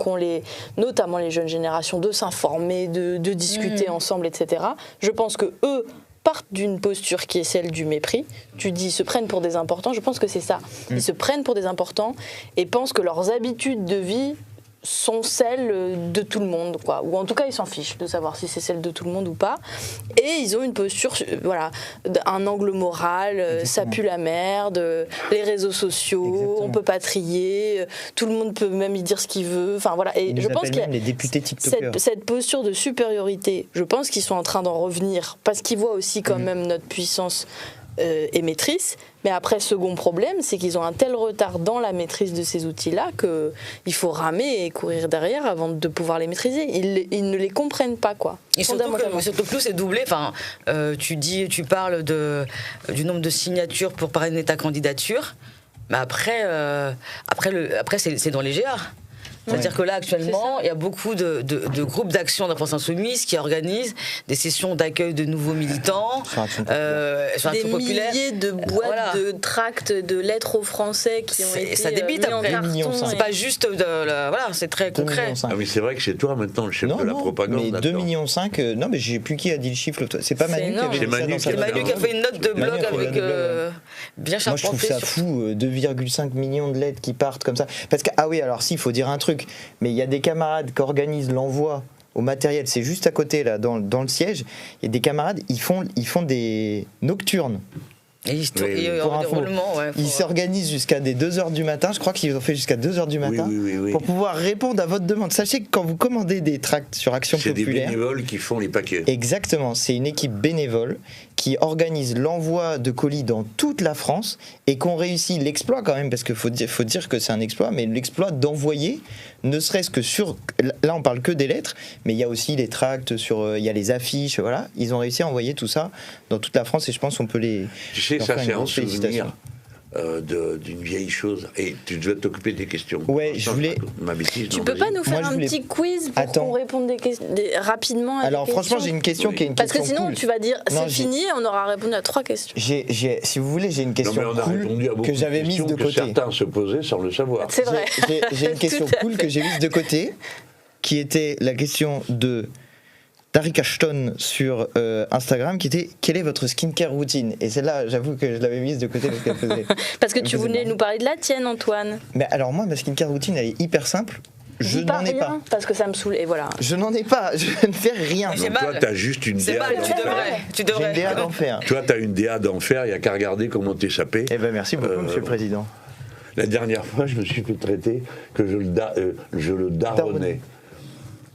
notamment les jeunes générations, de s'informer, de discuter ensemble, etc. Je pense que eux partent d'une posture qui est celle du mépris. Tu dis, ils se prennent pour des importants. Je pense que c'est ça. Ils se prennent pour des importants et pensent que leurs habitudes de vie sont celles de tout le monde, quoi. Ou en tout cas ils s'en fichent de savoir si c'est celle de tout le monde ou pas, et ils ont une posture, voilà, un angle moral, ça pue la merde, les réseaux sociaux, on peut pas trier, tout le monde peut même y dire ce qu'il veut, enfin voilà, et je pense qu'il y a les députés TikTokers. Cette posture de supériorité, je pense qu'ils sont en train d'en revenir, parce qu'ils voient aussi quand même notre puissance émettrice. Mais après, second problème, c'est qu'ils ont un tel retard dans la maîtrise de ces outils-là qu'il faut ramer et courir derrière avant de pouvoir les maîtriser. Ils ne les comprennent pas, quoi. Et surtout que c'est doublé. Enfin, tu parles du nombre de signatures pour parrainer ta candidature, mais après c'est dans les GA. C'est-à-dire que là, actuellement, il y a beaucoup de groupes d'action de la France Insoumise qui organisent des sessions d'accueil de nouveaux militants, des milliers de boîtes de tracts, de lettres aux Français qui ont été ça débite mis en carton. C'est pas juste voilà, c'est très concret. Ah oui, c'est vrai que c'est toi maintenant le chef de la propagande. Mais 2,5 millions, non mais j'ai plus qui a dit le chiffre. C'est pas Manu qui avait dit ça dans sa... C'est Manu qui a fait une note de blog avec bien charpenté. Moi je trouve ça fou, 2,5 millions de lettres qui partent comme ça. Parce que, ah oui, alors si, il faut dire un truc, mais il y a des camarades qui organisent l'envoi au matériel, c'est juste à côté là, dans le siège, il y a des camarades, ils font des nocturnes. Ils s'organisent jusqu'à des 2h du matin, je crois qu'ils ont fait jusqu'à 2h du matin, pour pouvoir répondre à votre demande. Sachez que quand vous commandez des tracts sur Action Populaire... C'est des bénévoles qui font les paquets. Exactement, c'est une équipe bénévole qui organise l'envoi de colis dans toute la France et qu'on réussit l'exploit quand même, parce qu'il faut dire que c'est un exploit, mais l'exploit d'envoyer, ne serait-ce que sur... Là on parle que des lettres, mais il y a aussi les tracts, il y a les affiches, voilà. Ils ont réussi à envoyer tout ça dans toute la France et je pense qu'on peut les... Tu sais, ça c'est un souvenir d'une vieille chose. Et tu devais t'occuper des questions. Ouais, je voulais... Ma bêtise, tu peux pas nous faire un petit quiz pour qu'on réponde rapidement à Alors franchement, j'ai une question qui est une Parce question que sinon, cool. tu vas dire, c'est fini, on aura répondu à 3 questions. Si vous voulez, j'ai une question cool que j'avais mise de côté. Certains se posaient sans le savoir. C'est vrai. J'ai une question cool que j'ai mise de côté, qui était la question de... Tariq Ashton sur Instagram, qui était quelle est votre skincare routine? Et celle-là, j'avoue que je l'avais mise de côté parce qu'elle faisait. Parce que tu voulais nous parler de la tienne, Antoine. Mais alors moi, ma skincare routine, elle est hyper simple. Je n'en ai pas. Parce que ça me saoule et voilà. Je n'en ai pas. Je ne fais rien. Donc toi, t'as juste une DA d'enfer. Tu devrais. J'ai une DA d'enfer. Toi, t'as une DA d'enfer. Il y a qu'à regarder comment t'es sapé. Eh ben merci beaucoup, Monsieur le Président. La dernière fois, je me suis fait traiter que je le daronnais.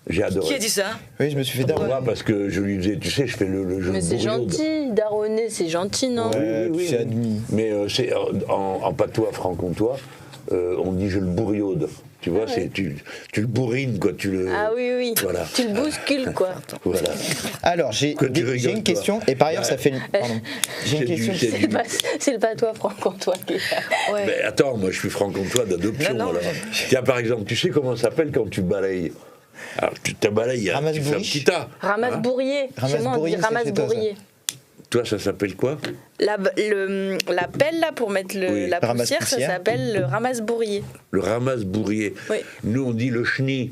J'ai adoré. Qui a dit ça? Oui, je me suis fait daronner. Parce que je lui disais, tu sais, je fais le jeu. Mais c'est gentil, daronner, c'est gentil, non? Oui, c'est admis. Mais c'est en patois franc-comtois, on dit je le bourriaude. Tu vois, c'est tu le bourrines, quoi. Ah oui. Voilà. Tu le bouscules, quoi. Voilà. Alors, j'ai une question, et par ailleurs, ça fait... Pardon. J'ai une question. C'est le patois franc-comtois qui est là. Ouais. Mais attends, moi, je suis franc-comtois d'adoption. Non. Tiens, par exemple, tu sais comment ça s'appelle quand tu balayes? Alors, tu balayes, tu fais un petit tas. Ramasse-bourrier. Chez moi, on dit ramasse-bourrier. Toi, ça s'appelle quoi? La pelle, là, pour mettre la poussière, ça s'appelle le ramasse-bourrier. Le ramasse-bourrier. Oui. Nous, on dit le chenille.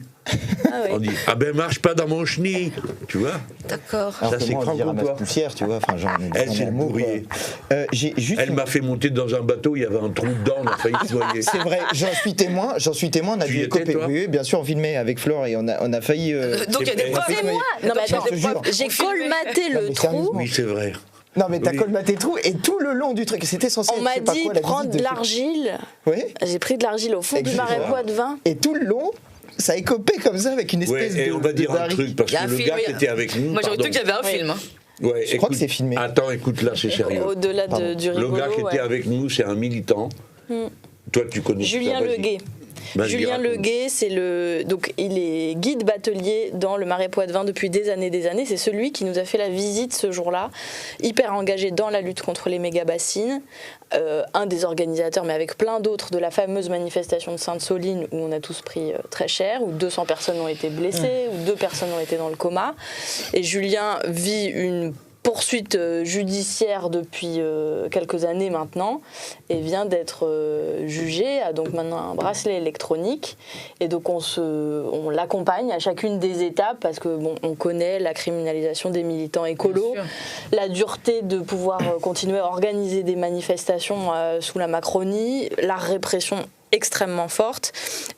Ah oui. On dit, marche pas dans mon chenille. Tu vois? D'accord. Alors ça, c'est ramasse poussière, tu vois. Enfin, elle, c'est le bourrier. Elle m'a fait monter dans un bateau, il y avait un trou dedans, on a failli se noyer. C'est vrai, j'en suis témoin, on a dû écoper. Oui, bien sûr, on filmait avec Flore et on a failli... Donc il y a des preuves. C'est moi. Non, mais attends, j'ai colmaté le trou. Oui, c'est vrai. Non mais t'as colmaté le trou et tout le long du truc, c'était censé on m'a dit prendre de l'argile. Oui. J'ai pris de l'argile au fond du marais poitevin. Et tout le long, ça écopait comme ça avec une espèce et de. on va dire un truc, parce Il y a que un le film, gars qui était avec nous. Moi j'aurais cru qu'il y avait un film. Hein. Ouais, je crois que c'est filmé. Attends, écoute, là c'est sérieux. Au-delà du rigolo. Le gars qui était avec nous, c'est un militant. Toi, tu connais Julien ça, vas-y. Leguet. Julien Leguet, donc il est guide batelier dans le Marais Poitevin depuis des années. C'est celui qui nous a fait la visite ce jour-là, hyper engagé dans la lutte contre les méga-bassines. Un des organisateurs, mais avec plein d'autres, de la fameuse manifestation de Sainte-Soline où on a tous pris très cher, où 200 personnes ont été blessées, où 2 personnes ont été dans le coma. Et Julien vit une poursuite judiciaire depuis quelques années maintenant et vient d'être jugé, a donc maintenant un bracelet électronique et donc on l'accompagne à chacune des étapes parce que bon, on connaît la criminalisation des militants écolos, la dureté de pouvoir continuer à organiser des manifestations sous la Macronie, la répression extrêmement forte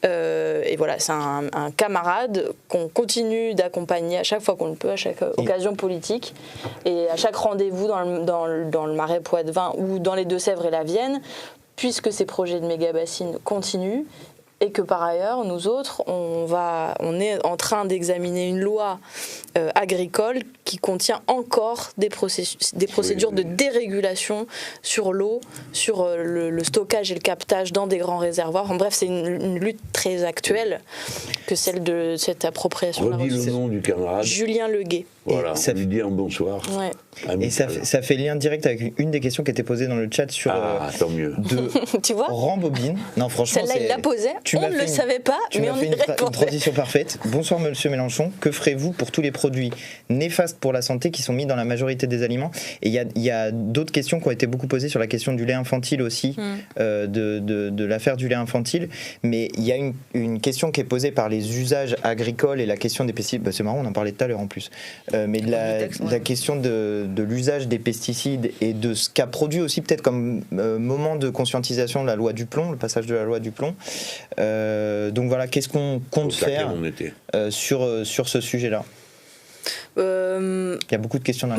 et voilà, c'est un camarade qu'on continue d'accompagner à chaque fois qu'on le peut, à chaque occasion politique et à chaque rendez-vous dans le Marais Poitevin ou dans les Deux-Sèvres et la Vienne, puisque ces projets de méga-bassines continuent et que par ailleurs, nous autres, on est en train d'examiner une loi agricole qui contient encore des procédures de dérégulation sur l'eau, sur le stockage et le captage dans des grands réservoirs. En bref, c'est une lutte très actuelle que celle de cette appropriation de la ressource. ressource. Le nom du camarade. Julien Leguet. Voilà, ça lui dit un bonsoir. Ouais. Et ça fait lien direct avec une des questions qui était posée dans le chat sur tant mieux. de tu vois Rambobine. Non, franchement, celle-là, il la posait. On ne le savait pas, mais on y répondait. Une transition parfaite. Bonsoir, monsieur Mélenchon. Que ferez-vous pour tous les produits néfastes pour la santé qui sont mis dans la majorité des aliments? Et il y a d'autres questions qui ont été beaucoup posées sur la question du lait infantile aussi, de l'affaire du lait infantile. Mais il y a une question qui est posée par les usages agricoles et la question des pesticides. Bah, c'est marrant, on en parlait tout à l'heure en plus. Mais de la question de l'usage des pesticides et de ce qu'a produit aussi peut-être comme moment de conscientisation de la loi du plomb, le passage de la loi du plomb. Donc voilà, qu'est-ce qu'on compte faire sur ce sujet-là? Il y a beaucoup de questions.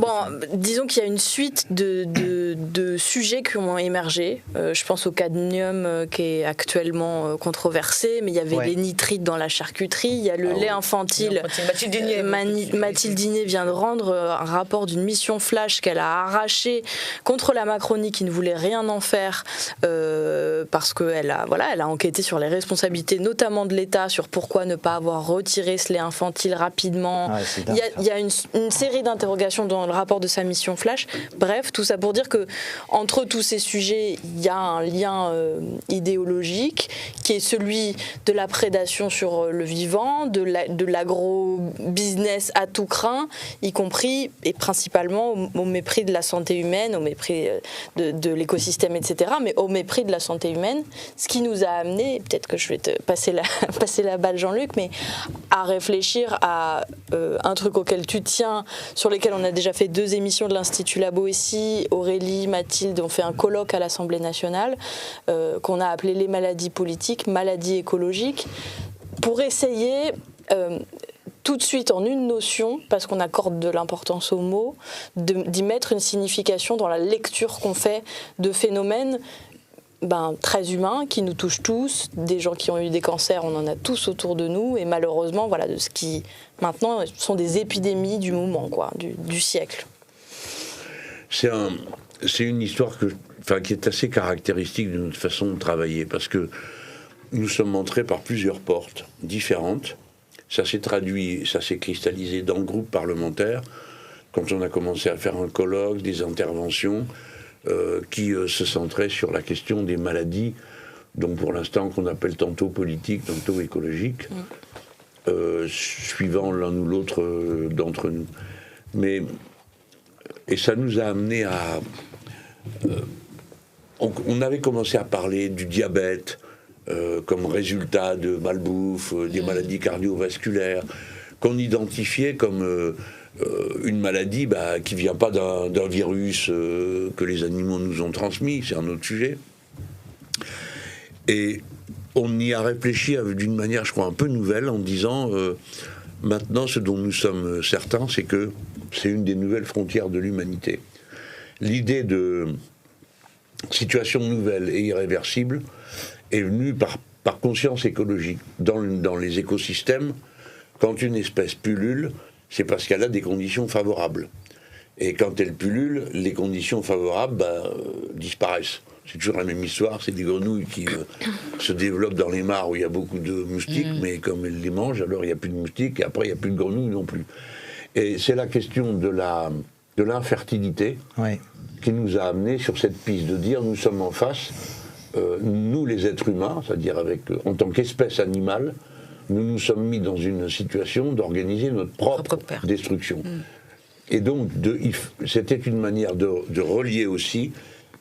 Disons qu'il y a une suite de sujets qui ont émergé. Je pense au cadmium qui est actuellement controversé, mais il y avait les nitrites dans la charcuterie, il y a le lait infantile. Mathilde Diné vient de rendre un rapport d'une mission flash qu'elle a arraché contre la Macronie qui ne voulait rien en faire parce qu'elle a enquêté sur les responsabilités, notamment de l'État, sur pourquoi ne pas avoir retiré ce lait infantile rapidement. Il y a une série d'interrogations dans le rapport de sa mission flash. Bref, tout ça pour dire que entre tous ces sujets, il y a un lien idéologique qui est celui de la prédation sur le vivant, de l'agro-business à tout crin, y compris et principalement au mépris de la santé humaine, au mépris de l'écosystème, etc., mais au mépris de la santé humaine, ce qui nous a amené, peut-être que je vais te passer la balle Jean-Luc, mais à réfléchir à un truc auquel tu tiens, sur lesquels on a déjà fait 2 émissions de l'Institut Labo ici. Aurélie, Mathilde ont fait un colloque à l'Assemblée nationale qu'on a appelé les maladies politiques, maladies écologiques, pour essayer tout de suite en une notion, parce qu'on accorde de l'importance aux mots, d'y mettre une signification dans la lecture qu'on fait de phénomènes très humains qui nous touchent tous, des gens qui ont eu des cancers, on en a tous autour de nous, et malheureusement, voilà, de ce qui maintenant sont des épidémies du moment, quoi, du siècle. C'est une histoire qui est assez caractéristique de notre façon de travailler, parce que nous sommes entrés par plusieurs portes différentes. Ça s'est traduit, ça s'est cristallisé dans le groupe parlementaire, quand on a commencé à faire un colloque, des interventions, qui se centrait sur la question des maladies, donc pour l'instant qu'on appelle tantôt politique, tantôt écologique, suivant l'un ou l'autre d'entre nous. Et ça nous a amené à... on avait commencé à parler du diabète comme résultat de malbouffe, des maladies cardiovasculaires, qu'on identifiait comme... une maladie qui ne vient pas d'un virus que les animaux nous ont transmis, c'est un autre sujet. Et on y a réfléchi d'une manière, je crois, un peu nouvelle, en disant maintenant, ce dont nous sommes certains, c'est que c'est une des nouvelles frontières de l'humanité. L'idée de situation nouvelle et irréversible est venue par conscience écologique. Dans les écosystèmes, quand une espèce pullule, c'est parce qu'elle a des conditions favorables. Et quand elle pullule, les conditions favorables disparaissent. C'est toujours la même histoire, c'est des grenouilles qui se développent dans les mares où il y a beaucoup de moustiques, mais comme elles les mangent, alors il n'y a plus de moustiques, et après il n'y a plus de grenouilles non plus. Et c'est la question de l'infertilité qui nous a amenés sur cette piste de dire nous sommes en face, nous les êtres humains, c'est-à-dire en tant qu'espèce animale, nous nous sommes mis dans une situation d'organiser notre propre destruction. Et donc, c'était une manière de relier aussi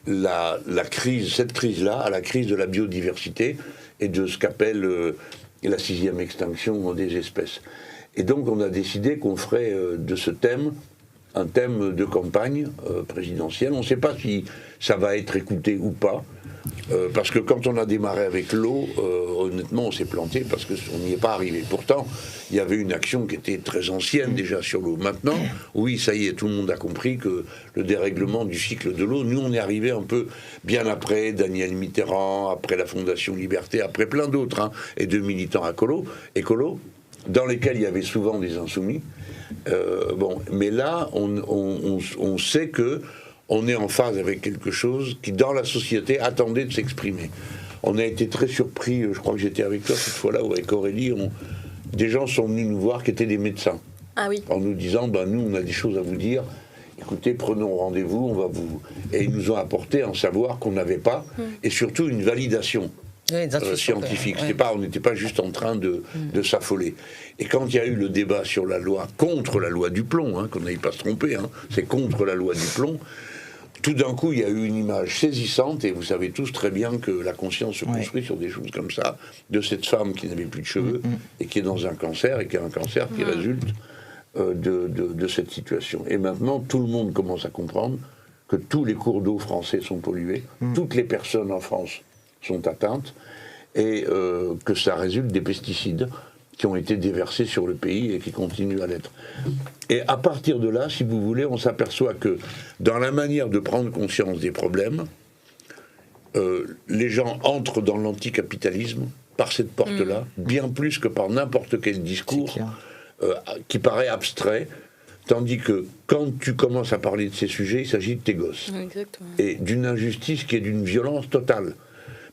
cette crise-là à la crise de la biodiversité et de ce qu'appelle la 6e extinction des espèces. Et donc, on a décidé qu'on ferait de ce thème un thème de campagne présidentielle. On ne sait pas si ça va être écouté ou pas, parce que quand on a démarré avec l'eau, honnêtement, on s'est planté parce qu'on n'y est pas arrivé. Pourtant, il y avait une action qui était très ancienne déjà sur l'eau. Maintenant, oui, ça y est, tout le monde a compris que le dérèglement du cycle de l'eau, nous, on est arrivé un peu bien après Daniel Mitterrand, après la Fondation Liberté, après plein d'autres, et de militants écolos, dans lesquels il y avait souvent des insoumis. Mais là, on sait que on est en phase avec quelque chose qui, dans la société, attendait de s'exprimer. On a été très surpris, je crois que j'étais avec toi cette fois-là, ou avec Aurélie, des gens sont venus nous voir qui étaient des médecins. Ah oui. En nous disant, nous, on a des choses à vous dire, écoutez, prenons rendez-vous, on va vous... Et ils nous ont apporté un savoir qu'on n'avait pas, et surtout une validation. Scientifique. On n'était pas juste en train de s'affoler. Et quand il y a eu le débat sur la loi, contre la loi du plomb, qu'on n'aille pas se tromper, c'est contre la loi du plomb, tout d'un coup il y a eu une image saisissante, et vous savez tous très bien que la conscience se construit sur des choses comme ça, de cette femme qui n'avait plus de cheveux, et qui est dans un cancer, et qui a un cancer qui résulte de cette situation. Et maintenant, tout le monde commence à comprendre que tous les cours d'eau français sont pollués, toutes les personnes en France sont atteintes, et que ça résulte des pesticides qui ont été déversés sur le pays et qui continuent à l'être. Et à partir de là, si vous voulez, on s'aperçoit que dans la manière de prendre conscience des problèmes, les gens entrent dans l'anticapitalisme par cette porte-là, bien plus que par n'importe quel discours qui paraît abstrait, tandis que quand tu commences à parler de ces sujets, il s'agit de tes gosses. Exactement. Et d'une injustice qui est d'une violence totale.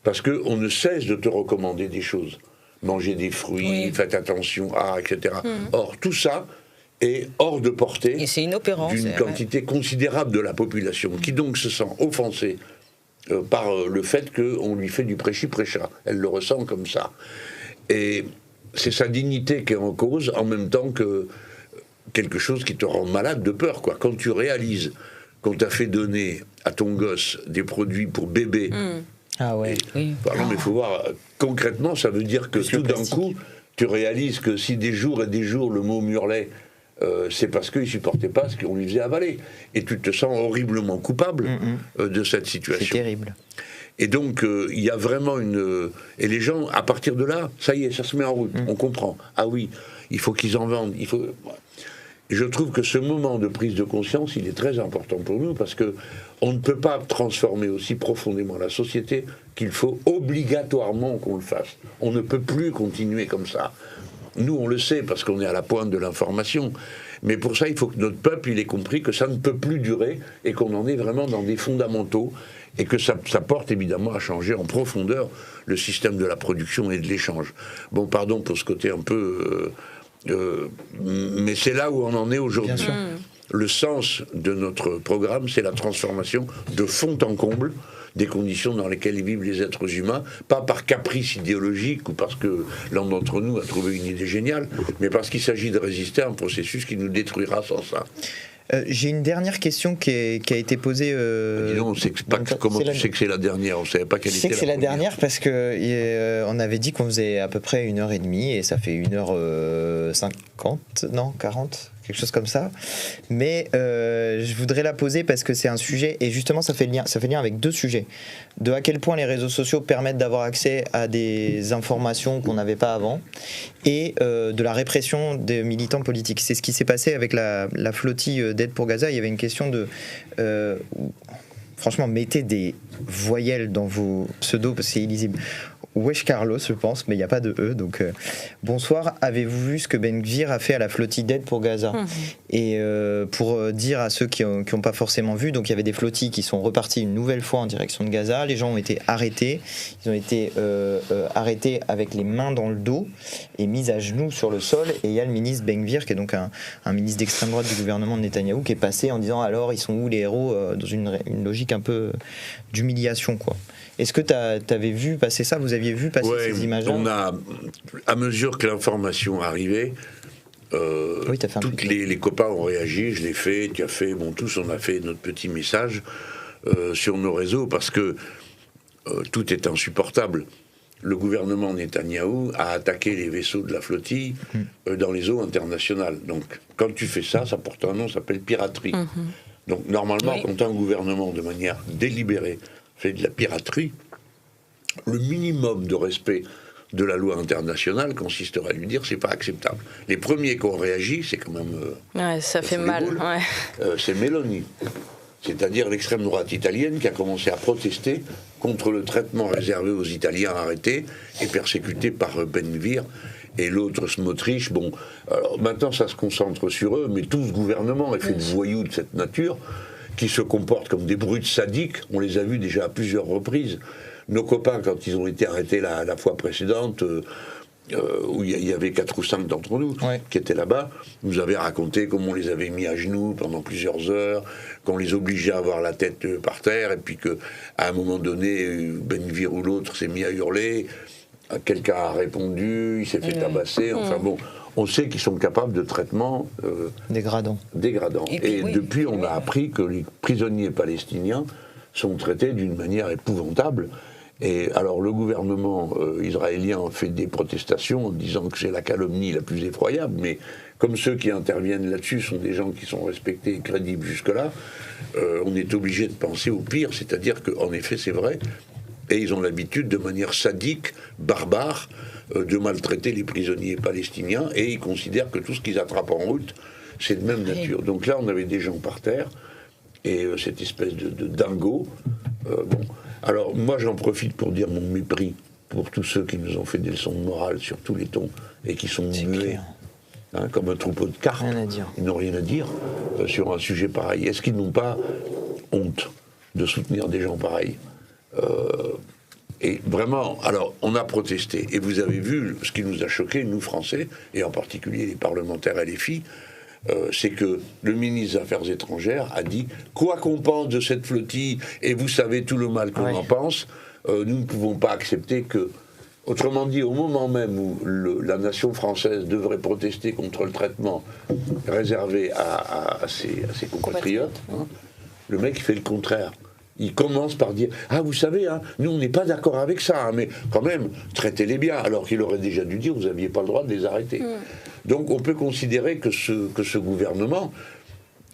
Parce qu'on ne cesse de te recommander des choses. Mangez des fruits, faites attention, etc. Or, tout ça est hors de portée d'une quantité considérable de la population, qui donc se sent offensée par le fait qu'on lui fait du prêchi-prêcha. Elle le ressent comme ça. Et c'est sa dignité qui est en cause, en même temps que quelque chose qui te rend malade de peur, quoi. Quand tu réalises qu'on t'a fait donner à ton gosse des produits pour bébé... Ah ouais. Pardon, mais il faut voir, concrètement, ça veut dire que tout d'un coup, tu réalises que si des jours et des jours le mot murlait, c'est parce qu'il ne supportait pas ce qu'on lui faisait avaler. Et tu te sens horriblement coupable de cette situation. C'est terrible. Et donc, il y a vraiment une... Et les gens, à partir de là, ça y est, ça se met en route. On comprend. Ah oui, il faut qu'ils en vendent. Et je trouve que ce moment de prise de conscience, il est très important pour nous, parce que on ne peut pas transformer aussi profondément la société qu'il faut obligatoirement qu'on le fasse. On ne peut plus continuer comme ça. Nous, on le sait, parce qu'on est à la pointe de l'information. Mais pour ça, il faut que notre peuple il ait compris que ça ne peut plus durer, et qu'on en est vraiment dans des fondamentaux, et que ça porte évidemment à changer en profondeur le système de la production et de l'échange. Bon, pardon pour ce côté un peu... mais c'est là où on en est aujourd'hui. Le sens de notre programme, c'est la transformation de fond en comble des conditions dans lesquelles vivent les êtres humains, pas par caprice idéologique ou parce que l'un d'entre nous a trouvé une idée géniale, mais parce qu'il s'agit de résister à un processus qui nous détruira sans ça. J'ai une dernière question qui a été posée. Dis donc, comment tu sais que c'est la dernière? On ne savait pas quelle était la première. Je sais que c'est la dernière parce que on avait dit qu'on faisait à peu près 1h30 et ça fait 1h50, non 40, quelque chose comme ça. Mais je voudrais la poser parce que c'est un sujet, et justement ça fait lien avec deux sujets. De à quel point les réseaux sociaux permettent d'avoir accès à des informations qu'on n'avait pas avant, et de la répression des militants politiques. C'est ce qui s'est passé avec la flottille d'aide pour Gaza. Il y avait une question de... franchement, mettez des voyelles dans vos pseudos parce que c'est illisible. Wesh Carlos, je pense, mais il n'y a pas de E. Donc, bonsoir. Avez-vous vu ce que Ben Gvir a fait à la flottille d'aide pour Gaza ? Et pour dire à ceux qui n'ont pas forcément vu, donc il y avait des flottilles qui sont reparties une nouvelle fois en direction de Gaza. Les gens ont été arrêtés. Ils ont été arrêtés avec les mains dans le dos et mis à genoux sur le sol. Et il y a le ministre Ben Gvir, qui est donc un ministre d'extrême droite du gouvernement de Netanyahou, qui est passé en disant alors ils sont où les héros, dans une logique un peu d'humiliation, quoi. Est-ce que tu avais vu passer ça ? Vous aviez vu passer ces images-là ? À mesure que l'information arrivait, tous les copains ont réagi, je l'ai fait, tu as fait, tous on a fait notre petit message sur nos réseaux, parce que tout est insupportable. Le gouvernement Netanyahou a attaqué les vaisseaux de la flottille dans les eaux internationales. Donc quand tu fais ça, ça porte un nom, ça s'appelle piraterie. Donc normalement, quand un gouvernement, de manière délibérée, fait de la piraterie, le minimum de respect de la loi internationale consisterait à lui dire c'est pas acceptable. Les premiers qui ont réagi, c'est quand même... ça fait mal. C'est Meloni, c'est-à-dire l'extrême droite italienne, qui a commencé à protester contre le traitement réservé aux Italiens arrêtés et persécutés par Ben Gvir et l'autre Smotrich. Alors maintenant ça se concentre sur eux, mais tout ce gouvernement est fait de voyous de cette nature, qui se comportent comme des brutes sadiques. On les a vus déjà à plusieurs reprises. Nos copains, quand ils ont été arrêtés la fois précédente, où il y avait 4 ou 5 d'entre nous qui étaient là-bas, nous avaient raconté comment on les avait mis à genoux pendant plusieurs heures, qu'on les obligeait à avoir la tête par terre, et puis qu'à un moment donné, Ben Gvir ou l'autre s'est mis à hurler, quelqu'un a répondu, il s'est fait tabasser, on sait qu'ils sont capables de traitements dégradants. Et depuis, on a appris que les prisonniers palestiniens sont traités d'une manière épouvantable. Et alors, le gouvernement israélien fait des protestations en disant que c'est la calomnie la plus effroyable, mais comme ceux qui interviennent là-dessus sont des gens qui sont respectés et crédibles jusque-là, on est obligé de penser au pire, c'est-à-dire qu'en effet, c'est vrai, et ils ont l'habitude, de manière sadique, barbare, de maltraiter les prisonniers palestiniens, et ils considèrent que tout ce qu'ils attrapent en route, c'est de même nature. Donc là, on avait des gens par terre, et cette espèce de dingo. Alors, moi, j'en profite pour dire mon mépris pour tous ceux qui nous ont fait des leçons de morale sur tous les tons, et qui sont muets, comme un troupeau de carpes. Ils n'ont rien à dire sur un sujet pareil. Est-ce qu'ils n'ont pas honte de soutenir des gens pareils ? Et vraiment, alors, on a protesté. Et vous avez vu ce qui nous a choqués, nous, Français, et en particulier les parlementaires LFI, c'est que le ministre des Affaires étrangères a dit « Quoi qu'on pense de cette flottille, et vous savez tout le mal qu'on en pense, nous ne pouvons pas accepter que... » Autrement dit, au moment même où la nation française devrait protester contre le traitement réservé à ses compatriotes, le mec fait le contraire. Il commence par dire « Ah, vous savez, nous, on n'est pas d'accord avec ça, mais quand même, traitez-les bien. » Alors qu'il aurait déjà dû dire « Vous n'aviez pas le droit de les arrêter. » Donc, on peut considérer que ce gouvernement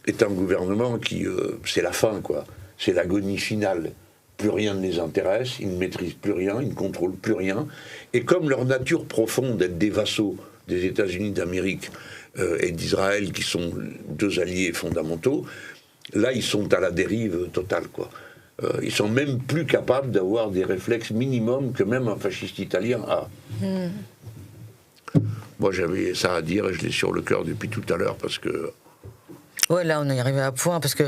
est un gouvernement qui... c'est la fin, quoi. C'est l'agonie finale. Plus rien ne les intéresse, ils ne maîtrisent plus rien, ils ne contrôlent plus rien. Et comme leur nature profonde d'être des vassaux des États-Unis d'Amérique et d'Israël, qui sont 2 alliés fondamentaux, là, ils sont à la dérive totale, quoi. Ils sont même plus capables d'avoir des réflexes minimums que même un fasciste italien a. Moi, j'avais ça à dire et je l'ai sur le cœur depuis tout à l'heure parce que... Ouais, là, on est arrivé à point parce que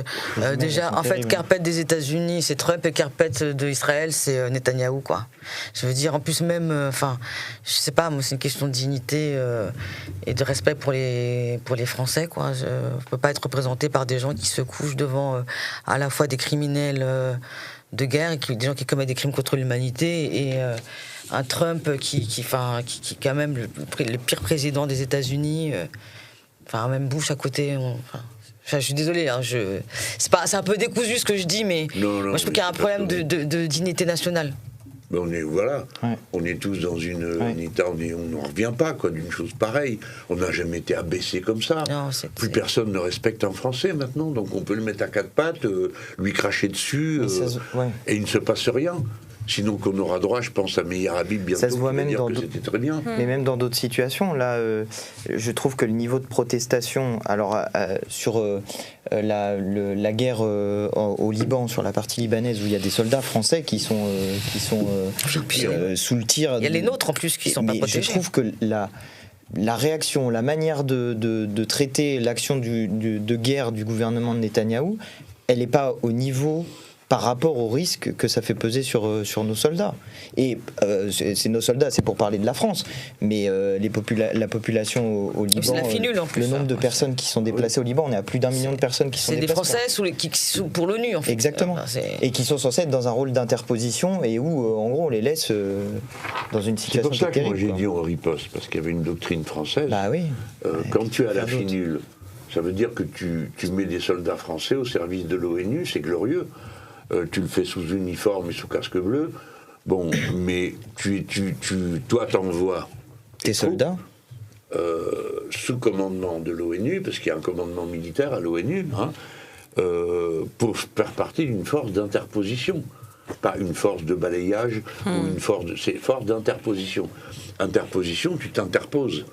déjà, en fait, carpette des États-Unis, c'est Trump et carpette d'Israël, c'est Netanyahou, quoi. Je veux dire, en plus, même, je sais pas, moi, c'est une question de dignité et de respect pour les Français, quoi. Je peux pas être représenté par des gens qui se couchent devant à la fois des criminels de guerre et des gens qui commettent des crimes contre l'humanité et un Trump qui est quand même le pire président des États-Unis. Même Bush à côté. Je suis désolé, c'est un peu décousu ce que je dis, mais moi je trouve qu'il y a un problème de dignité nationale. Mais on est tous dans un état, on n'en revient pas d'une chose pareille. On n'a jamais été abaissé comme ça. Non, plus personne ne respecte un Français maintenant, donc on peut le mettre à 4 pattes, lui cracher dessus, et il ne se passe rien. Sinon qu'on aura droit, je pense, à Meir Habib bientôt. Ça se voit même dans c'était très bien. Mais même dans d'autres situations, là, je trouve que le niveau de protestation, alors sur la guerre au Liban, sur la partie libanaise, où il y a des soldats français qui sont sous le tir. Il y a les nôtres en plus qui sont pas protégés. Je trouve que la réaction, la manière de traiter l'action de guerre du gouvernement de Netanyahou, elle n'est pas au niveau par rapport au risque que ça fait peser sur nos soldats. Et c'est nos soldats, c'est pour parler de la France, mais la population au Liban, c'est la finule, en plus, le nombre de personnes qui sont déplacées au Liban, on est à plus d'1 million de personnes qui sont déplacées. C'est des Français pour l'ONU, en fait. Exactement. Et qui sont censés être dans un rôle d'interposition et où, en gros, on les laisse dans une situation terrible. C'est pour ça que moi j'ai dit on riposte, parce qu'il y avait une doctrine française. Bah oui. Quand tu es à la finule, ça veut dire que tu mets des soldats français au service de l'ONU, c'est glorieux. Tu le fais sous uniforme et sous casque bleu. Bon, mais toi, t'envoies tes soldats sous commandement de l'ONU, parce qu'il y a un commandement militaire à l'ONU, pour faire partie d'une force d'interposition. Pas une force de balayage, ou une force c'est force d'interposition. Interposition, tu t'interposes.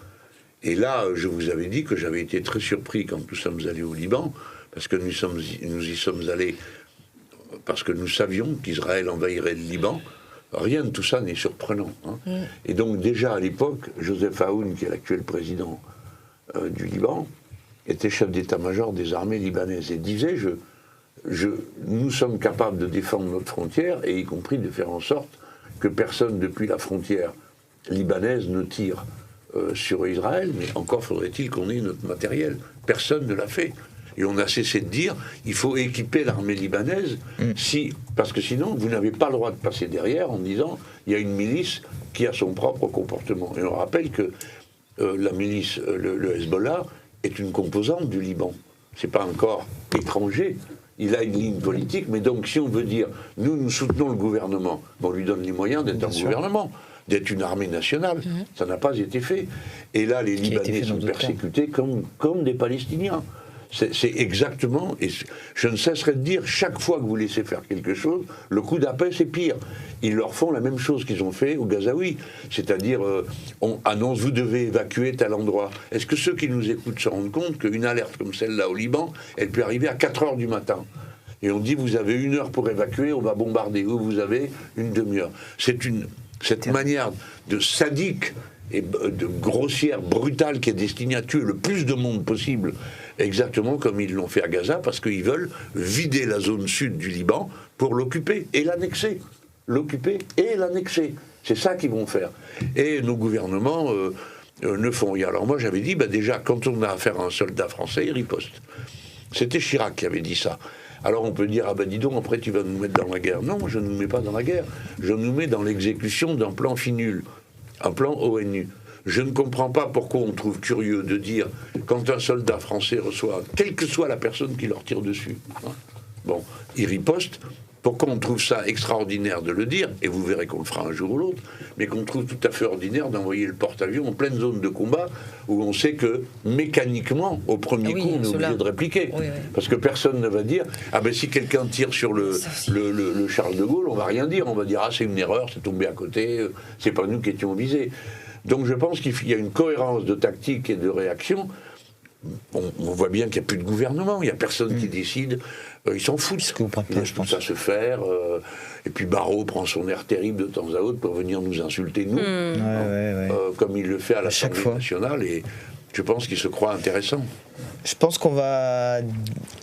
Et là, je vous avais dit que j'avais été très surpris quand nous sommes allés au Liban, parce que nous y sommes allés parce que nous savions qu'Israël envahirait le Liban. Rien de tout ça n'est surprenant. Et donc déjà à l'époque, Joseph Aoun, qui est l'actuel président du Liban, était chef d'état-major des armées libanaises et disait nous sommes capables de défendre notre frontière, et y compris de faire en sorte que personne depuis la frontière libanaise ne tire sur Israël, mais encore faudrait-il qu'on ait notre matériel. Personne ne l'a fait. Et on a cessé de dire, il faut équiper l'armée libanaise, parce que sinon, vous n'avez pas le droit de passer derrière en disant, il y a une milice qui a son propre comportement. Et on rappelle que la milice, le Hezbollah, est une composante du Liban. C'est pas un corps étranger. Il a une ligne politique, mais donc si on veut dire, nous soutenons le gouvernement, on lui donne les moyens d'être un gouvernement, d'être une armée nationale. Ça n'a pas été fait. Et là, les Libanais sont persécutés comme des Palestiniens. C'est exactement, et je ne cesserai de dire, chaque fois que vous laissez faire quelque chose, le coup d'après c'est pire. Ils leur font la même chose qu'ils ont fait aux Gazaouis, c'est-à-dire on annonce vous devez évacuer tel endroit. Est-ce que ceux qui nous écoutent se rendent compte qu'une alerte comme celle-là au Liban, elle peut arriver à 4h du matin? Et on dit vous avez 1 heure pour évacuer, on va bombarder, ou vous avez une demi-heure. Cette manière de sadique et de grossière, brutale, qui est destinée à tuer le plus de monde possible, exactement comme ils l'ont fait à Gaza, parce qu'ils veulent vider la zone sud du Liban pour l'occuper et l'annexer. L'occuper et l'annexer. C'est ça qu'ils vont faire. Et nos gouvernements ne font rien. Alors moi j'avais dit, déjà, quand on a affaire à un soldat français, il riposte. C'était Chirac qui avait dit ça. Alors on peut dire, dis donc, après tu vas nous mettre dans la guerre. Non, je ne nous mets pas dans la guerre. Je nous mets dans l'exécution d'un plan finul. Un plan ONU. Je ne comprends pas pourquoi on trouve curieux de dire, quand un soldat français reçoit, quelle que soit la personne qui leur tire dessus, il riposte, pourquoi on trouve ça extraordinaire de le dire, et vous verrez qu'on le fera un jour ou l'autre, mais qu'on trouve tout à fait ordinaire d'envoyer le porte-avions en pleine zone de combat, où on sait que, mécaniquement, au premier coup, on est obligé de répliquer. Oui. Parce que personne ne va dire, si quelqu'un tire sur le Charles de Gaulle, on va rien dire, on va dire, c'est une erreur, c'est tombé à côté, c'est pas nous qui étions visés. Donc je pense qu'il y a une cohérence de tactique et de réaction. On voit bien qu'il n'y a plus de gouvernement, il n'y a personne qui décide, ils s'en foutent, ils laissent tout ça se faire, et puis Barrot prend son air terrible de temps à autre pour venir nous insulter, nous, comme il le fait à l'Assemblée nationale, et je pense qu'il se croit intéressant. Je pense qu'on va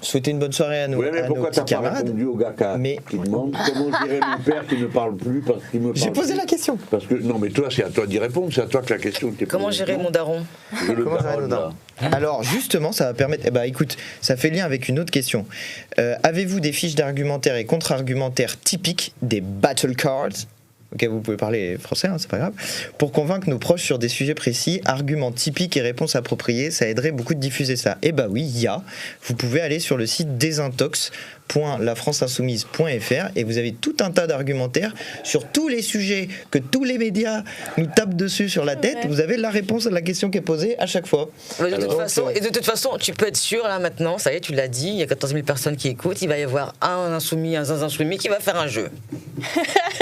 souhaiter une bonne soirée à nos petits camarades. Pourquoi t'as pas répondu au gars qui demande comment dirait mon père qui ne parle plus parce qu'il me parle. J'ai posé la question. Parce que non, mais toi, c'est à toi d'y répondre. C'est à toi que la question était posée. Comment gérer mon daron? Comment gérer mon daron? Alors justement, ça va permettre. Écoute, ça fait lien avec une autre question. Avez-vous des fiches d'argumentaire et contre-argumentaires typiques des battle cards? Ok, vous pouvez parler français, c'est pas grave. Pour convaincre nos proches sur des sujets précis, arguments typiques et réponses appropriées, ça aiderait beaucoup de diffuser ça. Oui, il y a. Vous pouvez aller sur le site Désintox www.lafranceinsoumise.fr et vous avez tout un tas d'argumentaires sur tous les sujets que tous les médias nous tapent dessus sur la tête. Vous avez la réponse à la question qui est posée à chaque fois. De toute façon, tu peux être sûr là maintenant, ça y est, tu l'as dit, il y a 14 000 personnes qui écoutent, il va y avoir un insoumis, un zinzin insoumis qui va faire un jeu.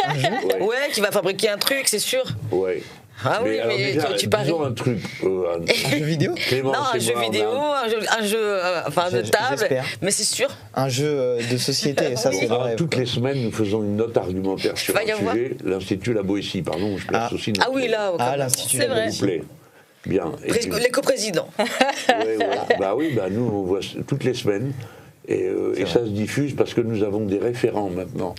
Un jeu ? Ouais, qui va fabriquer un truc, c'est sûr. Ouais. Ah oui, mais déjà, tu paries. disons un truc. Un jeu vidéo ? Clément, Non, un jeu vidéo, un jeu de table, j'espère. mais c'est sûr. Un jeu de société, ça c'est vrai. Toutes les semaines, nous faisons une note argumentaire sur Va y un avoir. sujet. L'Institut La Boétie, pardon, je place aussi. Ah oui, là, l'Institut C'est vrai. S'il vous plaît. Bien. les coprésidents. Ouais. Nous, on voit toutes les semaines. Et ça se diffuse parce que nous avons des référents maintenant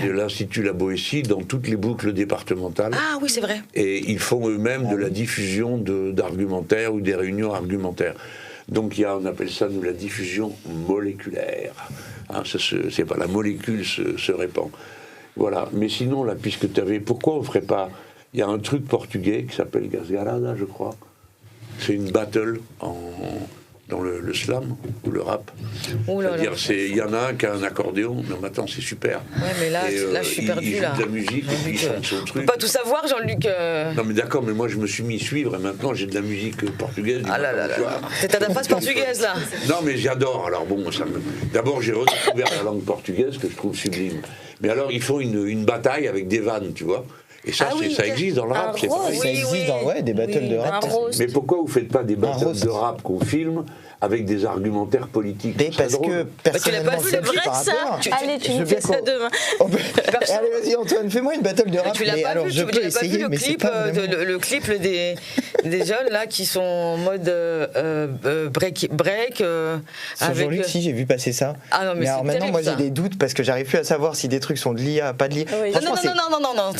de l'Institut La Boétie dans toutes les boucles départementales. Ah oui, c'est vrai. Et ils font eux-mêmes de la diffusion d'argumentaires ou des réunions argumentaires. Donc on appelle ça, nous, la diffusion moléculaire. Hein, c'est pas la molécule se répand. Voilà. Mais sinon, là, puisque tu avais... Pourquoi on ne ferait pas... Il y a un truc portugais qui s'appelle Gasgarada, je crois. C'est une battle dans le slam ou le rap. C'est-à-dire, il y en a un qui a un accordéon. Non, mais attends, c'est super. Ouais, mais là, je suis perdu. Il joue là. de la musique et puis il chante son On truc. peut pas tout savoir, Jean-Luc. Non, mais d'accord, mais moi je me suis mis à suivre et maintenant j'ai de la musique portugaise. Ah là là là. C'est ta face portugaise là. Non, mais j'adore. Alors bon, d'abord j'ai redécouvert la langue portugaise que je trouve sublime. Mais alors ils font une bataille avec des vannes, tu vois. Et ça, ça existe dans le rap, c'est pareil. Ça existe dans des battles de rap. Mais pourquoi vous faites pas des battles de rap qu'on filme avec des argumentaires politiques? Mais parce que personnellement, c'est vrai ça. Allez, tu nous fais ça demain. Allez, vas-y Antoine, fais-moi une battle de rap. Tu l'as pas alors vu, je peux pas essayer, vu mais c'est pas vraiment... le clip des jeunes là qui sont en mode break Sur Jean-Luc, si j'ai vu passer ça. Ah non, mais alors maintenant, moi j'ai des doutes parce que j'arrive plus à savoir si des trucs sont de l'IA, pas de l'IA. Non,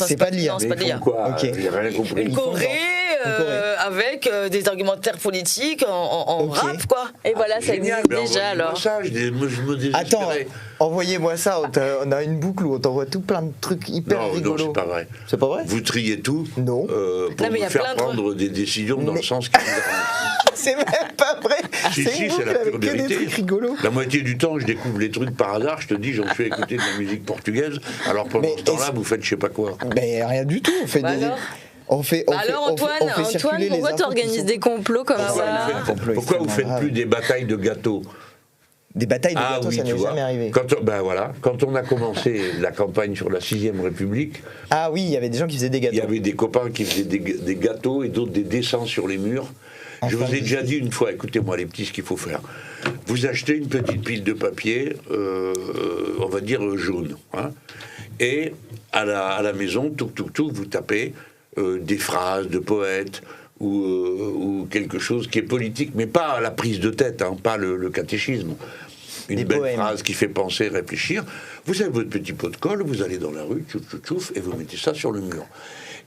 c'est pas de l'IA. C'est pas de l'IA. Quoi, Ok. j'ai rien compris. Une Corée avec des argumentaires politiques en rap quoi. Et voilà, ça existe déjà alors. Je me désespérais. Attends, envoyez-moi ça. On a une boucle où on t'envoie tout plein de trucs hyper rigolos. Non, c'est pas vrai. C'est pas vrai? Vous triez tout Non. pour nous faire prendre des décisions dans le sens qui nous arrange. C'est même pas vrai. Si, c'est la pure que des vérité. trucs rigolos. La moitié du temps, je découvre les trucs par hasard. Je te dis, j'en suis écouter de la musique portugaise. Alors pendant ce temps-là, vous faites je sais pas quoi. Mais rien du tout. On fait Antoine, pourquoi tu organises des complots comme ça? Pourquoi vous faites plus des batailles de gâteaux? Des batailles de gâteaux, ça n'est jamais arrivé. Quand on a commencé la campagne sur la 6ème République... Ah oui, il y avait des gens qui faisaient des gâteaux. Il y avait des copains qui faisaient des gâteaux et d'autres des dessins sur les murs. Je vous ai déjà dit une fois, écoutez-moi les petits, ce qu'il faut faire. Vous achetez une petite pile de papier, on va dire jaune, hein, et à la maison, vous tapez des phrases de poètes ou quelque chose qui est politique, mais pas la prise de tête, hein, pas le catéchisme. Une belle phrase qui fait penser, réfléchir. Vous avez votre petit pot de colle, vous allez dans la rue, tchouf, et vous mettez ça sur le mur.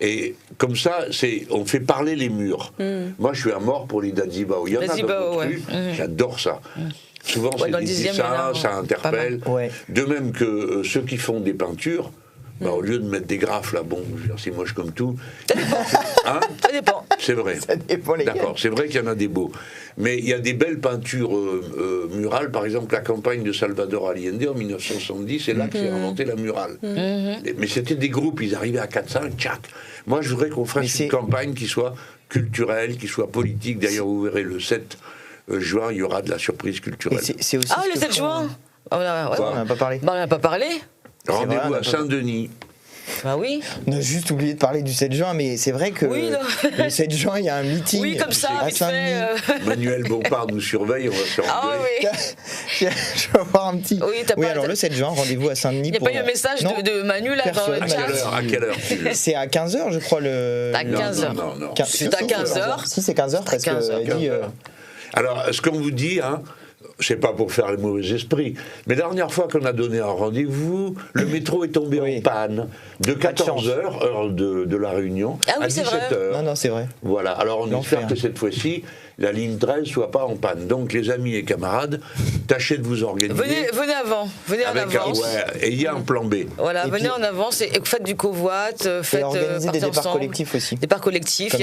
Et comme ça, on fait parler les murs. Moi, je suis à mort pour les Dazibao. Il y en a dans le truc, j'adore ça. Souvent, c'est des dessins, ça interpelle. De même que ceux qui font des peintures, au lieu de mettre des graphes, là, c'est moche comme tout. Ça dépend. C'est vrai. Ça dépend, les gars. D'accord, c'est vrai qu'il y en a des beaux. Mais il y a des belles peintures murales. Par exemple, la campagne de Salvador Allende en 1970, c'est là qu'il a inventé la murale. Mais c'était des groupes, ils arrivaient à 4-5, tchac. Moi, je voudrais qu'on fasse une campagne qui soit culturelle, qui soit politique. D'ailleurs, vous verrez, le 7 juin, il y aura de la surprise culturelle. C'est aussi le 7 juin on n'a pas parlé. On n'a pas parlé. Rendez-vous à Saint-Denis. Bah oui. On a juste oublié de parler du 7 juin, mais c'est vrai que le 7 juin, il y a un meeting. Oui, comme ça, à vite Saint-Denis. fait. Manuel Bompard nous surveille, on va se Ah rendre. oui. Je vais voir un petit. Oui, alors le 7 juin, rendez-vous à Saint-Denis. Il n'y a pas eu un message de Manu là dans le chat? À quelle heure C'est à 15h, je crois. À 15h. Non. C'est à 15h. Si, c'est 15h parce que dit. Alors, ce qu'on vous dit, hein, c'est pas pour faire les mauvais esprits, mais la dernière fois qu'on a donné un rendez-vous, le métro est tombé en panne de 14h, heure de la Réunion, à 17h. Non, c'est vrai. Voilà, alors on espère que cette fois-ci, la ligne 13 soit pas en panne. Donc les amis et camarades, tâchez de vous organiser. Venez avant, venez en avance. Ayez un plan B. Voilà, venez en avance et faites du covoit, faites organiser des départs collectifs aussi. Départs collectifs, il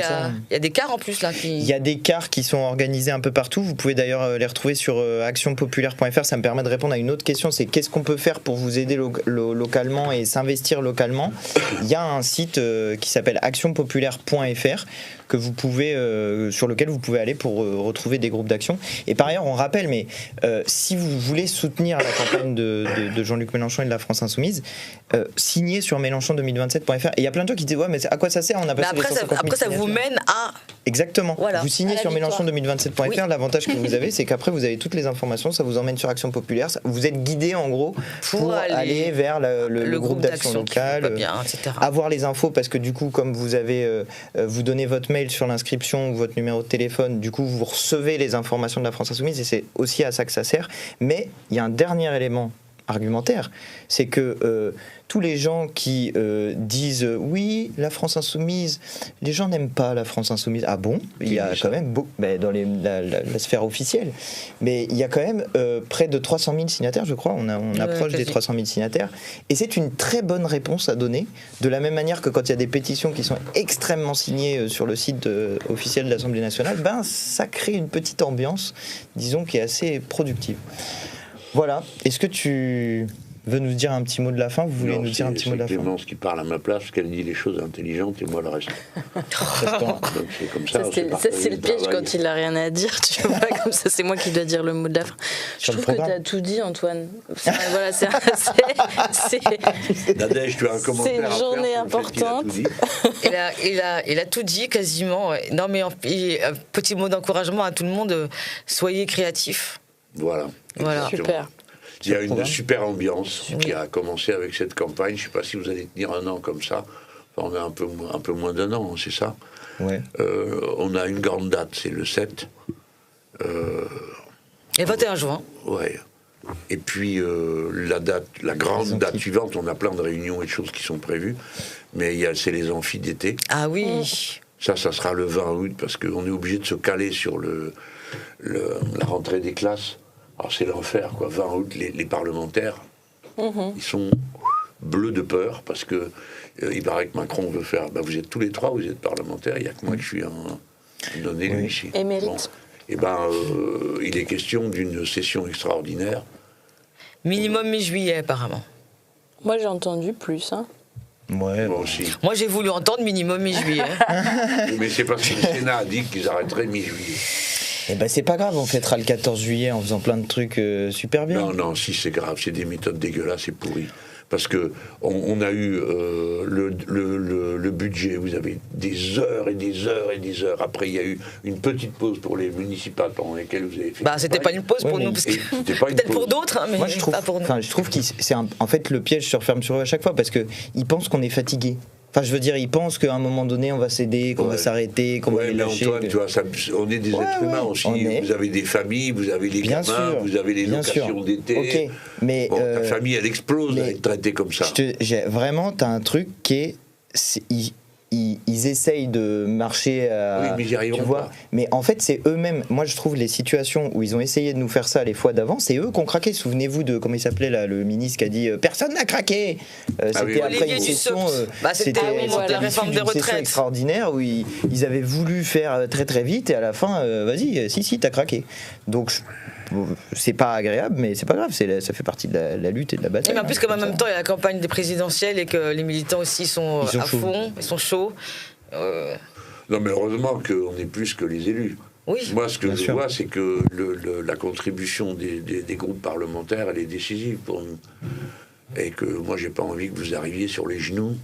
y a des cars en plus là. Il y a des cars qui sont organisés un peu partout. Vous pouvez d'ailleurs les retrouver sur actionpopulaire.fr. Ça me permet de répondre à une autre question, c'est qu'est-ce qu'on peut faire pour vous aider localement et s'investir localement. Il y a un site qui s'appelle actionpopulaire.fr que vous pouvez, sur lequel vous pouvez aller pour retrouver des groupes d'action. Et par ailleurs, on rappelle, mais si vous voulez soutenir la campagne de Jean-Luc Mélenchon et de la France Insoumise, signez sur mélenchon2027.fr. Et il y a plein de gens qui disent ouais, mais à quoi ça sert? On a passé après, ça vous mène à... Exactement. Voilà. Vous signez sur mélenchon2027.fr. Oui. L'avantage que vous avez, c'est qu'après, vous avez toutes les informations. Ça vous emmène sur Action Populaire. Vous êtes guidé, en gros, pour aller vers le groupe d'action locale. Avoir les infos, parce que du coup, comme vous avez, vous donnez votre mail sur l'inscription ou votre numéro de téléphone, du coup, vous recevez les informations de la France Insoumise et c'est aussi à ça que ça sert. Mais il y a un dernier élément argumentaire, c'est que tous les gens qui disent oui, la France Insoumise, les gens n'aiment pas la France Insoumise. Ah bon? Il y a quand même beaucoup, dans la sphère officielle, mais il y a quand même près de 300 000 signataires, je crois. On approche des 300 000 signataires, et c'est une très bonne réponse à donner. De la même manière que quand il y a des pétitions qui sont extrêmement signées sur le site officiel de l'Assemblée nationale, ça crée une petite ambiance, disons, qui est assez productive. Voilà. Est-ce que tu veux nous dire un petit mot de la fin? Vous voulez nous dire un petit mot de la fin? C'est Clémence qui parle à ma place, parce qu'elle dit les choses intelligentes et moi le reste. Donc c'est comme ça. C'est le piège quand il n'a rien à dire, tu vois, comme ça c'est moi qui dois dire le mot de la fin. Je trouve que tu as tout dit, Antoine. Voilà, Nadège, tu as un commentaire? C'est une journée importante. Il a tout dit quasiment. Non mais un petit mot d'encouragement à tout le monde, soyez créatifs. Voilà. Super. Il y a une super ambiance qui a commencé avec cette campagne. Je ne sais pas si vous allez tenir un an comme ça. Enfin, on a un peu moins d'un an, c'est ça. Ouais. On a une grande date, c'est le 7. Et 21 juin. Ouais. Et puis la grande date suivante, on a plein de réunions et de choses qui sont prévues. Mais c'est les amphis d'été. Ah oui. Ça sera le 20 août parce qu'on est obligé de se caler sur la rentrée des classes. Alors c'est l'enfer, quoi. 20 août, les parlementaires, ils sont bleus de peur parce que il paraît que Macron veut faire. Vous êtes tous les trois, vous êtes parlementaires. Il n'y a que moi qui suis un non-élu ici. Émérite. Il est question d'une session extraordinaire. Minimum mi-juillet, apparemment. Moi, j'ai entendu plus. Ouais, moi aussi. Moi, j'ai voulu entendre minimum mi-juillet. Mais c'est parce que le Sénat a dit qu'ils arrêteraient mi-juillet. C'est pas grave, on fêtera le 14 juillet en faisant plein de trucs super bien. Non, si c'est grave, c'est des méthodes dégueulasses et pourries. Parce que on a eu le budget, vous avez des heures et des heures et des heures. Après, il y a eu une petite pause pour les municipales pendant lesquelles vous avez fait. C'était pas une pause pour nous, parce que peut-être pour d'autres, mais pas pour nous. Je trouve que c'est en fait le piège se referme sur eux à chaque fois parce qu'ils pensent qu'on est fatigué. Enfin, je veux dire, ils pensent qu'à un moment donné, on va céder, qu'on va s'arrêter, qu'on va les lâcher. Antoine, tu vois, on est des êtres humains aussi. Vous avez des familles, vous avez les gamins, vous avez les locations d'été. Ok, mais ta famille, elle explose à être traitée comme ça. Vraiment, t'as un truc qui est ils essayent de marcher à... Oui, mais j'y arriveront pas. Mais en fait, c'est eux-mêmes. Moi, je trouve les situations où ils ont essayé de nous faire ça les fois d'avant, c'est eux qui ont craqué. Souvenez-vous de, comment il s'appelait là, le ministre qui a dit personne n'a craqué. C'était après une session... c'était la réforme des retraites extraordinaire où ils avaient voulu faire très très vite et à la fin, vas-y, si, t'as craqué. Donc... c'est pas agréable, mais c'est pas grave, ça fait partie de la lutte et de la bataille. Mais en plus, comme en même temps, il y a la campagne des présidentielles et que les militants aussi sont à fond, ils sont chauds. Non, mais heureusement qu'on est plus que les élus. Oui. Moi, ce que je vois, c'est que la contribution des groupes parlementaires, elle est décisive pour nous. Et que moi, j'ai pas envie que vous arriviez sur les genoux,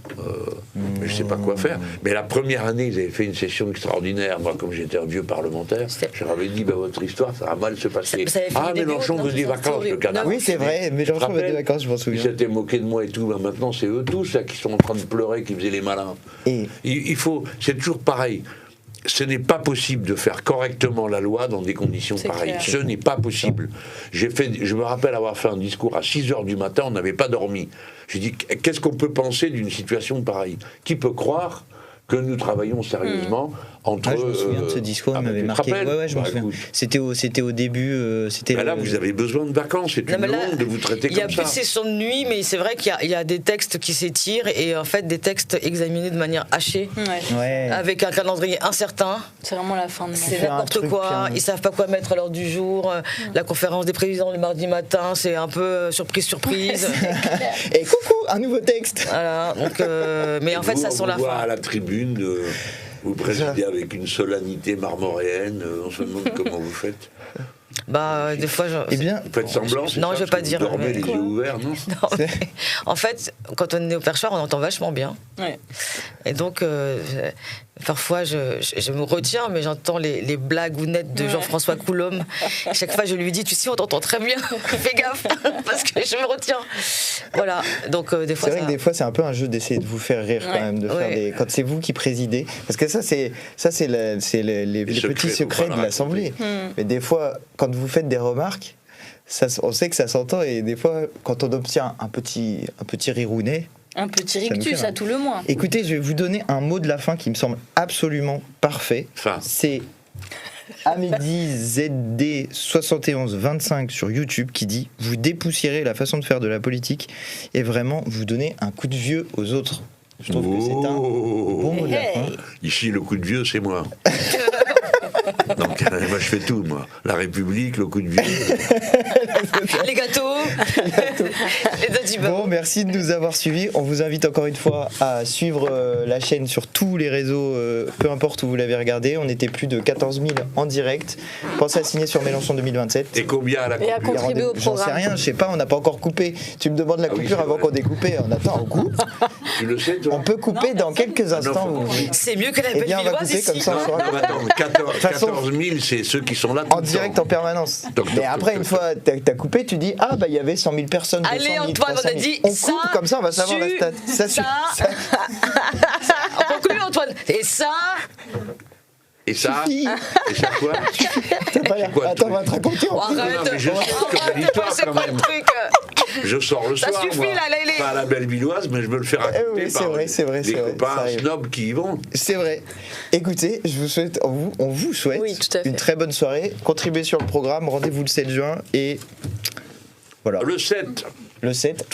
mais je sais pas quoi faire. Mais la première année, ils avaient fait une session extraordinaire. Moi, comme j'étais un vieux parlementaire, je leur avais dit, votre histoire, ça va mal se passer. Mélenchon veut des vacances, le canard. Oui, c'est vrai, Mélenchon veut des vacances, je m'en souviens. Ils s'étaient moqués de moi et tout. Maintenant, c'est eux tous là, qui sont en train de pleurer, qui faisaient les malins. C'est toujours pareil. Ce n'est pas possible de faire correctement la loi dans des conditions pareilles. Ce n'est pas possible. Je me rappelle avoir fait un discours à 6h du matin, on n'avait pas dormi. J'ai dit, qu'est-ce qu'on peut penser d'une situation pareille? Qui peut croire que nous travaillons sérieusement entre... je me souviens de ce discours, il m'avait marqué. Ouais, je me souviens. C'était au début... là, vous avez besoin de vacances, c'est une honte de vous traiter comme ça. Il y a plus de sessions de nuit, mais c'est vrai qu'il y a des textes qui s'étirent, et en fait des textes examinés de manière hachée, avec un calendrier incertain. C'est vraiment la fin de l'année. C'est n'importe quoi, ils savent pas quoi mettre à l'heure du jour. La conférence des présidents le mardi matin, c'est un peu surprise. Et coucou, un nouveau texte. Voilà, donc, mais en fait, ça sent la fin. À la tribune, vous présidez avec une solennité marmoréenne, on se demande comment vous faites. Des fois, vous faites semblant. Non, je vais pas dire. Vous dormez les yeux ouverts, non, en fait, quand on est au perchoir, on entend vachement bien. Ouais. Et donc, parfois, je me retiens, mais j'entends les blagounettes de Jean-François Coulombe. Chaque fois, je lui dis, tu sais, on t'entend très bien. Fais gaffe, parce que je me retiens. Voilà. Donc, des fois. C'est vrai que des fois, c'est un peu un jeu d'essayer de vous faire rire quand même, de faire quand c'est vous qui présidez, parce que ça, c'est les petits secrets de l'Assemblée. Mais des fois, quand vous faites des remarques, on sait que ça s'entend, et des fois, quand on obtient un petit rirounet. Un petit rictus, à tout le moins. Écoutez, je vais vous donner un mot de la fin qui me semble absolument parfait. C'est Amédi ZD 7125 sur YouTube qui dit: vous dépoussiérez la façon de faire de la politique et vraiment vous donnez un coup de vieux aux autres. Je trouve que c'est un bon mot de la fin. Ici, le coup de vieux, c'est moi. Donc, moi, je fais tout, moi. La République, le coup de vieux. Les gâteaux. Les Bon, merci de nous avoir suivis. On vous invite encore une fois à suivre la chaîne sur tous les réseaux, peu importe où vous l'avez regardé. On était plus de 14 000 en direct. Pensez à signer sur Mélenchon 2027. Et combien à la coupure? Et à contribuer au programme. J'en sais rien, je sais pas, on n'a pas encore coupé. Tu me demandes la coupure avant qu'on ait coupé. On attend, on coupe. Tu le sais, toi? On peut couper dans quelques instants. C'est mieux que la Eh bien, on va Bellevilloise couper ici. comme ça. On saura 14 000, c'est ceux qui sont là tout en direct en permanence. Mais après, une fois t'as coupé, tu dis il y avait 100 000 personnes. Allez, 200 000, Antoine, 300 000. on a dit on ça, coupe, comme ça on va savoir la stat. On conclut, Antoine. Et ça. Et ça? Suffit. Et ça quoi? T'as pas l'air. Quoi, Attends, on va te raconter. Arrête, mais je sais que l'histoire, c'est quand quoi même. le truc? Je sors le Ça soir, suffit, moi. là, il est. Pas à la Bellevilloise, mais je me le fais raconter oui, c'est par vrai, c'est vrai, des c'est vrai, ça copains arrive. snobs qui y vont. C'est vrai. Écoutez, on vous souhaite Oui, tout à fait. une très bonne soirée. Contribuez sur le programme. Rendez-vous le 7 juin et voilà. Le 7. Le 7.